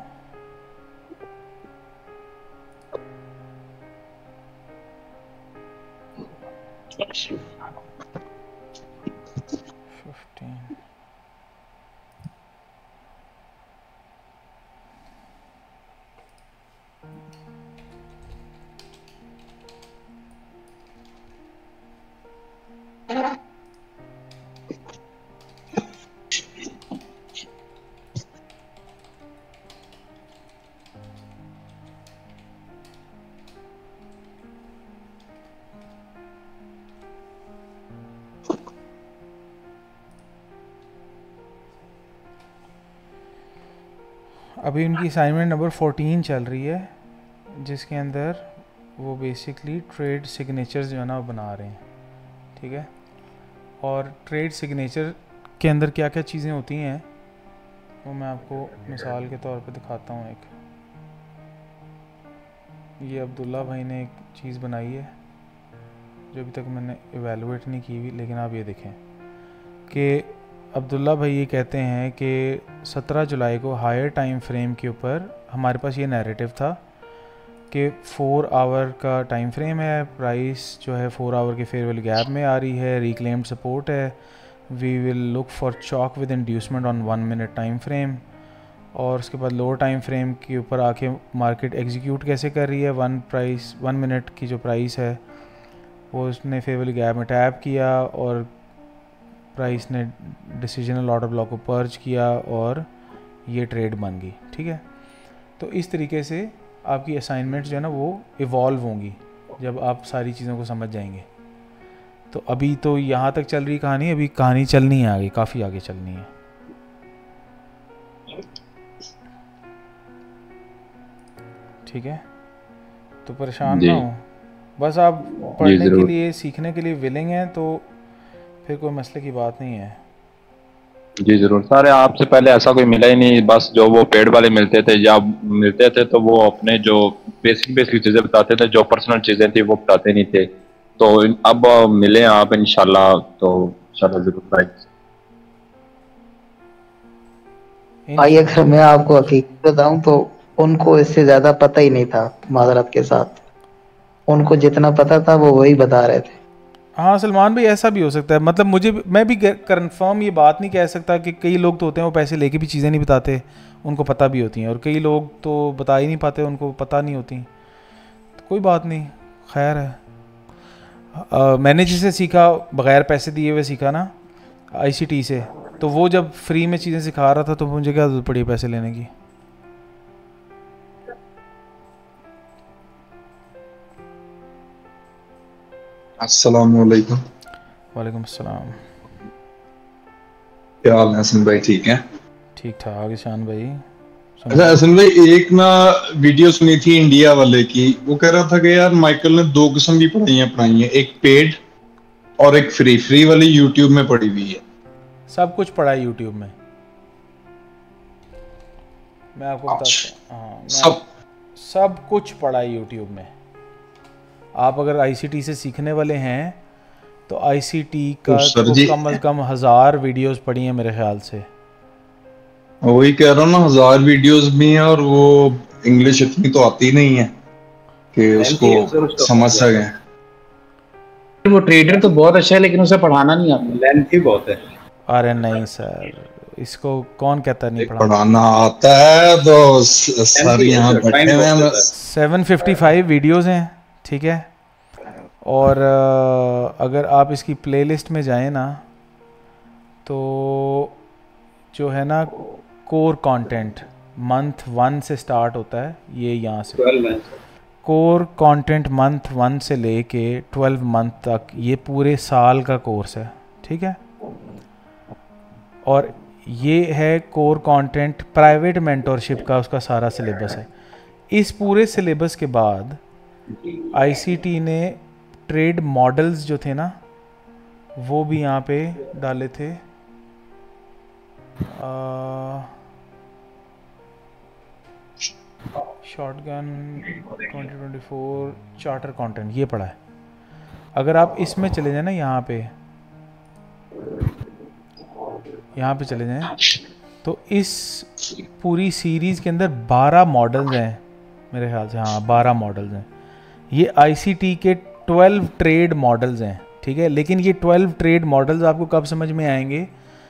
अभी उनकी असाइनमेंट नंबर 14 चल रही है जिसके अंदर वो बेसिकली ट्रेड सिग्नेचर्स जो है ना वो बना रहे हैं, ठीक है। और ट्रेड सिग्नेचर के अंदर क्या क्या चीज़ें होती हैं वो मैं आपको मिसाल के तौर पे दिखाता हूँ। एक ये अब्दुल्ला भाई ने एक चीज़ बनाई है जो अभी तक मैंने इवेलुएट नहीं की हुई, लेकिन आप ये देखें कि अब्दुल्ला भाई ये कहते हैं कि 17 जुलाई को हायर टाइम फ्रेम के ऊपर हमारे पास ये नैरेटिव था कि 4 आवर का टाइम फ्रेम है, प्राइस जो है 4 आवर के फेयर वैल्यू गैप में आ रही है, रिक्लेम्ड सपोर्ट है, we will look for choch with inducement on 1 minute time frame. और उसके बाद लोअर टाइम फ्रेम के ऊपर आके मार्केट एग्जीक्यूट कैसे कर रही है, 1 मिनट की जो प्राइस है वो उसने फेयर वैल्यू गैप में टैप किया और प्राइस ने डिसीजनल ऑर्डर ब्लॉक को पर्ज किया और ये ट्रेड बन गई, ठीक है। तो इस तरीके से आपकी असाइनमेंट्स जो है ना वो इवॉल्व होंगी जब आप सारी चीज़ों को समझ जाएंगे। तो अभी तो यहाँ तक चल रही कहानी, अभी कहानी चलनी है आगे, काफ़ी आगे चलनी है। ठीक है, तो परेशान जी ना हो, बस आप जी पढ़ने के जरूर लिए सीखने के लिए विलिंग हैं तो फिर कोई मसले की बात नहीं है। जी जरूर सर, आपसे पहले ऐसा कोई मिला ही नहीं, बस जो वो पेड वाले मिलते थे या मिलते थे तो वो अपने जो बेसिक बेसिक चीज़ें बताते थे, जो पर्सनल चीज़ें थी वो बताते नहीं थे। तो अब मिले आप इंशाल्लाह, तो इंशाल्लाह जरूर आएंगे। भाई अगर मैं आपको हकीकत बताऊं तो उनको इससे ज्यादा पता ही नहीं था, माजरत के साथ। उनको जितना पता था वो वही बता रहे थे। हाँ सलमान भाई, ऐसा भी हो सकता है, मतलब मैं भी कंफर्म ये बात नहीं कह सकता कि कई लोग तो होते हैं वो पैसे लेके भी चीज़ें नहीं बताते, उनको पता भी होती हैं, और कई लोग तो बता ही नहीं पाते, उनको पता नहीं होती, तो कोई बात नहीं, खैर है। मैंने जिसे सीखा बग़ैर पैसे दिए हुए सीखा ना ICT से, तो वो जब फ्री में चीज़ें सिखा रहा था तो मुझे क्या जरूरत पड़ी पैसे लेने की। अस्सलामुअलैकुम। वालेकुम अस्सलाम। क्या हाल है हसन भाई, ठीक है? ठीक ठाक ईशान भाई। अच्छा हसन भाई, एक ना वीडियो सुनी थी इंडिया वाले की, वो कह रहा था कि यार माइकल ने दो किस्म की पढ़ाइयाँ पढ़ाई हैं, एक पेड और एक फ्री। फ्री वाली यूट्यूब में पढ़ी हुई है। सब कुछ पढ़ा है यूट्यूब में, मैं आपको बताता हूँ। हाँ, सब कुछ पढ़ा है यूट्यूब में। आप अगर ICT से सीखने वाले हैं तो ICT का तो कम से कम 1000 वीडियोस पढ़ी हैं मेरे ख्याल से। वही कह रहा हूँ ना, 1000 वीडियोस भी हैं, और वो इंग्लिश इतनी तो आती नहीं है कि उसको समझ सके। वो ट्रेडर तो बहुत अच्छा है लेकिन उसे पढ़ाना नहीं आता, लेंथ ही बहुत है। अरे नहीं सर, इसको कौन कहता नहीं पढ़ाना आता है, तो सर यहाँ बैठे हुए हैं। 755 वीडियोस हैं, ठीक है, और अगर आप इसकी प्लेलिस्ट में जाएं ना तो जो है ना कोर कंटेंट मंथ 1 से स्टार्ट होता है, ये यहाँ से कोर कंटेंट मंथ 1 से लेके 12 मंथ तक, ये पूरे साल का कोर्स है, ठीक है। और ये है कोर कंटेंट प्राइवेट मेंटोरशिप का, उसका सारा सिलेबस है। इस पूरे सिलेबस के बाद ICT ने ट्रेड मॉडल्स जो थे ना वो भी यहाँ पे डाले थे। शॉटगन 2024 चार्टर कंटेंट, ये पढ़ा है। अगर आप इसमें चले जाए ना, यहाँ पे चले जाएं तो इस पूरी सीरीज़ के अंदर 12 मॉडल्स हैं मेरे ख्याल से। हाँ 12 मॉडल्स हैं। ये ICT के 12 ट्रेड मॉडल्स हैं, ठीक है। लेकिन ये 12 ट्रेड मॉडल्स आपको कब समझ में आएंगे,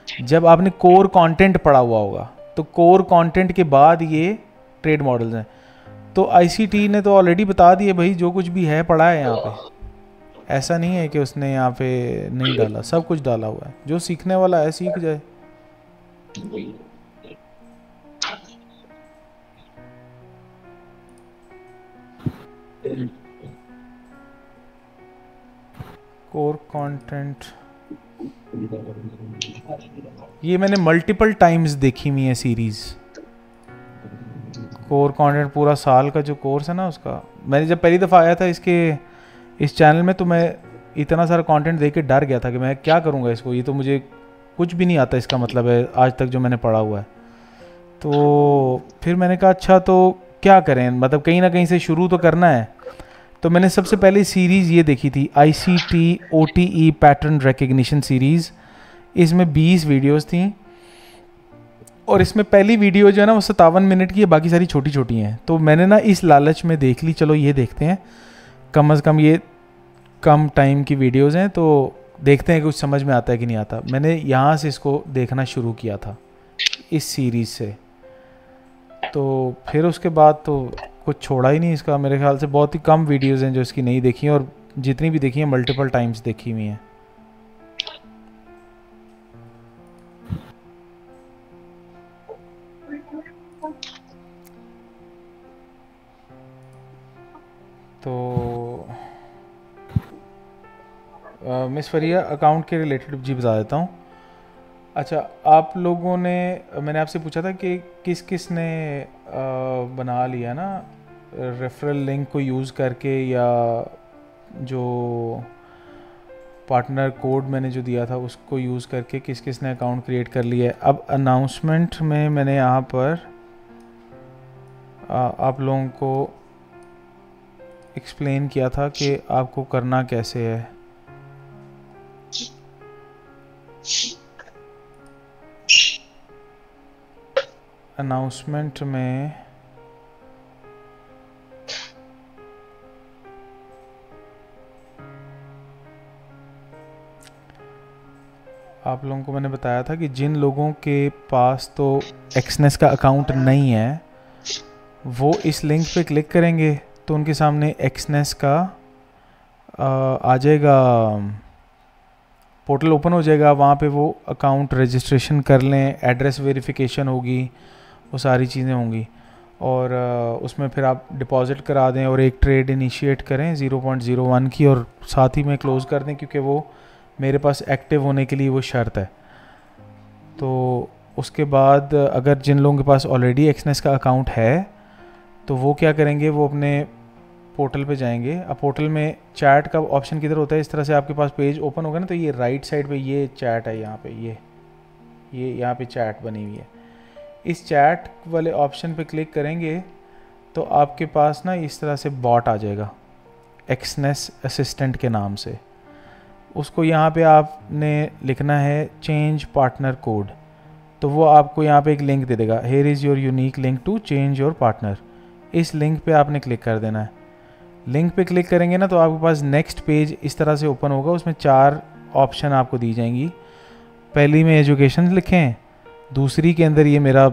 जब आपने कोर कंटेंट पढ़ा हुआ होगा। तो कोर कंटेंट के बाद ये ट्रेड मॉडल्स हैं। तो ICT ने तो ऑलरेडी बता दिए भाई, जो कुछ भी है पढ़ा है यहाँ पे। ऐसा नहीं है कि उसने यहाँ पे नहीं डाला, सब कुछ डाला हुआ है। जो सीखने वाला है सीख जाए। कोर कंटेंट ये मैंने मल्टीपल टाइम्स देखी हुई है सीरीज। कोर कंटेंट पूरा साल का जो कोर्स है ना उसका, मैंने जब पहली दफ़ा आया था इस चैनल में तो मैं इतना सारा कंटेंट देख के डर गया था कि मैं क्या करूँगा इसको, ये तो मुझे कुछ भी नहीं आता इसका मतलब है आज तक जो मैंने पढ़ा हुआ है। तो फिर मैंने कहा अच्छा तो क्या करें, मतलब कहीं ना कहीं से शुरू तो करना है। तो मैंने सबसे पहले सीरीज़ ये देखी थी ICT OTE pattern recognition series. इसमें 20 वीडियोस थी और इसमें पहली वीडियो जो है ना वो 57 मिनट की है, बाकी सारी छोटी छोटी हैं। तो मैंने ना इस लालच में देख ली, चलो ये देखते हैं, कम से कम ये कम टाइम की वीडियोस हैं तो देखते हैं कि कुछ समझ में आता है कि नहीं आता। मैंने यहाँ से इसको देखना शुरू किया था इस सीरीज़ से, तो फिर उसके बाद तो कुछ छोड़ा ही नहीं इसका। मेरे ख्याल से बहुत ही कम वीडियोस हैं जो इसकी नहीं देखी हैं, और जितनी भी देखी हैं मल्टीपल टाइम्स देखी हुई हैं। तो मिस फरिया अकाउंट के रिलेटेड जी बता देता हूँ। अच्छा, आप लोगों ने, मैंने आपसे पूछा था कि किस किस ने बना लिया ना रेफरल लिंक को यूज़ करके या जो पार्टनर कोड मैंने जो दिया था उसको यूज़ करके किस किस ने अकाउंट क्रिएट कर लिया है। अब अनाउंसमेंट में मैंने यहाँ पर आप लोगों को एक्सप्लेन किया था कि आपको करना कैसे है। अनाउंसमेंट में आप लोगों को मैंने बताया था कि जिन लोगों के पास तो एक्सनेस का अकाउंट नहीं है वो इस लिंक पे क्लिक करेंगे तो उनके सामने एक्सनेस का आ जाएगा, पोर्टल ओपन हो जाएगा। वहाँ पे वो अकाउंट रजिस्ट्रेशन कर लें, एड्रेस वेरिफिकेशन होगी, वो सारी चीज़ें होंगी और उसमें फिर आप डिपॉज़िट करा दें और एक ट्रेड इनिशिएट करें 0.01 की और साथ ही में क्लोज़ कर दें क्योंकि वो मेरे पास एक्टिव होने के लिए वो शर्त है। तो उसके बाद अगर जिन लोगों के पास ऑलरेडी एक्सनेस का अकाउंट है तो वो क्या करेंगे, वो अपने पोर्टल पे जाएंगे। अब पोर्टल में चैट का ऑप्शन किधर होता है, इस तरह से आपके पास पेज ओपन होगा ना तो ये राइट साइड पे ये चैट है, यहाँ पे ये यहाँ पे चैट बनी हुई है। इस चैट वाले ऑप्शन पे क्लिक करेंगे तो आपके पास ना इस तरह से बॉट आ जाएगा एक्सनेस असिस्टेंट के नाम से। उसको यहाँ पे आपने लिखना है चेंज पार्टनर कोड, तो वो आपको यहाँ पे एक लिंक दे देगा, here is your unique link to change your partner. इस लिंक पे आपने क्लिक कर देना है। लिंक पे क्लिक करेंगे ना तो आपके पास नेक्स्ट पेज इस तरह से ओपन होगा, उसमें 4 ऑप्शन आपको दी जाएंगी। पहली में एजुकेशन लिखें, दूसरी के अंदर ये मेरा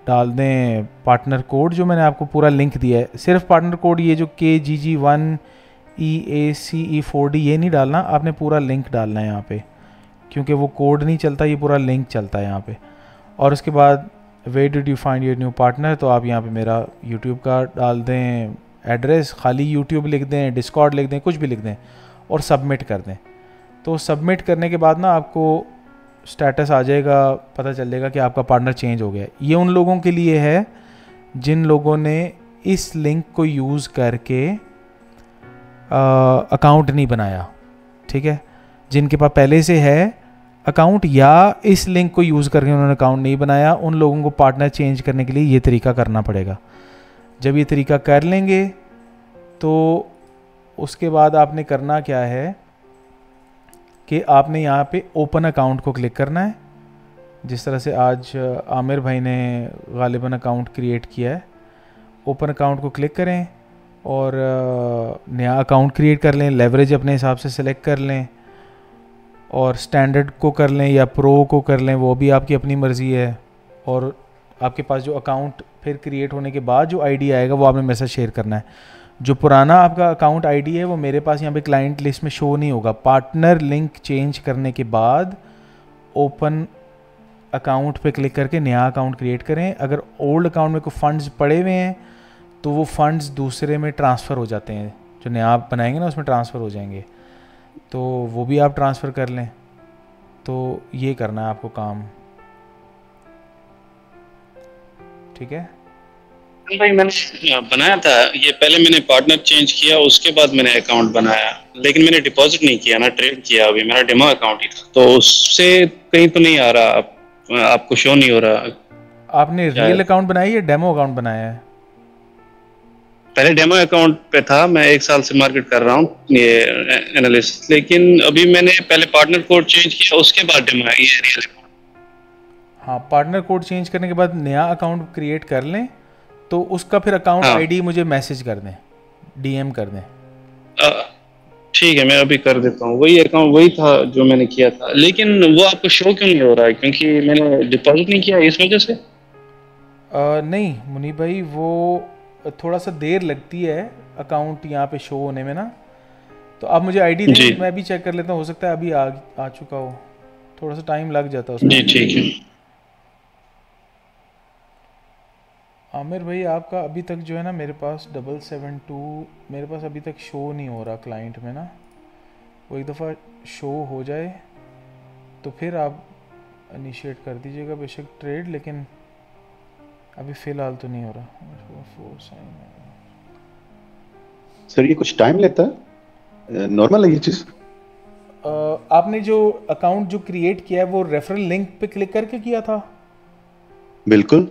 डाल दें पार्टनर कोड जो मैंने आपको पूरा लिंक दिया है। सिर्फ पार्टनर कोड ये जो KGG1EACE4D ये नहीं डालना, आपने पूरा लिंक डालना है यहाँ पे क्योंकि वो कोड नहीं चलता, ये पूरा लिंक चलता है यहाँ पे। और उसके बाद where did you find your new partner, तो आप यहाँ पे मेरा यूट्यूब का डाल दें एड्रेस, खाली यूट्यूब लिख दें, डिस्कॉर्ड लिख दें, कुछ भी लिख दें और सबमिट कर दें। तो सबमिट करने के बाद ना आपको स्टेटस आ जाएगा, पता चल जाएगा कि आपका पार्टनर चेंज हो गया। ये उन लोगों के लिए है जिन लोगों ने इस लिंक को यूज़ करके अकाउंट नहीं बनाया, ठीक है। जिनके पास पहले से है अकाउंट या इस लिंक को यूज़ करके उन्होंने अकाउंट नहीं बनाया, उन लोगों को पार्टनर चेंज करने के लिए ये तरीका करना पड़ेगा। जब ये तरीका कर लेंगे तो उसके बाद आपने करना क्या है कि आपने यहाँ पे ओपन अकाउंट को क्लिक करना है। जिस तरह से आज आमिर भाई ने गालिबन अकाउंट क्रिएट किया है, ओपन अकाउंट को क्लिक करें और नया अकाउंट क्रिएट कर लें। लेवरेज अपने हिसाब से सिलेक्ट कर लें और स्टैंडर्ड को कर लें या प्रो को कर लें, वो भी आपकी अपनी मर्ज़ी है। और आपके पास जो अकाउंट फिर क्रिएट होने के बाद जो आईडी आएगा वो आपने मेरे साथ शेयर करना है। जो पुराना आपका अकाउंट आईडी है वो मेरे पास यहाँ पे क्लाइंट लिस्ट में शो नहीं होगा। पार्टनर लिंक चेंज करने के बाद ओपन अकाउंट पे क्लिक करके नया अकाउंट क्रिएट करें। अगर ओल्ड अकाउंट में कोई फंड्स पड़े हुए हैं तो वो फंड्स दूसरे में ट्रांसफ़र हो जाते हैं, जो नया आप बनाएंगे ना उसमें ट्रांसफ़र हो जाएंगे, तो वो भी आप ट्रांसफ़र कर लें। तो ये करना है आपको काम, ठीक है भाई। मैंने बनाया था ये, पहले मैंने पार्टनर चेंज किया, उसके बाद मैंने अकाउंट बनाया, लेकिन मैंने डिपॉजिट नहीं किया ना, ट्रेड किया। अभी मेरा डेमो अकाउंट ही था, तो उससे कहीं तो नहीं आ रहा, आपको शो नहीं हो रहा। आपने रियल अकाउंट बनाया या डेमो अकाउंट बनाया है? पहले डेमो अकाउंट पे था, मैं 1 साल से मार्केट कर रहा हूँ ये एनालिस्ट, लेकिन अभी मैंने पहले पार्टनर कोड चेंज किया, उसके बाद डेमो है ये रियल अकाउंट। हाँ, पार्टनर कोड चेंज करने के बाद नया अकाउंट क्रिएट कर लें, तो उसका फिर अकाउंट आईडी मुझे मैसेज कर दें, डीएम कर दें। ठीक है, मैं अभी कर देता हूँ। वही अकाउंट वही था जो मैंने किया था, लेकिन वो आपको शो क्यों नहीं हो रहा है? क्योंकि मैंने डिपॉजिट नहीं किया इस वजह से? नहीं मुनीब भाई, वो थोड़ा सा देर लगती है अकाउंट यहाँ पे शो होने में ना। तो आप मुझे आईडी दें, मैं भी चेक कर लेता हूँ, हो सकता है अभी आ चुका हो, थोड़ा सा टाइम लग जाता है उसमें। जी ठीक है। आमिर भाई आपका अभी तक जो है ना मेरे पास 772 मेरे पास अभी तक शो नहीं हो रहा क्लाइंट में ना। वो एक दफ़ा शो हो जाए तो फिर आप इनिशिएट कर दीजिएगा बेशक ट्रेड, लेकिन अभी फ़िलहाल तो नहीं हो रहा। सर ये कुछ टाइम लेता है, नॉर्मल है ये चीज? आपने जो अकाउंट जो क्रिएट किया है वो रेफरल लिंक पे क्लिक करके किया था? बिल्कुल।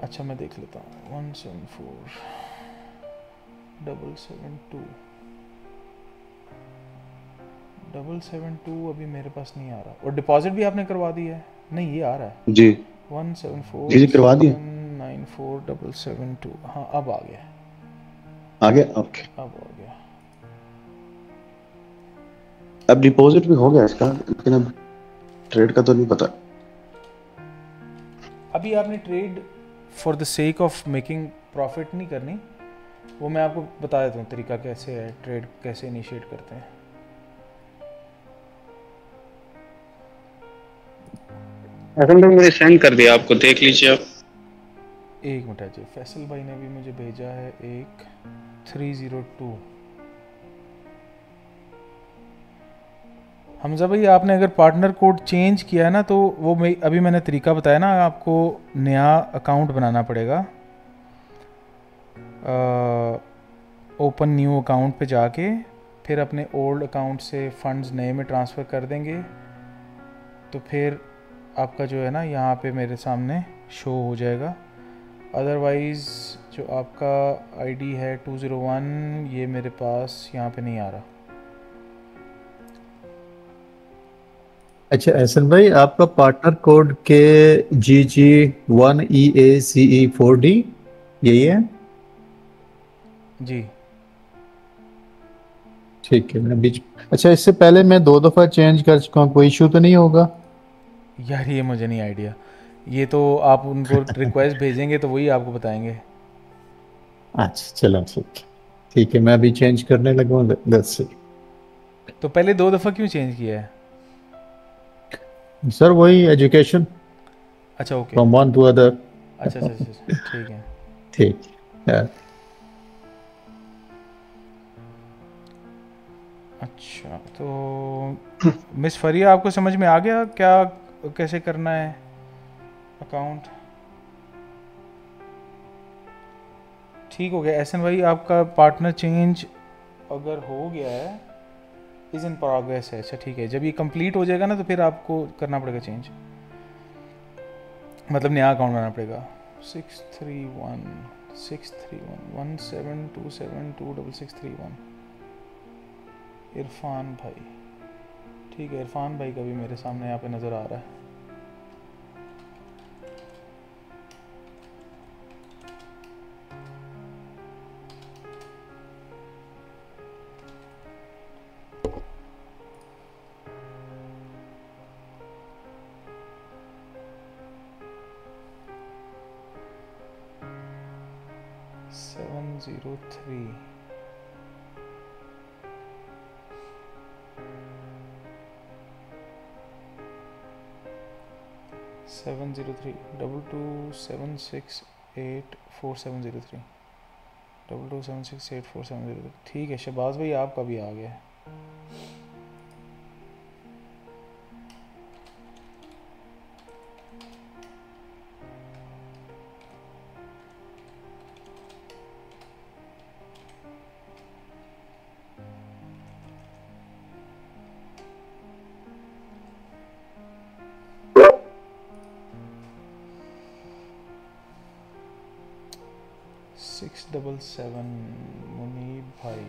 अच्छा मैं देख लेता हूँ। 174,772 अभी मेरे पास नहीं आ रहा। और डिपॉजिट भी आपने करवा दी है? नहीं ये आ रहा है जी 174 जी करवा दिए। 94772। हाँ अब आ गया। आ गया, ओके। अब आ गया। अब डिपॉजिट भी हो गया इसका, लेकिन अब ट्रेड का तो नहीं पता। अभी आपने trade for the sake of making profit नहीं करनी, वो मैं आपको बता देता हूँ तरीका कैसे है, ट्रेड कैसे इनिशिएट करते हैं। असल में मैंने सेंड कर दिया आपको, देख लीजिए आप। एक मिनट जी, फैसल भाई ने भी मुझे भेजा है एक 302। हमजा भाई आपने अगर पार्टनर कोड चेंज किया है ना तो वो अभी मैंने तरीका बताया ना, आपको नया अकाउंट बनाना पड़ेगा। ओपन न्यू अकाउंट पे जाके फिर अपने ओल्ड अकाउंट से फंड्स नए में ट्रांसफ़र कर देंगे, तो फिर आपका जो है ना यहाँ पे मेरे सामने शो हो जाएगा। अदरवाइज़ जो आपका आईडी है 201 ये मेरे पास यहाँ पे नहीं आ रहा। अच्छा एहसन भाई, आपका पार्टनर कोड KGG1EACE4D यही है? जी ठीक है। मैं बीच अच्छा इससे पहले मैं 2 दफ़ा चेंज कर चुका हूँ, कोई इशू तो नहीं होगा? यार ये मुझे नहीं आइडिया, ये तो आप उनको रिक्वेस्ट भेजेंगे तो वही आपको बताएंगे। अच्छा चलो ठीक है, मैं अभी चेंज करने लगा हूँ। तो पहले 2 दफ़ा क्यों चेंज किया है? सर वही एजुकेशन। अच्छा okay, from one two other. अच्छा ठीक है ठीक है। अच्छा तो मिस फरिया आपको समझ में आ गया क्या कैसे करना है अकाउंट? ठीक हो गया। एहसन भाई आपका पार्टनर चेंज अगर हो गया है, इज़ इन प्रोग्रेस है। अच्छा ठीक है, जब ये कंप्लीट हो जाएगा ना तो फिर आपको करना पड़ेगा चेंज, मतलब नया अकाउंट बनाना पड़ेगा। 631 इरफान भाई, ठीक है इरफान भाई का भी मेरे सामने यहाँ पे नज़र आ रहा है। सेवन 22768470 22768470। ठीक है शहबाज भाई आपका भी आ गया है। मुनीब भाई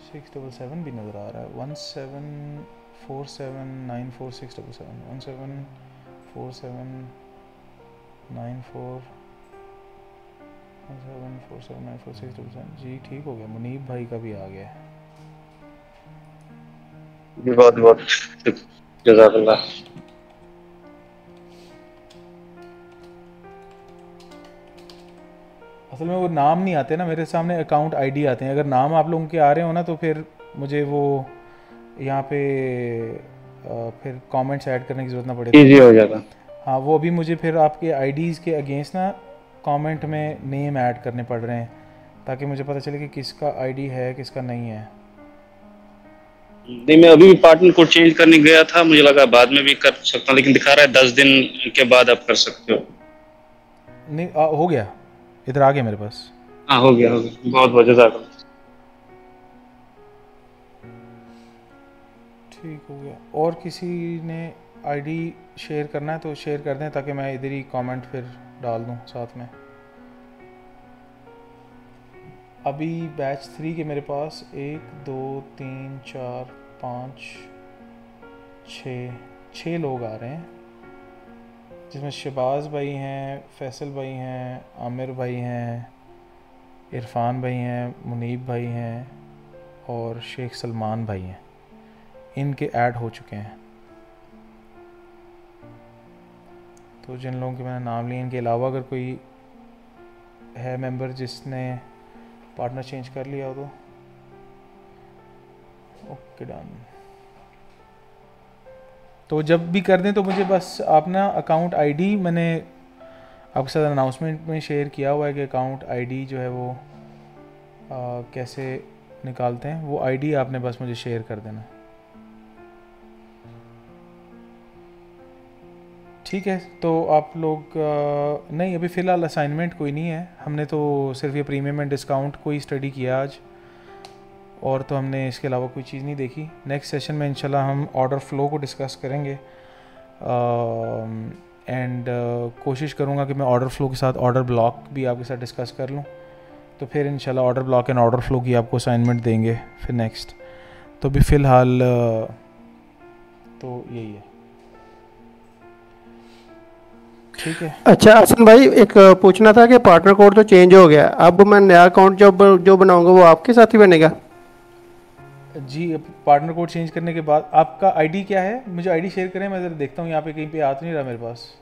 677 भी नज़र आ रहा है। 17479467 17479417479467 जी ठीक हो गया। मुनीब भाई का भी आ गया है। बहुत बहुत जज़ाकल्लाह। असल में वो नाम नहीं आते ना मेरे सामने, अकाउंट आईडी आते हैं। अगर नाम आप लोगों के आ रहे हो ना तो फिर मुझे वो यहाँ पे फिर कमेंट्स ऐड करने की ज़रूरत ना पड़े, इजी हो जाएगा। हाँ वो अभी मुझे फिर आपके आईडीज़ के अगेंस्ट ना कमेंट में नेम ऐड करने पड़ रहे हैं ताकि मुझे पता चले कि किसका आईडी है किसका नहीं है। नहीं मैं अभी भी पार्टनर कोड चेंज करने गया था, मुझे लगा बाद में भी कर सकता हूँ, लेकिन दिखा रहा है 10 दिन के बाद आप कर सकते हो। नहीं हो गया, इधर आ गया मेरे पास। हाँ हो गया बहुत बहुत जज़ाकल्लाह। ठीक हो गया। और किसी ने आईडी शेयर करना है तो शेयर कर दें ताकि मैं इधर ही कमेंट फिर डाल दूं साथ में। अभी बैच 3 के मेरे पास 1 2 3 4 5 6 लोग आ रहे हैं, जिसमें शहबाज भाई हैं, फैसल भाई हैं, आमिर भाई हैं, इरफान भाई हैं, मुनीब भाई हैं और शेख सलमान भाई हैं। इनके ऐड हो चुके हैं। तो जिन लोगों के मैंने नाम लिए, इनके अलावा अगर कोई है मेंबर जिसने पार्टनर चेंज कर लिया हो तो ओके डन। तो जब भी कर दें तो मुझे बस आप ना अकाउंट आईडी, मैंने आपके साथ अनाउंसमेंट में शेयर किया हुआ है कि अकाउंट आईडी जो है वो कैसे निकालते हैं, वो आईडी आपने बस मुझे शेयर कर देना। ठीक है। तो आप लोग नहीं, अभी फ़िलहाल असाइनमेंट कोई नहीं है, हमने तो सिर्फ ये प्रीमियम एंड डिस्काउंट को ही स्टडी किया आज, और तो हमने इसके अलावा कोई चीज़ नहीं देखी। नेक्स्ट सेशन में इंशाल्लाह हम ऑर्डर फ्लो को डिस्कस करेंगे एंड कोशिश करूँगा कि मैं ऑर्डर फ्लो के साथ ऑर्डर ब्लॉक भी आपके साथ डिस्कस कर लूँ। तो फिर इंशाल्लाह order block and order flow की आपको असाइनमेंट देंगे फिर नेक्स्ट। तो अभी फ़िलहाल तो यही है। ठीक है। अच्छा हसन भाई, एक पूछना था कि पार्टनर कोड तो चेंज हो गया, अब मैं नया अकाउंट जो बनाऊंगा वो आपके साथ ही बनेगा? जी, पार्टनर कोड चेंज करने के बाद आपका आईडी क्या है, मुझे आईडी शेयर करें, मैं ज़रा देखता हूँ यहाँ पे कहीं पे आ तो नहीं रहा मेरे पास।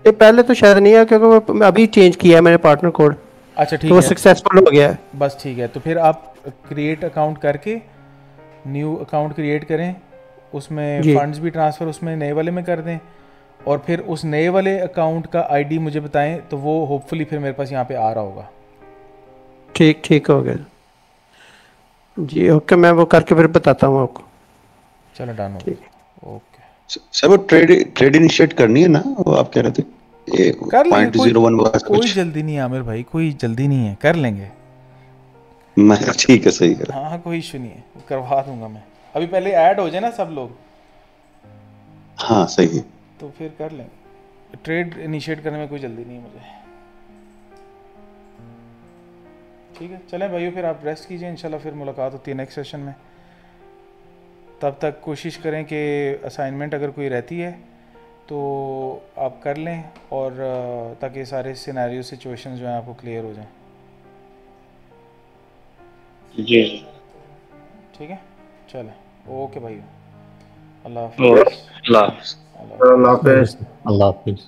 ये पहले तो शायद नहीं है क्योंकि मैं अभी चेंज किया है मैंने पार्टनर कोड। अच्छा ठीक तो है, वो सक्सेसफुल हो गया है। बस ठीक है। तो फिर आप क्रिएट अकाउंट करके न्यू अकाउंट क्रिएट करें, उसमें फंड्स भी ट्रांसफ़र उसमें नए वाले में कर दें, और फिर उस नए वाले अकाउंट का आईडी मुझे बताएं, तो वो होपफुली फिर मेरे पास यहाँ पे आ रहा होगा। ठीक हो गया जी। ओके, मैं वो करके फिर बताता हूँ आपको। चलो डन हो गया। ओके सर, वो ट्रेड इनिशिएट करनी है ना, वो आप कह रहे थे ये कर लेंगे, 0.01 कोई जल्दी नहीं है आमिर भाई, कोई जल्दी नहीं है, कर लेंगे। मैं ठीक है, सही है। हाँ कोई इशू नहीं है, करवा दूंगा मैं। अभी पहले ऐड हो जाए ना सब लोग। हाँ सही है। तो फिर कर लेंगे। ट्रेड इनिशिएट करने में कोई जल्दी नहीं है मुझे। ठीक है, चलें भाइयों, फिर आप रेस्ट कीजिए, इंशाल्लाह फिर मुलाकात होती है नेक्स्ट सेशन में। तब तक कोशिश करें कि असाइनमेंट अगर कोई रहती है तो आप कर लें, और ताकि सारे सिनेरियो सिचुएशंस जो हैं आपको क्लियर हो जाएं। जी ठीक है, चलें, ओके भाइयों, अल्लाह हाफ़िज़। अल्लाह हाफ़िज़। अल्लाह हाफिज़।